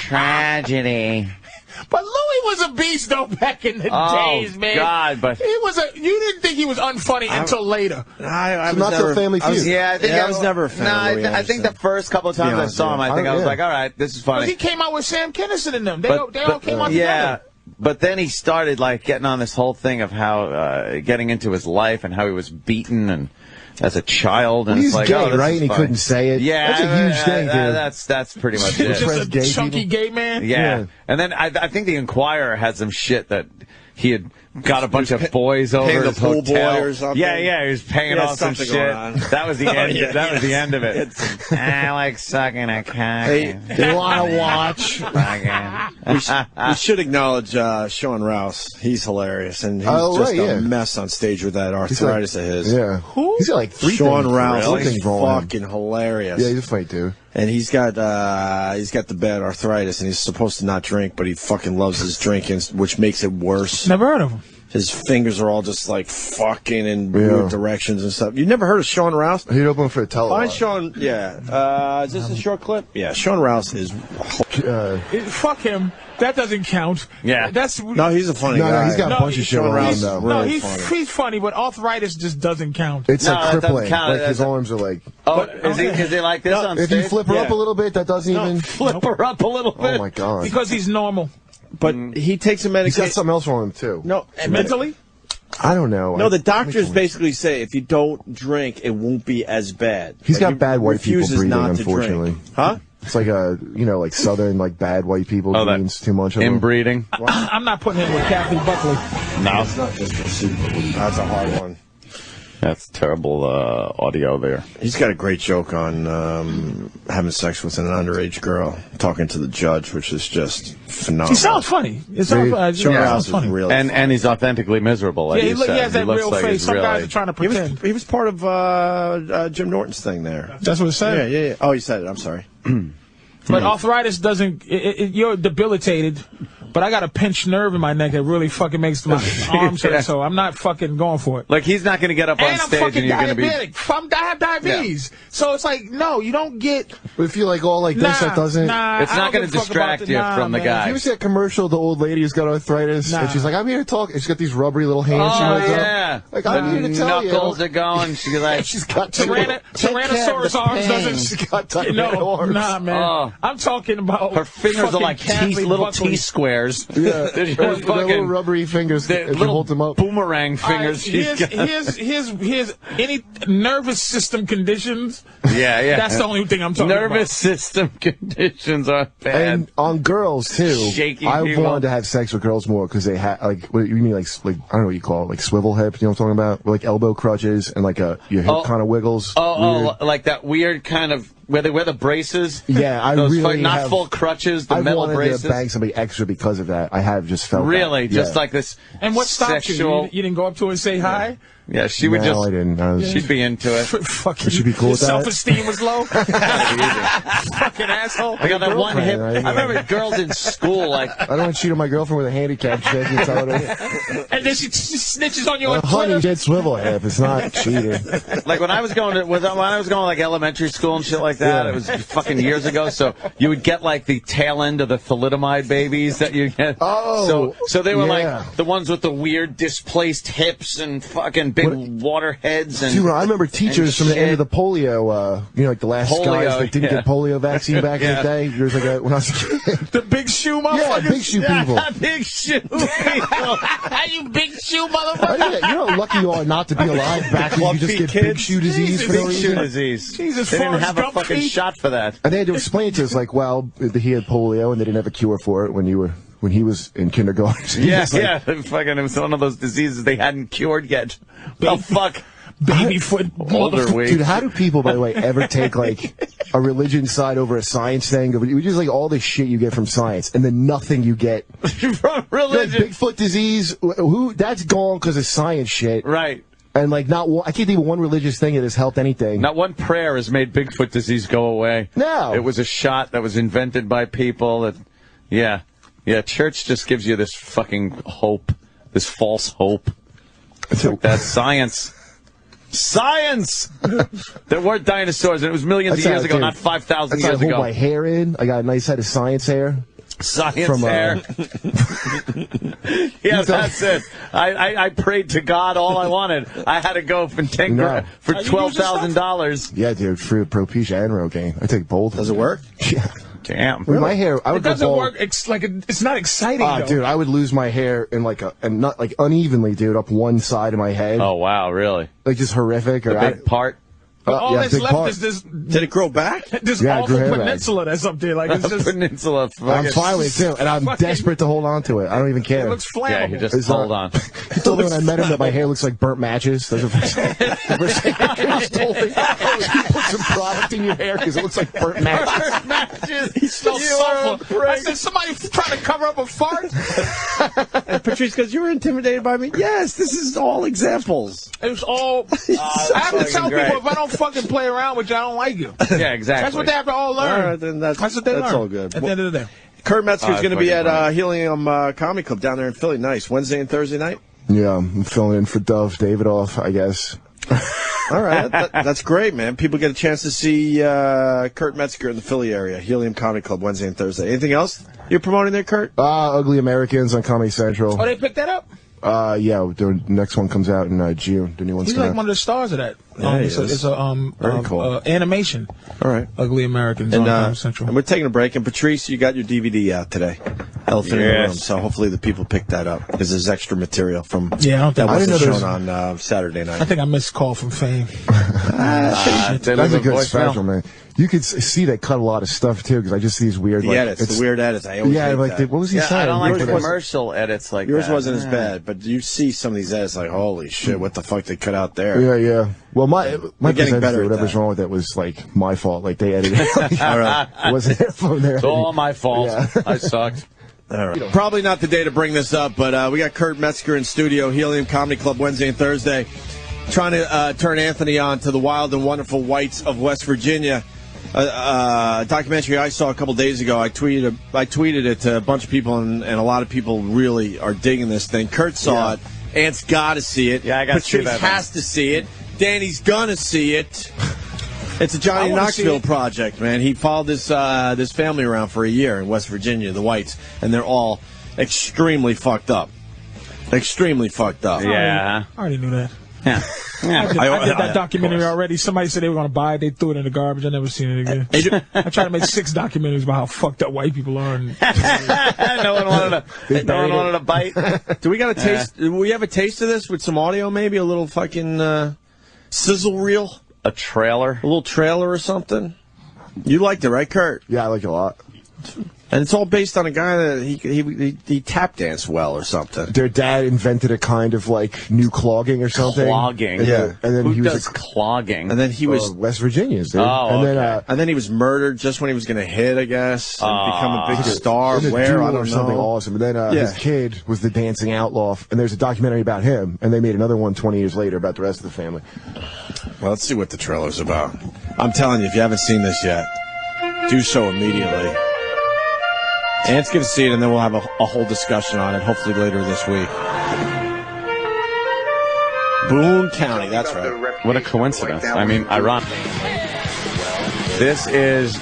Tragedy. But Louis was a beast, though, back in the days, man. God, but he was a. You didn't think he was unfunny until later. I was not never, so Family Feud. yeah, I think I was never a fan of Louis I think the Anderson. first couple of times I saw him, I think I was like, all right, this is funny. He came out with Sam Kinison and them. They all came out yeah, together. but then he started like getting on this whole thing of how getting into his life and how he was beaten and as a child, and He's it's like, gay, oh, this right? is And he fine. couldn't say it. Yeah, That's a huge thing, dude. That's pretty much He was it. just a gay chunky people. gay man. Yeah. And then I think the Inquirer had some shit that he had got a bunch of boys over paying his the pool hotel. boy or something. Yeah, he was paying Yeah, off some something shit. going on. That was the end. yeah, that was the yes. end of it. I like sucking a cock. They want to watch. We should acknowledge Sean Rouse. He's hilarious, and he's just a mess on stage with that arthritis of his. Yeah. Who? He's got like 3 Sean things. Rouse Really? is fucking hilarious. Yeah, he's a fight dude. And he's got the bad arthritis, and he's supposed to not drink, but he fucking loves his drinking, which makes it worse. Never heard of him. His fingers are all just like fucking in weird directions and stuff. You never heard of Sean Rouse? He'd open for a television. Find Sean. Yeah. Is this a short clip? Yeah. Sean Rouse is. Fuck him. That doesn't count. Yeah. That's No, he's a funny guy. No, he's got a bunch of shit Sean on Rouse him, is though. No, really he's funny, but arthritis just doesn't count. It's No, like that doesn't crippling. count. Like his That's- arms are like. Oh, is he like this on If stage? you flip her up a little bit, that doesn't even. Flip her up a little bit. Oh my god. Because he's normal. But he takes a He's medication. got something else wrong with him too. No, Mentally? I don't know. No, the doctors basically say if you don't drink, it won't be as bad. He's But got he bad white people refuses breathing, not to unfortunately. drink. Huh? It's like like southern, like bad white people genes too much of them. Inbreeding. I'm not putting him with Kathy Buckley. No. That's a hard one. That's terrible audio there. He's got a great joke on having sex with an underage girl, talking to the judge, which is just phenomenal. He sounds funny. It sounds funny. Really and he's authentically miserable. Like he has that real like face. Some really... guys are trying to pretend. He was part of Jim Norton's thing there. That's what it said? Yeah. Oh, he said it. I'm sorry. But arthritis doesn't... you're debilitated, but I got a pinched nerve in my neck that really fucking makes my arms hurt, so I'm not fucking going for it. Like, he's not going to get up on stage and you're going to be... I have diabetes. Yeah. So it's like, no, you don't get... But if you're like all like this, that doesn't... it's not going to distract you from the guy. Have you ever seen that commercial, the old lady who's got arthritis, and she's like, I'm here to talk, and she's got these rubbery little hands she holds up. Like, I'm here to tell you. Knuckles are going, she's like... she's got Tyrannosaurus arms doesn't... She's got arms. Nah, man. I'm talking about... Her fingers are like little T-squares. Yeah. They're little rubbery fingers. Little hold them up. Boomerang fingers. Here's any nervous system conditions. Yeah. That's the only thing I'm talking about. Nervous system conditions are bad. And on girls, too. Shaky I people. wanted to have sex with girls more because they have, like, what you mean, like, I don't know what you call it, like swivel hips, you know what I'm talking about? Or like elbow crutches and like your hip kind of wiggles. Like that weird kind of... Where they wear the braces? Yeah, I really not full crutches, the metal braces. I wanted to bang somebody extra because of that. I have just felt really? That. Just like this. And what stopped you? You didn't go up to her and say hi? Yeah, she would just... I didn't. She'd be into it. Fucking, she'd be cool with that. Self-esteem was low? Fucking asshole. I got that one hip. I remember girls in school, like... I don't want to cheat on my girlfriend with a handicap chick. And then she snitches on you on honey, Twitter. did swivel hip. It's not cheating. Like when I was going to like elementary school and shit like that, it was fucking years ago, so you would get like the tail end of the thalidomide babies that you get. Oh. So they were like the ones with the weird displaced hips and fucking big water heads. And dude, I remember teachers from the end of the polio, like the last guys that didn't get polio vaccine back in the day. There was like when I was a kid. The big shoe motherfuckers? Yeah, big shoe people. Big shoe people. You big shoe motherfucker. You know how lucky you are not to be alive back when you just get big shoe disease for no reason? Big shoe disease. Jesus, they didn't have a fucking shot for that. And they had to explain to us, like, well, he had polio and they didn't have a cure for it when he was in kindergarten. Fucking, it was one of those diseases they hadn't cured yet. Oh, fuck. Baby foot. Older week. Dude, how do people, by the way, ever take, like, a religion side over a science thing? We just, like, all the shit you get from science, and then nothing you get from religion. Like, Bigfoot disease, that's gone because of science shit. Right. And, like, not one, I can't think of one religious thing that has helped anything. Not one prayer has made Bigfoot disease go away. No. It was a shot that was invented by people that, yeah, church just gives you this fucking hope, this false hope. That's science. Science! There weren't dinosaurs, and it was millions of years ago, not 5,000 years ago. I hold my hair in. I got a nice head of science hair. Science hair. Yeah, that's it. I prayed to God all I wanted. I had to go for $12,000. Yeah, dude, for Propecia and Rogaine. I take both. Does it work? Yeah. Damn. With my hair, I would it doesn't work. It's like it's not exciting. Though. Dude, I would lose my hair in and not like unevenly, dude, up one side of my head. Oh wow, really? Like just horrific. The big part. But all that's left is this. Did it grow back? This awful peninsula that's up there. Like it's just peninsula. I'm fine with it too, and I'm desperate to hold on to it. I don't even care. It looks flammable. Yeah, you just hold on. He told me when I met him that my hair looks like burnt matches. That's the first thing he told me. You put some product in your hair because it looks like burnt matches. Burnt matches. He smells sulfur. I said, somebody trying to cover up a fart? And Patrice goes, you were intimidated by me? Yes, this is all examples. It was all... I have to tell people, if I don't fucking play around with you, I don't like you. Yeah, exactly. That's what they have to all learn. All right, then that's what they learn. That's all good. At the end of the day. Kurt Metzger's going to be at Helium Comedy Club down there in Philly. Nice. Wednesday and Thursday night? Yeah, I'm filling in for Dove Davidoff, I guess. All right, that's great, man. People get a chance to see Kurt Metzger in the Philly area. Helium Comedy Club Wednesday and Thursday. Anything else you're promoting there, Kurt? Ugly Americans on Comedy Central. Oh, they picked that up? Yeah, the next one comes out in June. The new one's He's like one of the stars of that. Yeah, it's a very cool animation. All right, Ugly Americans on Comedy Central. And we're taking a break. And Patrice, you got your DVD out today. Elephant in the room. So hopefully the people pick that up because there's extra material from that wasn't shown on Saturday night. I think I missed a call from Fame. That's a good special, man. You could see they cut a lot of stuff too, because I just see these weird the weird edits. I always hate like that. what was he saying? I don't like the commercial edits like yours that. wasn't as bad, but you see some of these edits like, holy shit, what the fuck they cut out there? Yeah. Well, my getting better. Whatever's wrong with it was like my fault. Like they edited it. All right, it wasn't it from there. It's all my fault. Yeah. I sucked. All right. Probably not the day to bring this up, but we got Kurt Metzger in studio, Helium Comedy Club, Wednesday and Thursday, trying to turn Anthony on to the wild and wonderful whites of West Virginia. A documentary I saw a couple days ago. I tweeted it to a bunch of people, and a lot of people really are digging this thing. Kurt saw it. Ant's got to see it. Yeah, I got to see that. Patrice has to see it. Danny's gonna see it. It's a Johnny Knoxville project, man. He followed this family around for a year in West Virginia, the whites, and they're all extremely fucked up. Extremely fucked up. Yeah. I already knew that. Yeah. I did that documentary already. Somebody said they were going to buy it. They threw it in the garbage. I never seen it again. I tried to make 6 documentaries about how fucked up white people are. And no one wanted a bite. Do we got a taste? Do we have a taste of this with some audio? Maybe a little fucking sizzle reel, a trailer, a little trailer or something. You liked it, right, Kurt? Yeah, I like it a lot. And it's all based on a guy that he tap danced well or something. Their dad invented a kind of like new clogging or something. Clogging, and then Who he was does clogging? And then he was West Virginians, dude. Oh, and then he was murdered just when he was going to hit, I guess, and become a big star. Where I don't know. Something awesome. And then his kid was the dancing outlaw, and there's a documentary about him, and they made another one 20 years later about the rest of the family. Well, let's see what the trailer's about. I'm telling you, if you haven't seen this yet, do so immediately. Ant's going to see it, and then we'll have a whole discussion on it, hopefully later this week. Boone County, that's right. What a coincidence. I mean, ironic. This is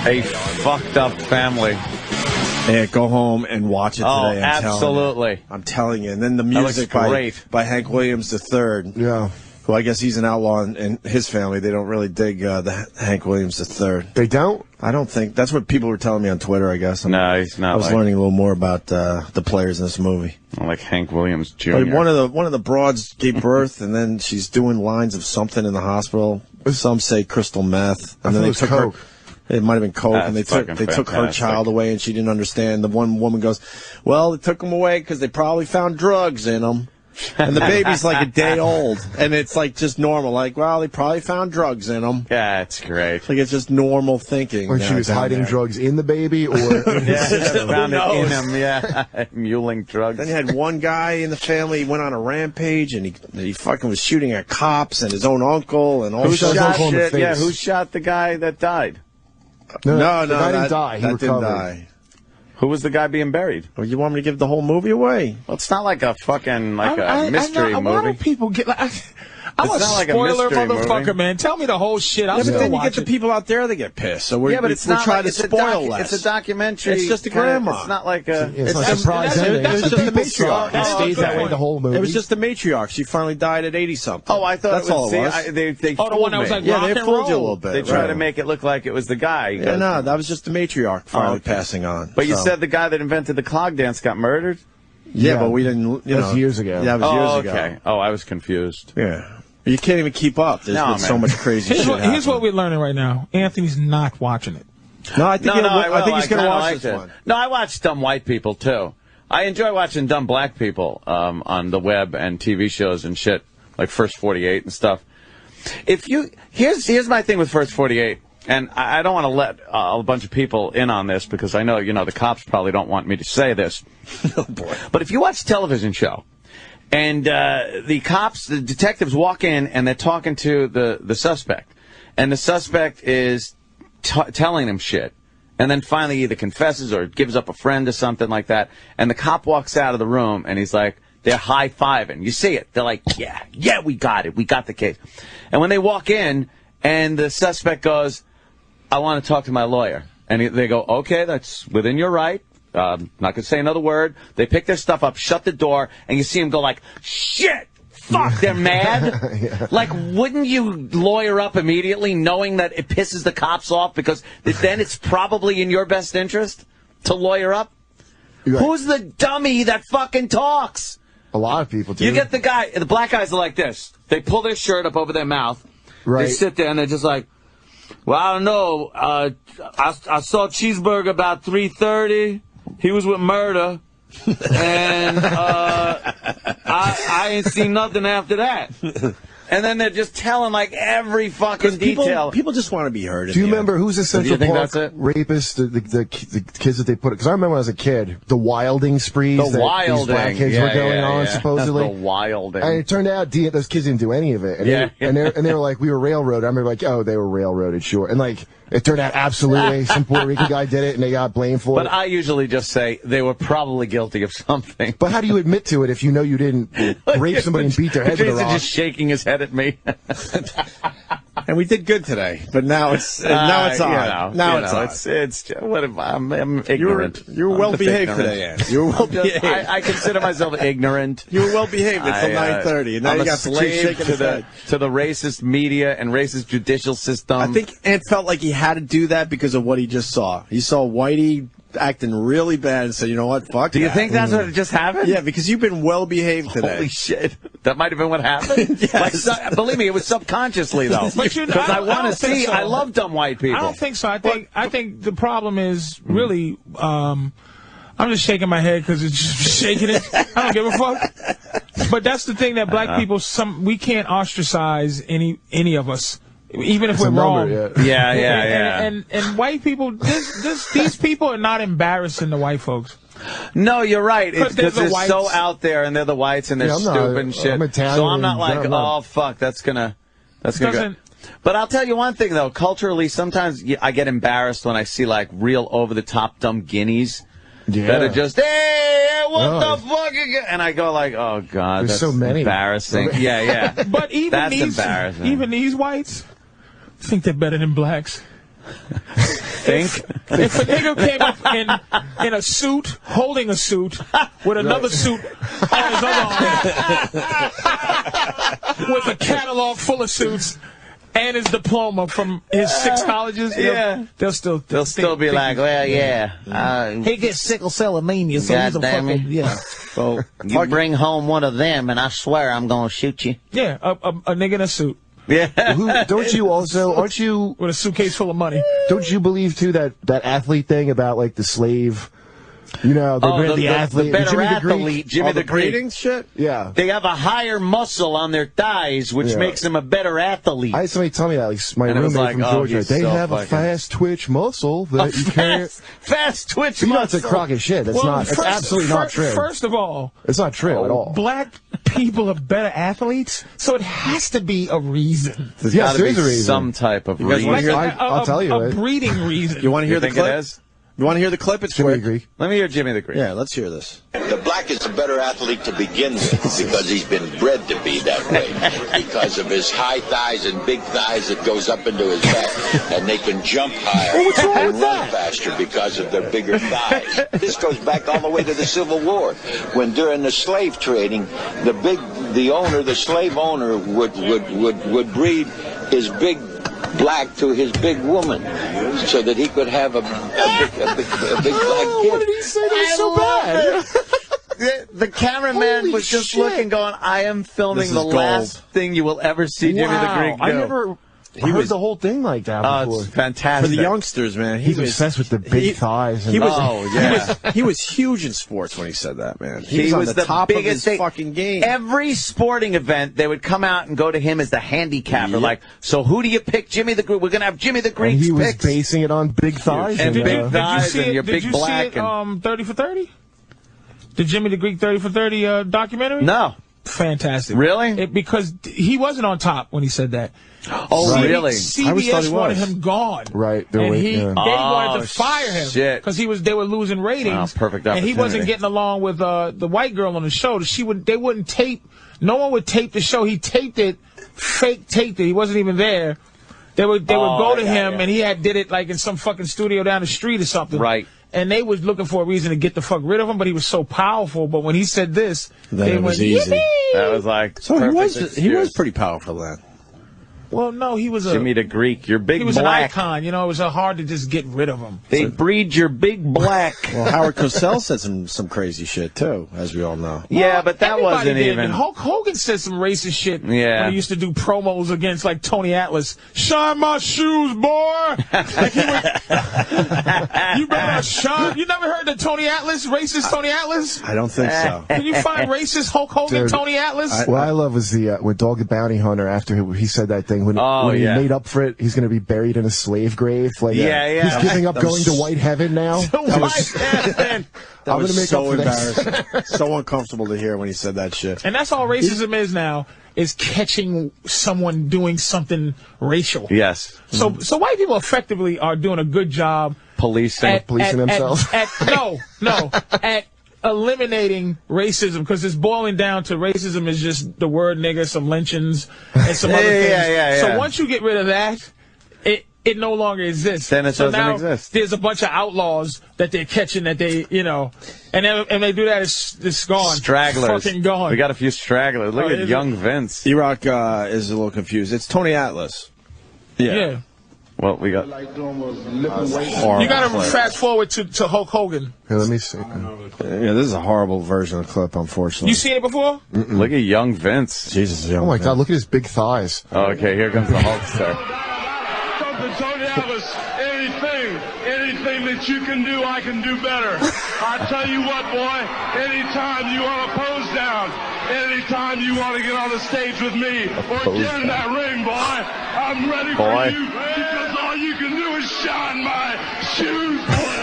a fucked up family. Yeah, go home and watch it today. Oh, absolutely. I'm telling you. And then the music by Hank Williams III. Yeah. Who I guess he's an outlaw in his family. They don't really dig the Hank Williams III. They don't? I don't think. That's what people were telling me on Twitter, I guess. No, he's not. I was learning a little more about the players in this movie. Like Hank Williams Jr. Like one of the broads gave birth, and then she's doing lines of something in the hospital. Some say crystal meth. And then they took coke. It might have been coke, and they took her child away, and she didn't understand. The one woman goes, well, they took him away because they probably found drugs in him. And the baby's like a day old, and it's like just normal. Like, well, they probably found drugs in him. Yeah, it's great. Like it's just normal thinking. When she was hiding drugs in the baby, or found it in him. Yeah, muling drugs. Then you had one guy in the family. He went on a rampage, and he fucking was shooting at cops and his own uncle and all Who sorts shot of shit. Yeah, who shot the guy that died? No, the guy didn't die. He didn't die. Who was the guy being buried? Well, you want me to give the whole movie away? Well, it's not like a fucking mystery movie. Why do people get like? I'm a spoiler motherfucker, man. Tell me the whole shit. But then you get the people out there that get pissed. So we're trying to spoil less. It's a documentary. It's just a grandma. It's not like a. It's like a surprise ending. It was just the matriarch. It stays that way the whole movie. It was just the matriarch. She finally died at 80-something. Oh, I thought that's all it was. They the one that was like rock they and fooled you a roll. little bit. They tried to make it look like it was the guy. Yeah, no, that was just the matriarch finally passing on. But you said the guy that invented the clog dance got murdered? Yeah, but we didn't. That was years ago. Yeah, it was years ago. Okay. Oh, I was confused. Yeah. You can't even keep up. There's been so much crazy shit happening. Here's what we're learning right now. Anthony's not watching it. No, I think he's going to watch this one. No, I watch dumb white people, too. I enjoy watching dumb black people on the web and TV shows and shit, like First 48 and stuff. Here's my thing with First 48, and I don't want to let a bunch of people in on this because I know, the cops probably don't want me to say this. Oh, boy. But if you watch a television show, and the detectives walk in, and they're talking to the suspect. And the suspect is telling him shit. And then finally either confesses or gives up a friend or something like that. And the cop walks out of the room, and he's like, they're high-fiving. You see it. They're like, yeah, we got it. We got the case. And when they walk in, and the suspect goes, I want to talk to my lawyer. And they go, okay, that's within your right. Not going to say another word. They pick their stuff up, shut the door, and you see them go like, shit, fuck, they're mad. Yeah. Like, wouldn't you lawyer up immediately knowing that it pisses the cops off because then it's probably in your best interest to lawyer up? Who's the dummy that fucking talks? A lot of people do. You get the black guys are like this. They pull their shirt up over their mouth. Right. They sit there and they're just like, well, I don't know. I saw Cheeseburger about 3:30. He was with Murder. And I ain't seen nothing after that. And then they're just telling like every fucking detail. People just want to be heard. Do you remember who's the Central Park rapist? The kids that they put? Because I remember when I was a kid, the wilding sprees that these black kids were going on supposedly. The wilding. And it turned out those kids didn't do any of it. And they were like, we were railroaded. I remember like, oh, they were railroaded, sure. And like, it turned out absolutely some Puerto Rican guy did it, and they got blamed for it. But I usually just say they were probably guilty of something. But how do you admit to it if you know you didn't rape somebody and beat their head to the rock? Just shaking his head at me. And we did good today, but now it's on. I'm ignorant. You were well behaved today, Ann. You were well behaved. I consider myself ignorant. You were well behaved until 9:30, and now you got slave to the racist media and racist judicial system. I think Ann felt like he had to do that because of what he just saw. He saw Whitey acting really bad and said, you know what, fuck Do you think that's what just happened? Yeah, because you've been well behaved today. Holy shit. That might have been what happened? Yes. Believe me, it was subconsciously, though. Because I want to see, I love dumb white people. I don't think so. I think the problem is really, I'm just shaking my head because it's just shaking it. I don't give a fuck. But that's the thing that black people, we can't ostracize any of us. Even if we're wrong. Yeah. And white people, these people are not embarrassing the white folks. No, you're right. It's because they're so out there and they're the whites and they're stupid and shit. So I'm not like, oh, fuck, that's gonna go. But I'll tell you one thing, though. Culturally, sometimes I get embarrassed when I see, like, real over-the-top dumb guineas that are just, hey, what the fuck? And I go like, oh, God, that's so embarrassing. Yeah. But that's embarrassing. Even these whites think they're better than blacks. Think? If a nigga came up in a suit, holding a suit, with another suit on his other arm, with a catalog full of suits, and his diploma from his 6 colleges, they'll still be like, well, yeah. He gets sickle cell anemia, so he's a fucking, So you bring home one of them, and I swear I'm going to shoot you. Yeah, a nigga in a suit. Yeah. Don't you also, aren't you... With a suitcase full of money. Don't you believe, too, that athlete thing about, like, the slave... You know, the athlete, the better athlete, Jimmy the Greek. Shit? Yeah. They have a higher muscle on their thighs, which makes them a better athlete. I had somebody tell me that, like my roommate from Georgia. They have a fast twitch muscle that you can't... Fast twitch muscle? You know, it's a crock of shit. That's not... It's absolutely not true. First of all... It's not true at all. Black people are better athletes, so it has to be a reason. Yes, there is a reason. Some type of reason. I'll tell you. A breeding reason. You want to hear the clip? It is? You want to hear the clip? It's Jimmy the Greek. Let me hear Jimmy the Greek. Yeah, let's hear this. The black is a better athlete to begin with because he's been bred to be that way. Because of his high thighs and big thighs that goes up into his back. And they can jump higher and run faster because of their bigger thighs. This goes back all the way to the Civil War. When during the slave trading, the slave owner would breed his big black to his big woman so that he could have a big black kid. What did he say? That's so bad. The cameraman was just looking, going, I am filming the last thing you will ever see Jimmy the Greek do. I never heard the whole thing like that before. It's fantastic. For the youngsters, man. He's obsessed with the big thighs. He was huge in sports when he said that, man. He was on the top of his fucking game. Every sporting event, they would come out and go to him as the handicapper. Like, so who do you pick? Jimmy the Greek. We're going to have Jimmy the Greek's picks. And he was basing it on big thighs. And big thighs and your big black. Did you see it, 30 for 30? The Jimmy the Greek 30 for 30 documentary? No. Fantastic. Really? Because he wasn't on top when he said that. Oh, really? CBS wanted him gone. Right. And they wanted to fire him because they were losing ratings. Perfect opportunity. And he wasn't getting along with the white girl on the show. They wouldn't tape. No one would tape the show. He taped it, fake taped it. He wasn't even there. They would go to him, and he did it like in some fucking studio down the street or something. Right. And they was looking for a reason to get the fuck rid of him, but he was so powerful. But when he said this, they went easy. That was like so he was pretty powerful then. Well, no, he was Jimmy the Greek. You're big He was black. an icon. You know, it was hard to just get rid of him. They breed your big black. Well, Howard Cosell said some crazy shit, too, as we all know. Yeah, but that Everybody wasn't did. even... Hulk Hogan said some racist shit Yeah. when he used to do promos against, like, Tony Atlas. Shine my shoes, boy! Like, he would, you better shine. You never heard the Tony Atlas, racist Tony Atlas? I don't think so. Can you find racist Hulk Hogan, Dude, Tony Atlas? What I love was the with Dog the Bounty Hunter after he said that thing when he made up for it. He's going to be buried in a slave grave. Like, he's giving up going to white heaven now. That I'm was going to make so up for this. embarrassing. So uncomfortable to hear when he said that shit. And that's all racism is now, is catching someone doing something racial. Yes. So white people effectively are doing a good job policing themselves. At eliminating racism, because it's boiling down to racism is just the word nigger, some lynchings, and some other things. So once you get rid of that, it no longer exists. Then it doesn't now exist. There's a bunch of outlaws that they're catching that they, and they do that, it's gone. Stragglers. Fucking gone. We got a few stragglers. Look at young Vince. E-Rock is a little confused. It's Tony Atlas. Yeah. Well, we got... You got to fast forward to Hulk Hogan. Here, let me see. Yeah, this is a horrible version of the clip, unfortunately. You seen it before? Look at young Vince. Jesus, young Oh my God! Look at his big thighs. Oh, okay, here comes the Hulkster. Tony Atlas, anything that you can do, I can do better. I tell you what, boy, anytime you want to pose down, anytime you want to get on the stage with me, or get in that ring, boy, I'm ready for you, because all you can do is shine my shoes, boy.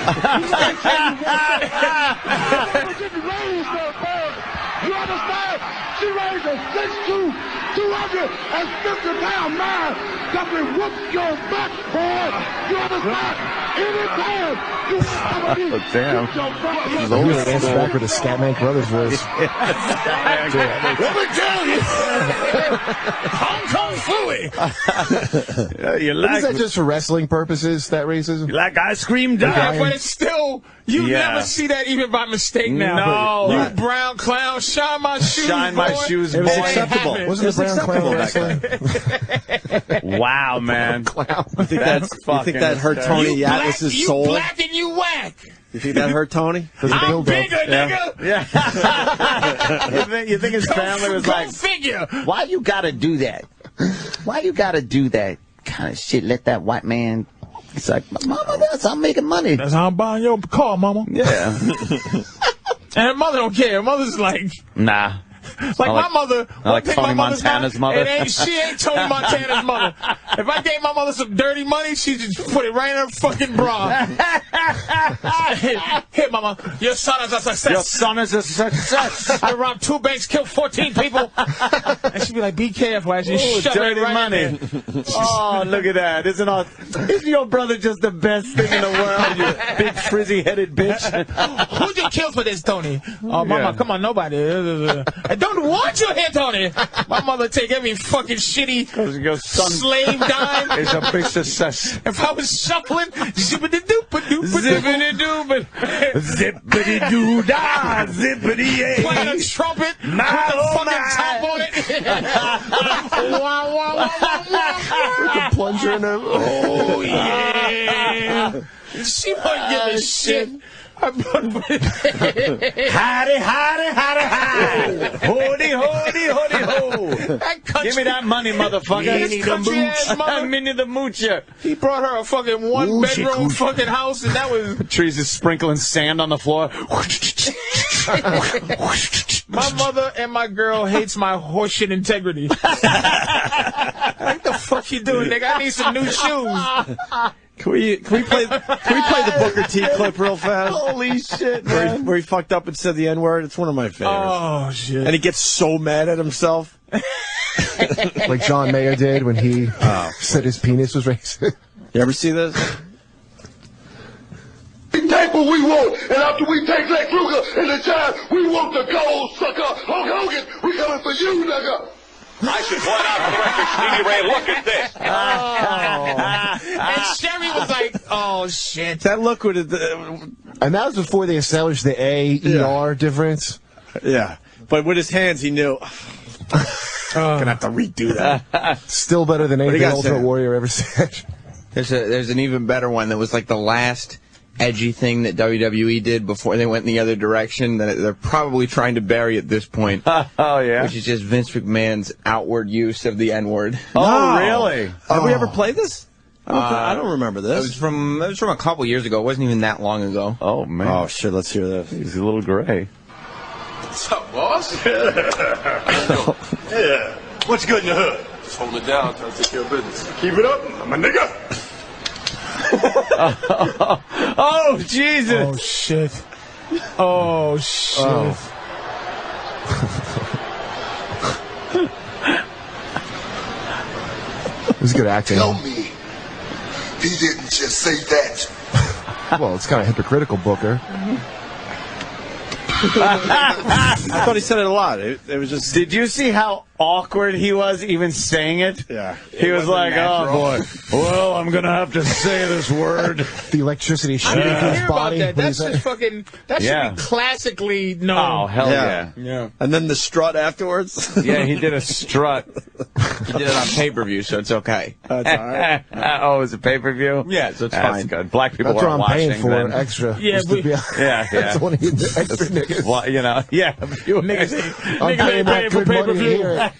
You understand? She raised a 6'2", 250-pound man that will whoop your back, boy. You understand? Anytime you want to damn. He's going to answer back with a Scatman Brothers voice. Let me tell you. Hong Kong Phooey. Is that just for wrestling purposes, that racism? You like ice cream, Yeah, but it's still, you never see that even by mistake now. No. You brown clown, shine my shoes, Shine my boy. shoes, It was boy. acceptable. Wasn't the brown clown wrestling? Wow, man. You think that hurt Tony Atlas's you soul? black and you whack. You think that hurt Tony? I'm bigger, nigga. Yeah. you think his family was like, figure. Why you gotta do that? Why you gotta do that kind of shit? Let that white man... It's like, mama, that's how I'm making money. That's how I'm buying your car, mama. yeah. And her mother don't care. Her mother's like... Nah. Like my mother, like Tony Montana's mother. She ain't Tony Montana's mother. If I gave my mother some dirty money, she just put it right in her fucking bra. Here, mama, your son is a success. Your son is a success. I robbed 2 banks, killed 14 people. And she'd be like, be careful. I just shove it dirty right money. in there. Oh, look at that. Isn't your brother just the best thing in the world, you big frizzy-headed bitch? Who'd you kill for this, Tony? Oh, mama, come on, nobody. I don't want you here, Tony. My mother take every fucking shitty Your son slave dime. is a big success. If I was shuffling, zippity-doop-a-doop, Zippity-doop, zippity-doo-dah, zippity-yay. playing a trumpet with the fucking top on it. Wah, wah, wah, wah, wah. With the plunger in her. Oh, yeah. She won't give a shit. Howdy, howdy, howdy, howdy. Howdy, howdy, howdy, ho. Give me that money, motherfucker. This country-ass mother. Minnie the Moocher. He brought her a fucking one-bedroom fucking house, and that was... Patrice is sprinkling sand on the floor. My mother and my girl hates my horseshit integrity. What the fuck you doing, nigga? I need some new shoes. Can we play the Booker T clip real fast? Holy shit, man. Where he fucked up and said the N-word? It's one of my favorites. Oh, shit. And he gets so mad at himself. Like John Mayer did when he said his penis was racist. You ever see this? We take what we want, and after we take Lex Luger in the time, we want the gold, sucker. Hulk Hogan, we coming for you, nigga. I should point out for the record, Stevie Ray, look at this. And Sherry was like, oh, shit. That look would have... And that was before they established the A-E-R difference. Yeah. But with his hands, he knew... Gonna have to redo that. Still better than anything Ultimate Warrior ever said. There's an even better one that was like the last edgy thing that WWE did before they went in the other direction that they're probably trying to bury at this point. Oh, yeah. Which is just Vince McMahon's outward use of the N-word. Oh, really? Have we ever played this? I don't remember this. It was from a couple years ago. It wasn't even that long ago. Oh, man. Oh, shit, let's hear this. He's a little gray. What's up, boss? Yeah. What's good in the hood? Just holding it down, trying to take care of business. Keep it up, I'm a nigga. Oh, Jesus. Oh, shit. Oh, shit. Oh. It was good acting. Tell me, he didn't just say that. Well, it's kind of hypocritical, Booker. I thought he said it a lot. It was just. Did you see how awkward he was even saying it? Yeah. He was like, oh, boy. Well, I'm going to have to say this word. The electricity shooting through his body. That. That's just fucking. That should be classically known. Oh, hell yeah. And then the strut afterwards. Yeah, he did a strut. He did it on pay-per-view, so it's okay. That's all right. Oh, is it pay-per-view? Yeah, so it's That's fine. good. Black people That's what weren't I'm paying watching for, then. extra. Yeah, Yeah. That's one of the extra niggas. Well, you know, yeah. Niggas I'm paying that for good money to pay-per-view. hear it.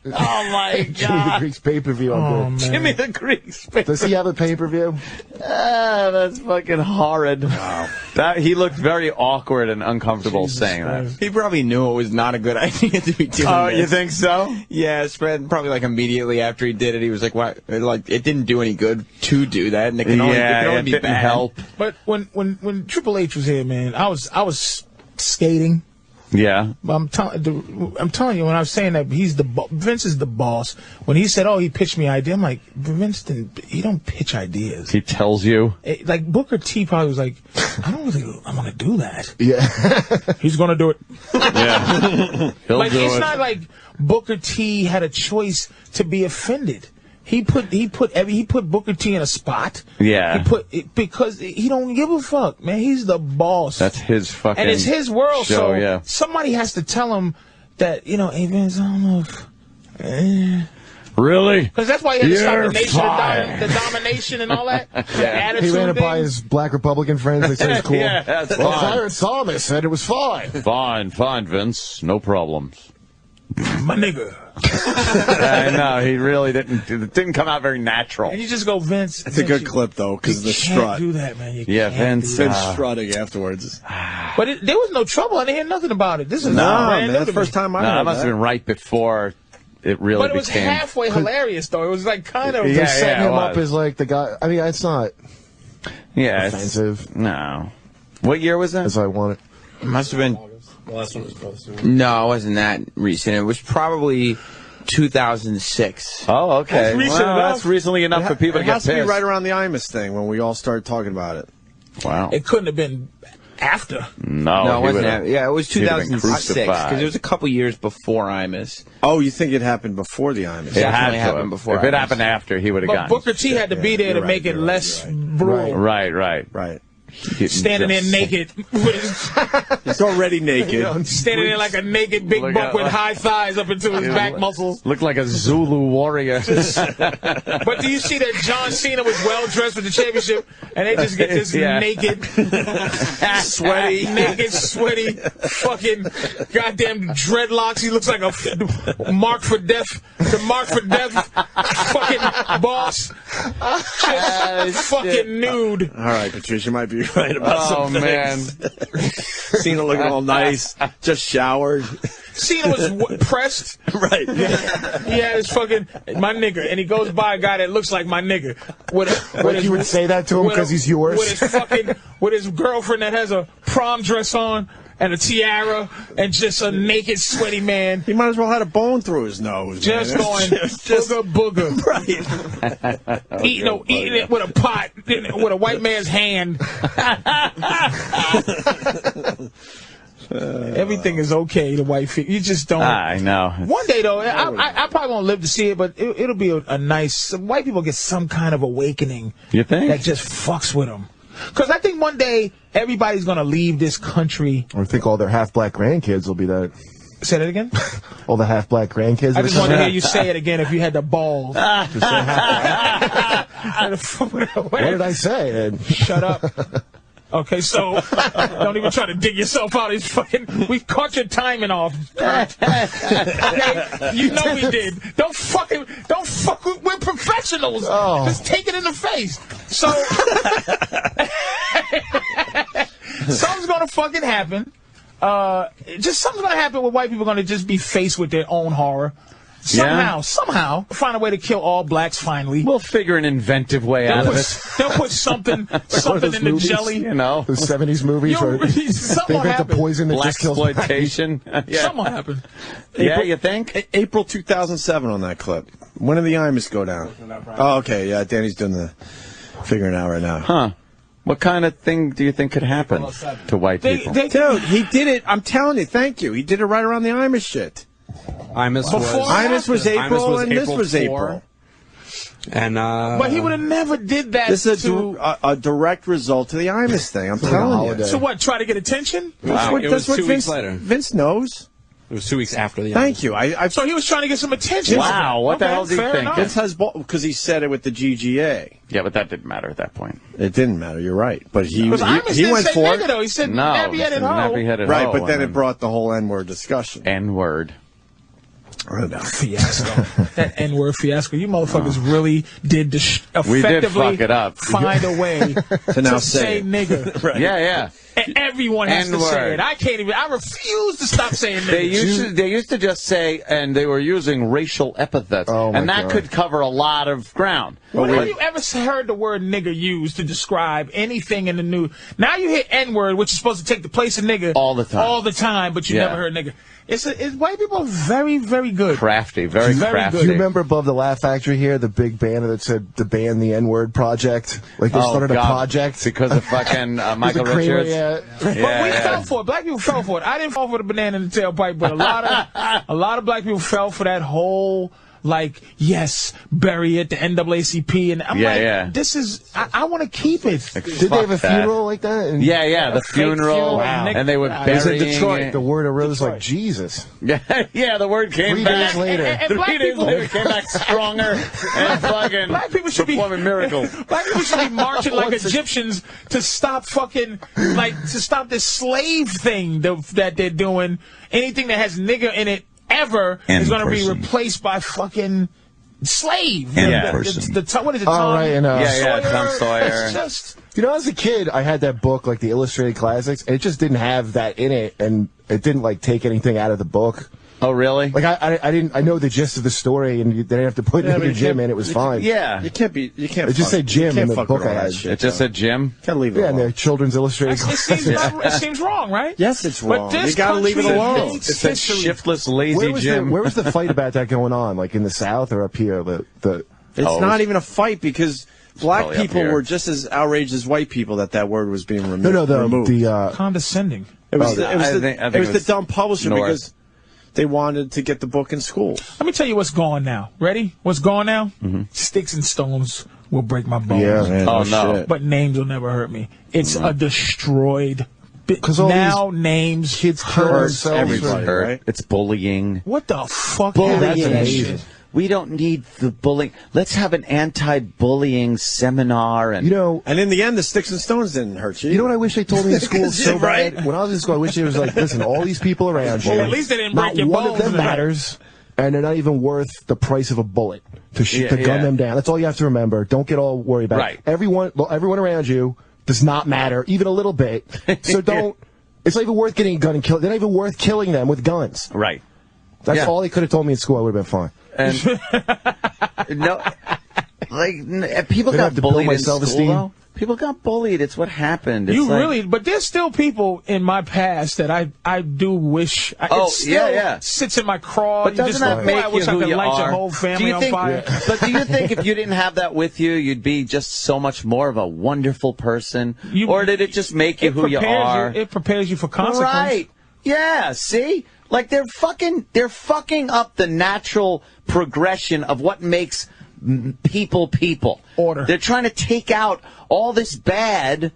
Oh, my Jimmy the God. Greek's pay-per-view. I'm good. Jimmy the Greek's pay-per-view. Does he have a pay-per-view? That's fucking horrid. Wow. He looked very awkward and uncomfortable saying that. He probably knew it was not a good idea to be doing Oh, this. you think so? Yeah, spread probably like immediately after he did it, he was like, "What? Like it didn't do any good to do that, and it can only, it be didn't bad." help. But when Triple H was here, man, I was skating. Yeah. But I'm telling you, when I was saying that Vince is the boss. When he said, "Oh, he pitched me an idea," I'm like, Vince he don't pitch ideas. He tells you. Like Booker T probably was like, I want to do that. Yeah. He's gonna do it. Yeah. He'll Like do it's it. not like Booker T had a choice to be offended. He put Booker T in a spot. Yeah. Because he don't give a fuck, man. He's the boss. That's his fucking and it's his world. show, So yeah. somebody has to tell him that, hey Vince, I don't know if, Really? because that's why he had to stop You're the nation, fired. the domination and all that. The attitude He ran it thing. by his black Republican friends. They said it's cool. Yeah, that's Well, fine. Clarence Thomas said it was fine. Fine, Vince. No problems. My nigga. I know, he really didn't. It didn't come out very natural. And you just go, Vince. It's a good clip, though, because of the strut. You can't do that, man. You Yeah, can't Vince. do Vince that. strutting afterwards. But there was no trouble. I didn't hear nothing about it. This is No, brand man, new that's to the first me. time I No, heard that must that. have been right before it really But it was became. halfway hilarious, though. It was like kind of. Yeah, They're setting it him up was. as like the guy. I mean, it's not Yeah, offensive No. What year was that? as I want it. It must have been. The last one was close. No, it wasn't that recent. It was probably 2006. Oh, okay. That's recent Well, enough. that's recently enough for people it to get has to be pissed. right around the Imus thing when we all started talking about it. Wow. It couldn't have been after. No, No, it he wasn't. would've- Yeah, it was he'd have been 2006 crucified. because it was a couple years before Imus. Oh, you think it happened before the Imus? It had definitely to happened have. before If it Imus. happened after, he would have But gotten. Booker T had to be there to you're make right, it you're less right, brutal. Right. Right. Standing there naked. With his, He's already naked. standing there like a naked big Look buck at- with high thighs up into his back muscles. Looked like a Zulu warrior. But do you see that John Cena was well dressed for the championship, and they just get this Yeah. naked, Sweaty. naked, sweaty, fucking goddamn dreadlocks. He looks like a mark for death. The mark for death fucking boss. Just fucking nude. All right, Patrice, you might be right about Oh, some man. things. Cena looking all nice, just showered. Cena was pressed. Right. He had his fucking my nigga, and he goes by a guy that looks like my nigga. Like you would say that to him because he's yours. With his girlfriend that has a prom dress on and a tiara and just a naked, sweaty man. He might as well had a bone through his nose. Just man. going Just booger. right. Eating it with a pot, with a white man's hand. Everything is okay to white feet. You just don't. I know. One day, though, I probably won't live to see it, but it'll be a nice. White people get some kind of awakening. You think? That just fucks with them. Because I think one day everybody's going to leave this country. I think all their half-black grandkids will be that. Say that again? All the half-black grandkids. I just wanted to hear you say it again if you had the balls. What did I say? Shut up. Okay, so don't even try to dig yourself out. We caught your timing off. Okay? You know we did. Don't fuck. We're professionals. Oh. Just take it in the face. So something's gonna fucking happen. Just something's gonna happen where white people are gonna just be faced with their own horror. Somehow, find a way to kill all blacks. Finally, we'll figure an inventive way out of it. They'll put something in the jelly. You know, the 70s movies where they invent the poison that just kills blaxploitation. Something will happen. You think? April 2007 on that clip. When did the Imus go down? Oh, okay. Yeah, Danny's doing the figuring out right now. Huh. What kind of thing do you think could happen to white people? Dude, he did it. I'm telling you. Thank you. He did it right around the Imus shit. Imus was April, and this was April. And but he would have never did that. This is a direct result to the Imus thing. I'm telling you. So what? Try to get attention? Wow. It was 2 weeks later. Vince knows. It was 2 weeks after the Imus. Thank you. So he was trying to get some attention. Wow. What the hell do you think? Vince has because he said it with the GGA. Yeah, but that didn't matter at that point. It didn't matter. You're right. But he went say for nigga, though. He said nappy-headed hoe. Nappy-headed right, hoe. but then it brought the whole N-word discussion. N-word. Fiasco. That N-word fiasco. You motherfuckers really did effectively find a way to now say nigga. Right. Yeah. And everyone has to say it. I can't even. I refuse to stop saying nigga. They used to just say, and they were using racial epithets, and that could cover a lot of ground. Well, have you ever heard the word nigga used to describe anything in the news? Now you hear N-word, which is supposed to take the place of nigga all the time, but you never heard nigga. It's white people are very, very good. Crafty, very crafty. Do you remember above the Laugh Factory here, the big banner that said to ban the N-word project? Like they started a project because of fucking Michael Richards. But we fell for it. Black people fell for it. I didn't fall for the banana in the tailpipe, but a lot of black people fell for that whole. Like, yes, bury it, the NAACP, and I'm this is, I want to keep it. Did they have a funeral like that? And the funeral, and they would bury it. In Detroit, the word arose like Jesus. Yeah, the word came 3 back. days later. And 3 days later, it came back stronger and fucking black people should performing miracles. Black people should be marching like Egyptians to stop to stop this slave thing that they're doing. Anything that has nigger in it ever is going to be replaced by fucking slave. Person. What is it? Tom? Right, Tom Sawyer. It's just, as a kid, I had that book, like the Illustrated Classics, and it just didn't have that in it, and it didn't like take anything out of the book. Oh, really? Like I know the gist of the story, and they didn't have to put nigger Jim in. It was fine. Yeah, you can't. It just said Jim in the book I had. It just said Jim. Can't leave it alone. And the Children's Illustrated. It seems wrong, right? Yes, it's wrong. But you gotta leave it alone. It said shiftless, lazy Jim. Where was the fight about that going on? Like in the South or up here? It's not even a fight because black people were just as outraged as white people that word was being removed. No, the condescending. It was the dumb publisher because they wanted to get the book in schools. Let me tell you what's gone now. Ready? What's gone now? Sticks and stones will break my bones. Yeah, man, no. Shit. But names will never hurt me. It's a destroyed. Because now names kids hurt themselves. Everybody, right? It's bullying. What the fuck? Bullying. We don't need the bullying. Let's have an anti-bullying seminar. And and in the end, the sticks and stones didn't hurt you. You know what I wish they told me in school so bad? When I was in school, I wish it was like, listen, all these people around you. Well, at least they didn't break your bones. Not one of them matters, and they're not even worth the price of a bullet to gun them down. That's all you have to remember. Don't get all worried about it. Everyone around you does not matter, even a little bit. So don't. It's not even worth getting a gun and kill. They're not even worth killing them with guns. Right. That's all they could have told me in school. I would have been fine. And people got bullied in school, though. People got bullied. It's what happened. It's but there's still people in my past that I do wish. It still sits in my craw. But doesn't that make you who you are? Your whole family on fire. But do you think if you didn't have that with you, you'd be just so much more of a wonderful person? Or did it just make you who you are? It prepares you for consequence. Right. Yeah. See. Like they're fucking up the natural progression of what makes people. Order. They're trying to take out all this bad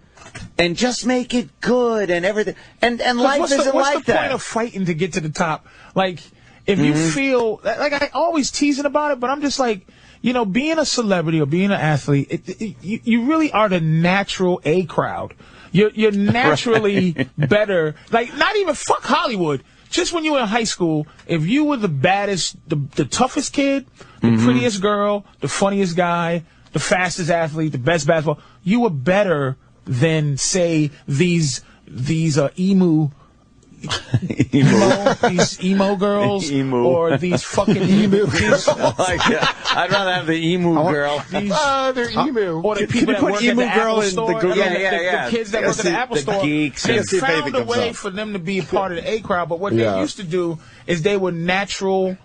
and just make it good and everything. And life isn't like that. What's the point of fighting to get to the top? Like, if you feel like I always teasing about it, but I'm just like, you know, being a celebrity or being an athlete, you really are the natural A crowd. You're naturally better. Like, not even fuck Hollywood. Just when you were in high school, if you were the baddest, the toughest kid, the prettiest girl, the funniest guy, the fastest athlete, the best basketball, you were better than, say, these emo girls or these fucking emu girls. I'd rather have the emu girl. They're emu. Or the people that work at the Apple Store. The kids that work at the Apple Store. Geeks. They found a way for them to be a part of the A crowd, but what they used to do is they were natural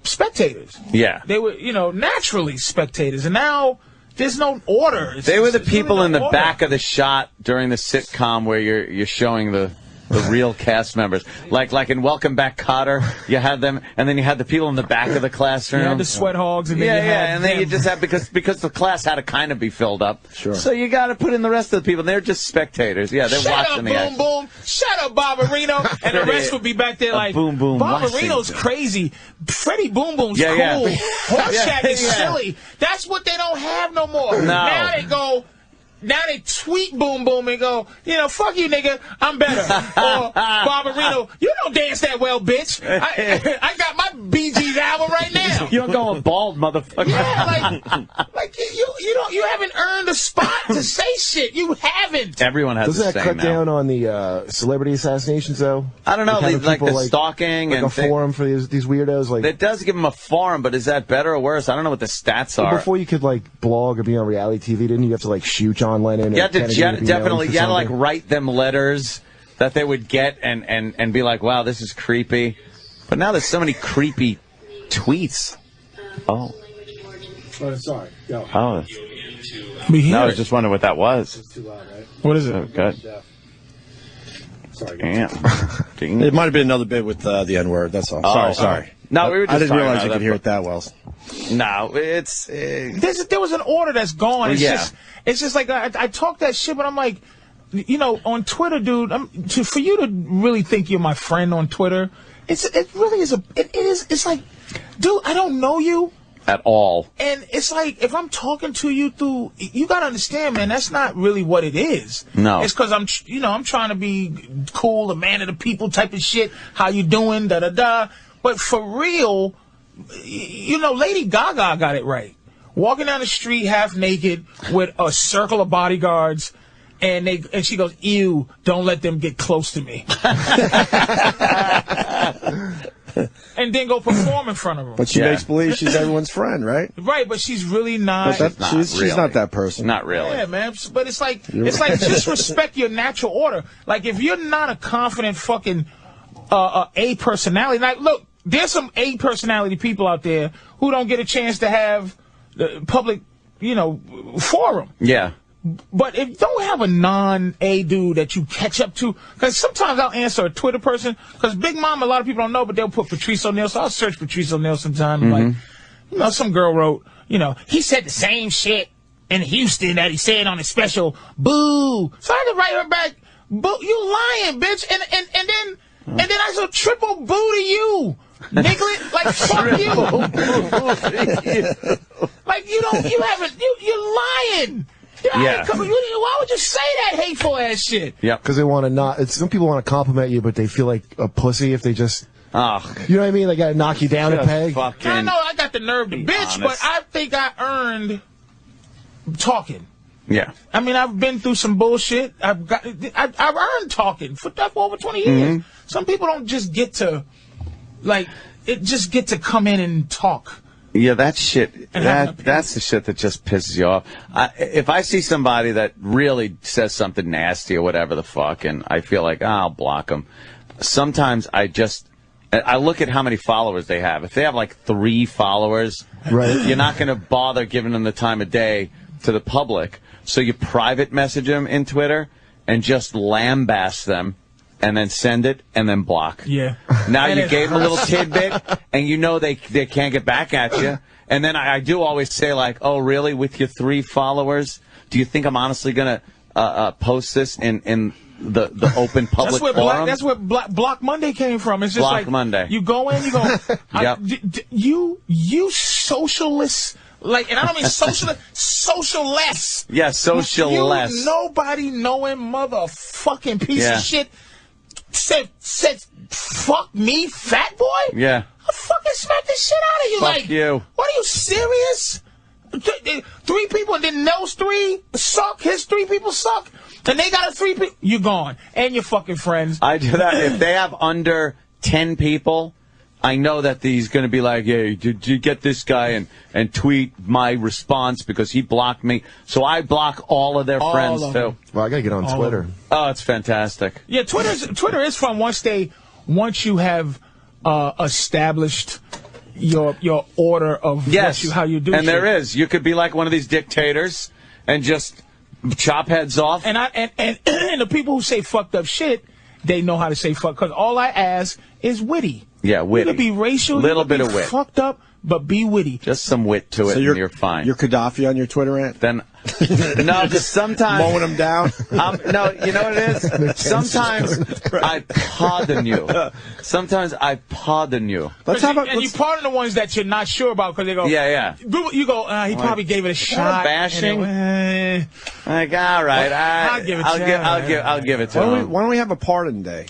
spectators. Yeah. They were, naturally spectators. And now there's no order. They were the people in the back of the shot during the sitcom where you're showing the real cast members. Like in Welcome Back, Kotter, you had them, and then you had the people in the back of the classroom. You had the sweat hogs, and then you had and then you just had, because the class had to kind of be filled up. Sure. So you got to put in the rest of the people. They're just spectators. Yeah, they're watching the action. Shut up, Boom Boom. Shut up, Barbarino. And the rest would be back there like, Boom Boom. Barbarino's crazy. Freddie Boom Boom's cool. Horseshack is silly. That's what they don't have no more. No. Now they tweet Boom Boom and go, fuck you, nigga, I'm better. Or Barbarino, you don't dance that well, bitch. I got my Bee Gees album right now. You're going bald, motherfucker. Yeah, like you haven't earned a spot to say shit. You haven't. Everyone has Doesn't the that same cut down on the celebrity assassinations, though? I don't know, like the stalking and a forum for these weirdos. Like, it does give them a forum, but is that better or worse? I don't know what the stats are. Before you could blog or be on reality TV, didn't you have to shoot John Lennon? You had to definitely, you had to write them letters that they would get and be like, wow, this is creepy. But now there's so many creepy tweets. Oh, sorry. Yo. Oh. No, I was just wondering what that was. It's too loud, right? What is it? Oh, good. Sorry. Damn. It might have been another bit with the N-word. That's all. Sorry. No, we were just I didn't realize you that, could hear it that well. No, it's... there was an order that's gone. It's just like, I talk that shit, but I'm like, on Twitter, dude, for you to really think you're my friend on Twitter, it really is it's like, dude, I don't know you. At all. And it's like, if I'm talking to you you gotta understand, man, that's not really what it is. No. It's because I'm trying to be cool, a man of the people type of shit. How you doing? Da-da-da. But for real, Lady Gaga got it right. Walking down the street half naked with a circle of bodyguards, and she goes, ew, don't let them get close to me. And then go perform in front of them. But she makes believe she's everyone's friend, right? Right, but she's really not. She's not that person. Not really. Yeah, man. But it's like just respect your natural order. Like, if you're not a confident fucking A personality, like, look, there's some A personality people out there who don't get a chance to have the public, forum. Yeah. But if don't have a non-A dude that you catch up to, because sometimes I'll answer a Twitter person, because Big Mama, a lot of people don't know, but they'll put Patrice O'Neal, so I'll search Patrice O'Neal sometime. Like, some girl wrote, he said the same shit in Houston that he said on his special, boo. So I had to write her back, boo, you lying, bitch. And then I said, triple boo to you. Nigga, like, fuck you. Like, you're lying. Yeah. Why would you say that hateful ass shit? Yeah. Because they want to some people want to compliment you, but they feel like a pussy if they just. Oh. You know what I mean? They got to knock you down a peg. I know I got the nerve to bitch, but I think I earned talking. Yeah. I mean, I've been through some bullshit. I've earned talking for over 20 years. Some people don't just get to, come in and talk. Yeah, that shit, that's the shit that just pisses you off. If I see somebody that really says something nasty or whatever the fuck, and I feel like, I'll block them, sometimes I look at how many followers they have. If they have 3 followers, right, you're not going to bother giving them the time of day to the public. So you private message them in Twitter and just lambaste them. And then send it, and then block. Yeah. Now you gave them a little tidbit, and they can't get back at you. And then I do always say, oh, really? With your 3 followers, do you think I'm honestly going to post this in the open public forum. That's where Block Monday came from. It's just Block like Monday. You go in, you go, Yep. you socialists. Like, and I don't mean socialist. Yeah, socialist. You nobody knowing motherfucking piece of shit said fuck me, fat boy? Yeah. I'll fucking smack the shit out of you. Fuck like, you. What are you serious? 3 people and then those 3 suck. His 3 people suck. And they got 3 people. You're gone. And your fucking friends. I do that. If they have under 10 people, I know that he's going to be like, hey, did you get this guy and tweet my response because he blocked me? So I block all of their friends, too. Well, I got to get on Twitter. Oh, it's fantastic. Yeah, Twitter is fun once you have established your order of how you do and shit. there is. You could be like one of these dictators and just chop heads off. And the people who say fucked up shit, they know how to say fuck. Because all I ask is witty. Yeah, witty. You could be racial, little bit of wit. Fucked up, but be witty. Just some wit to it, and you're fine. You're Gaddafi on your Twitter rant? Then, no, because sometimes mowing them down. No, you know what it is. Sometimes I pardon you. Sometimes I pardon you. And you pardon the ones that you're not sure about because they go. Yeah. You go. He probably gave it a shot. Bashing. Like, all right, I'll give it to you. I'll give it to him. Why don't we have a pardon day?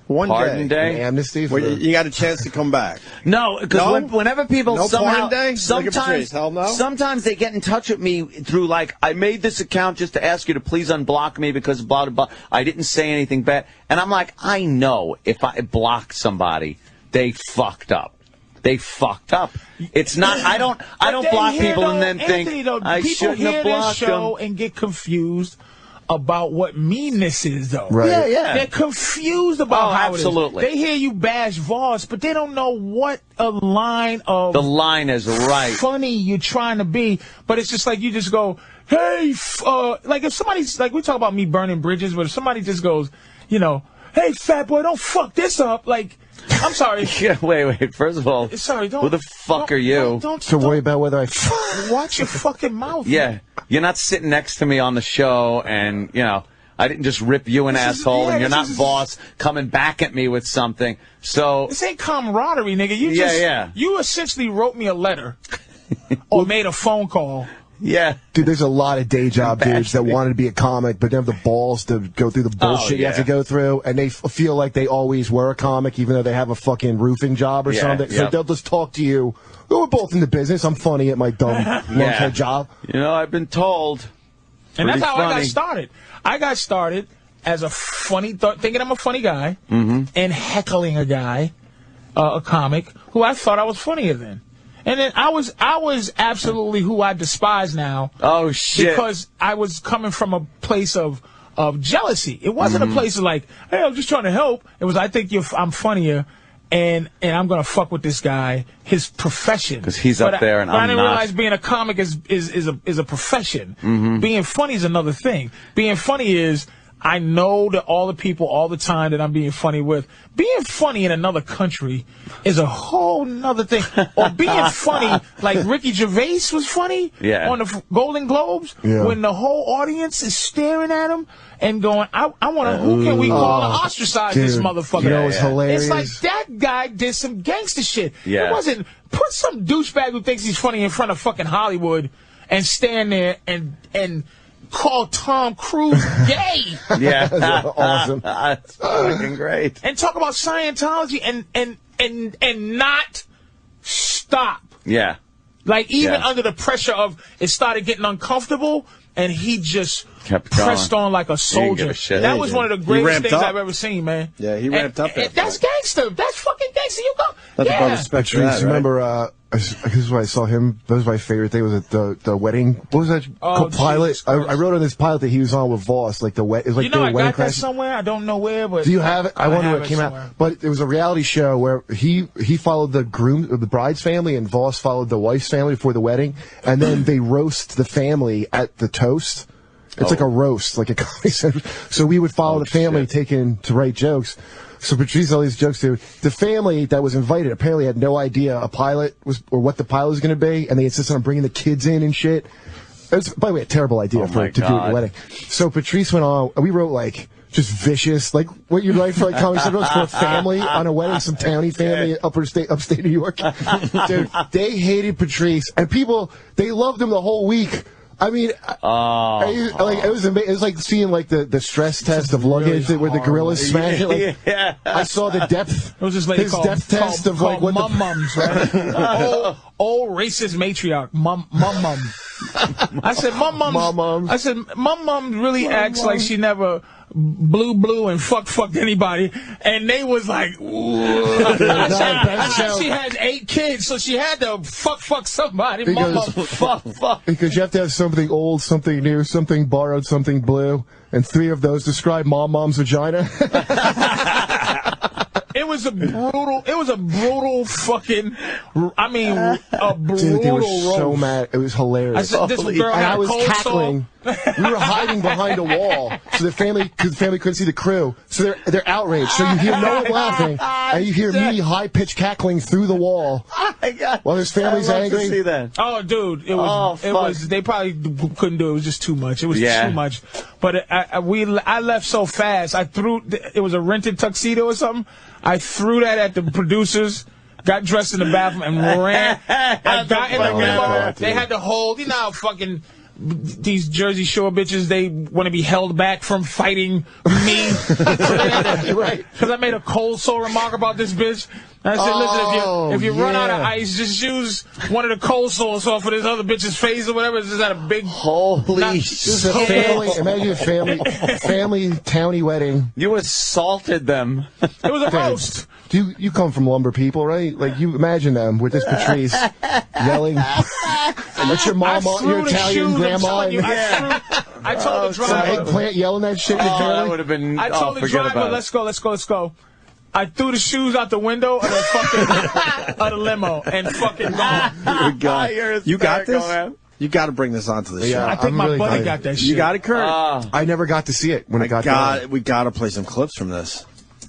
One pardon day? An amnesty? Where you got a chance to come back. No, because whenever people somehow... Pardon day? Hell no? Sometimes they get in touch with me through, like, I made this account just to ask you to please unblock me because blah, blah, blah. I didn't say anything bad. And I'm like, I know if I block somebody, they fucked up. They fucked up. It's not... I don't block people and then think, I shouldn't have blocked them. People hear this show and get confused about what meanness is, though. Right. Yeah. They're confused about how absolutely. it is. They hear you bash Voss, but they don't know what a line of... The line is right. ...funny you're trying to be. But it's just like you just go, hey, like if somebody's... Like we talk about me burning bridges, but if somebody just goes, you know, hey, fat boy, don't fuck this up. Like, I'm sorry. Yeah, wait. First of all, sorry, who the fuck are you? To worry about whether I... Watch your fucking mouth. Yeah. You're not sitting next to me on the show and, you know, I didn't just rip you an asshole and you're not Voss coming back at me with something. So... This ain't camaraderie, nigga. You essentially wrote me a letter or made a phone call. Yeah. Dude, there's a lot of day job dudes that wanted to be a comic, but don't have the balls to go through the bullshit you have to go through, and they feel like they always were a comic, even though they have a fucking roofing job or something. So they'll just talk to you. We're both in the business. I'm funny at my dumb lunkhead job. You know, I've been told. And that's how I got started. I got started as a funny, thinking I'm a funny guy, and heckling a guy, a comic, who I thought I was funnier than. And then I was absolutely who I despise now. Oh, shit. Because I was coming from a place of jealousy. It wasn't a place of like, hey, I'm just trying to help. It was, I think I'm funnier, and I'm going to fuck with this guy, his profession. Because he's up there and I'm not. I didn't realize being a comic is a profession. Being funny is another thing. Being funny is... I know that all the people all the time that I'm being funny with. Being funny in another country is a whole nother thing. Or being funny like Ricky Gervais was funny on the Golden Globes when the whole audience is staring at him and going, I want to, who can we call to ostracize this motherfucker? You know, it's hilarious. It's like that guy did some gangster shit. Yeah. It wasn't, put some douchebag who thinks he's funny in front of fucking Hollywood and stand there and call Tom Cruise gay. Yeah. That's awesome. That's fucking great. And talk about Scientology and not stop. Yeah. Like, even under the pressure of it started getting uncomfortable, and he just kept pressed going. on like a soldier. That was one of the greatest things I've ever seen, man. Yeah, he ramped up. That's gangster. That's fucking gangster. You go. That's above the spectrum. Patrice, remember, this is why I saw him. That was my favorite thing. Was at the wedding. What was that? Pilot. I wrote on this pilot that he was on with Voss. Like it was like I wedding got crash. that somewhere. I don't know where, but do you have it? I wonder where it came somewhere. out. But it was a reality show where he followed the the bride's family, and Voss followed the wife's family before the wedding, and then they roast the family at the toast. It's like a roast, like a comedy center. So we would follow the family taken to write jokes. So Patrice, all these jokes too. The family that was invited apparently had no idea a pilot was, or what the pilot was going to be, and they insisted on bringing the kids in and shit. It was, by the way, a terrible idea to do at your wedding. So Patrice went on. We wrote like just vicious, like what you'd write for like Comedy Central for a family on a wedding, some townie family in upstate New York. Dude, they hated Patrice, and people they loved him the whole week. I mean, like it was like seeing like the stress test of luggage where the gorillas smash it. Like, I saw the depth. It was just like his depth test of like what mums, right? old racist matriarch, mum. I said, mum. I said, mum really acts like she never blew and fucked anybody, and they was like, I said she has 8 kids, so she had to fuck somebody. Because, fuck. Because you have to have something old, something new, something borrowed, something blue, and 3 of those describe mom's vagina. It was a brutal fucking, I mean, a brutal Dude, they were so roast. mad. It was hilarious. I said, this girl and had I was cold cackling. We were hiding behind a wall, so the family couldn't see the crew. So they're outraged. So you hear no one laughing, and you hear me high-pitched cackling through the wall. Oh my God. While his family's angry. To see that. Oh, dude, it was. They probably couldn't do it. It was just too much. It was too much. But I left so fast. It was a rented tuxedo or something. I threw that at the producers. Got dressed in the bathroom and ran. I got in the limo. They had to hold. You know how fucking these Jersey Shore bitches, they want to be held back from fighting me. Right. Because I made a cold sore remark about this bitch. And I said, listen, if you run out of ice, just use one of the cold sores off of this other bitch's face or whatever. It's just at a big... Holy shit. Imagine a family townie wedding. You assaulted them. It was a roast. You come from lumber people, right? Like, you imagine them with this Patrice yelling. That's your mama, your Italian grandma. I told the driver. Some eggplant yelling that shit in the family. That would have been... I told the driver, let's go. I threw the shoes out the window of the fucking of the limo and fucking gone. You got this? Man. You got to bring this onto the show. I think my buddy got that shit. You got it, Kurt? I never got to see it when it got done. We got to play some clips from this.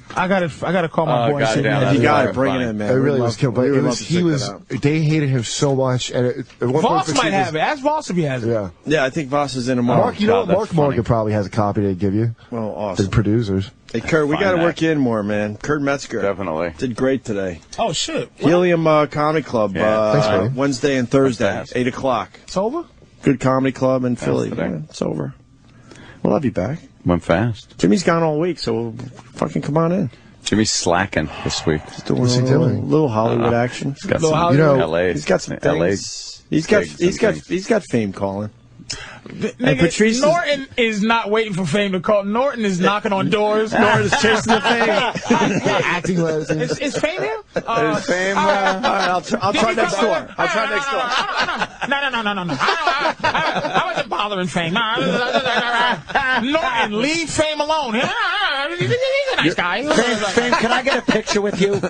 I gotta call my boy. You got to bring it in, man. It really was killed. But they hated him so much. And Voss might have it. Ask Voss if he has it. Yeah, I think Voss is in tomorrow. Mark Morgan probably has a copy to give you. Well, awesome. The producers. Hey, Kurt, we got to work you in more, man. Kurt Metzger. Definitely. Did great today. Oh, shit. Helium Comedy Club, Thanks, Wednesday and Thursday, 8 o'clock. It's over? Good comedy club in Philly. Yeah, it's over. We'll have you back. Went fast. Jimmy's gone all week, so fucking come on in. Jimmy's slacking this week. What's he doing? A little Hollywood action. He's got some LA. He's got some things. He's got fame calling. And Patrice Norton is not waiting for fame to call. Norton is knocking on doors. Norton is chasing the fame. Acting lesson. Is fame here? Is fame? All right, I'll try next door. I'll try next door. No. I wasn't bothering fame. Norton, leave fame alone. He's a nice guy. Fame, can I get a picture with you?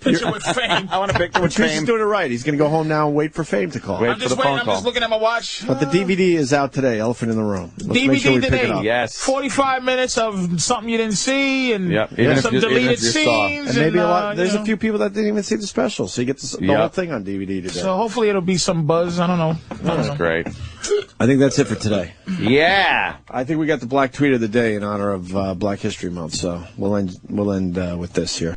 Picture with fame. I want a picture with Patrice fame. is doing it right. He's going to go home now and wait for fame to call. I'm just waiting. I'm just looking at my watch. But the DVD is out today. Elephant in the Room. DVD make sure we today. pick it up. Yes. 45 minutes of something you didn't see and some deleted scenes. And maybe a lot. There's a few people that didn't even see the special, so you get the whole thing on DVD today. So hopefully it'll be some buzz. I don't know. That's great. I think that's it for today. Yeah. I think we got the Black Tweet of the Day in honor of Black History Month, so we'll end with this here.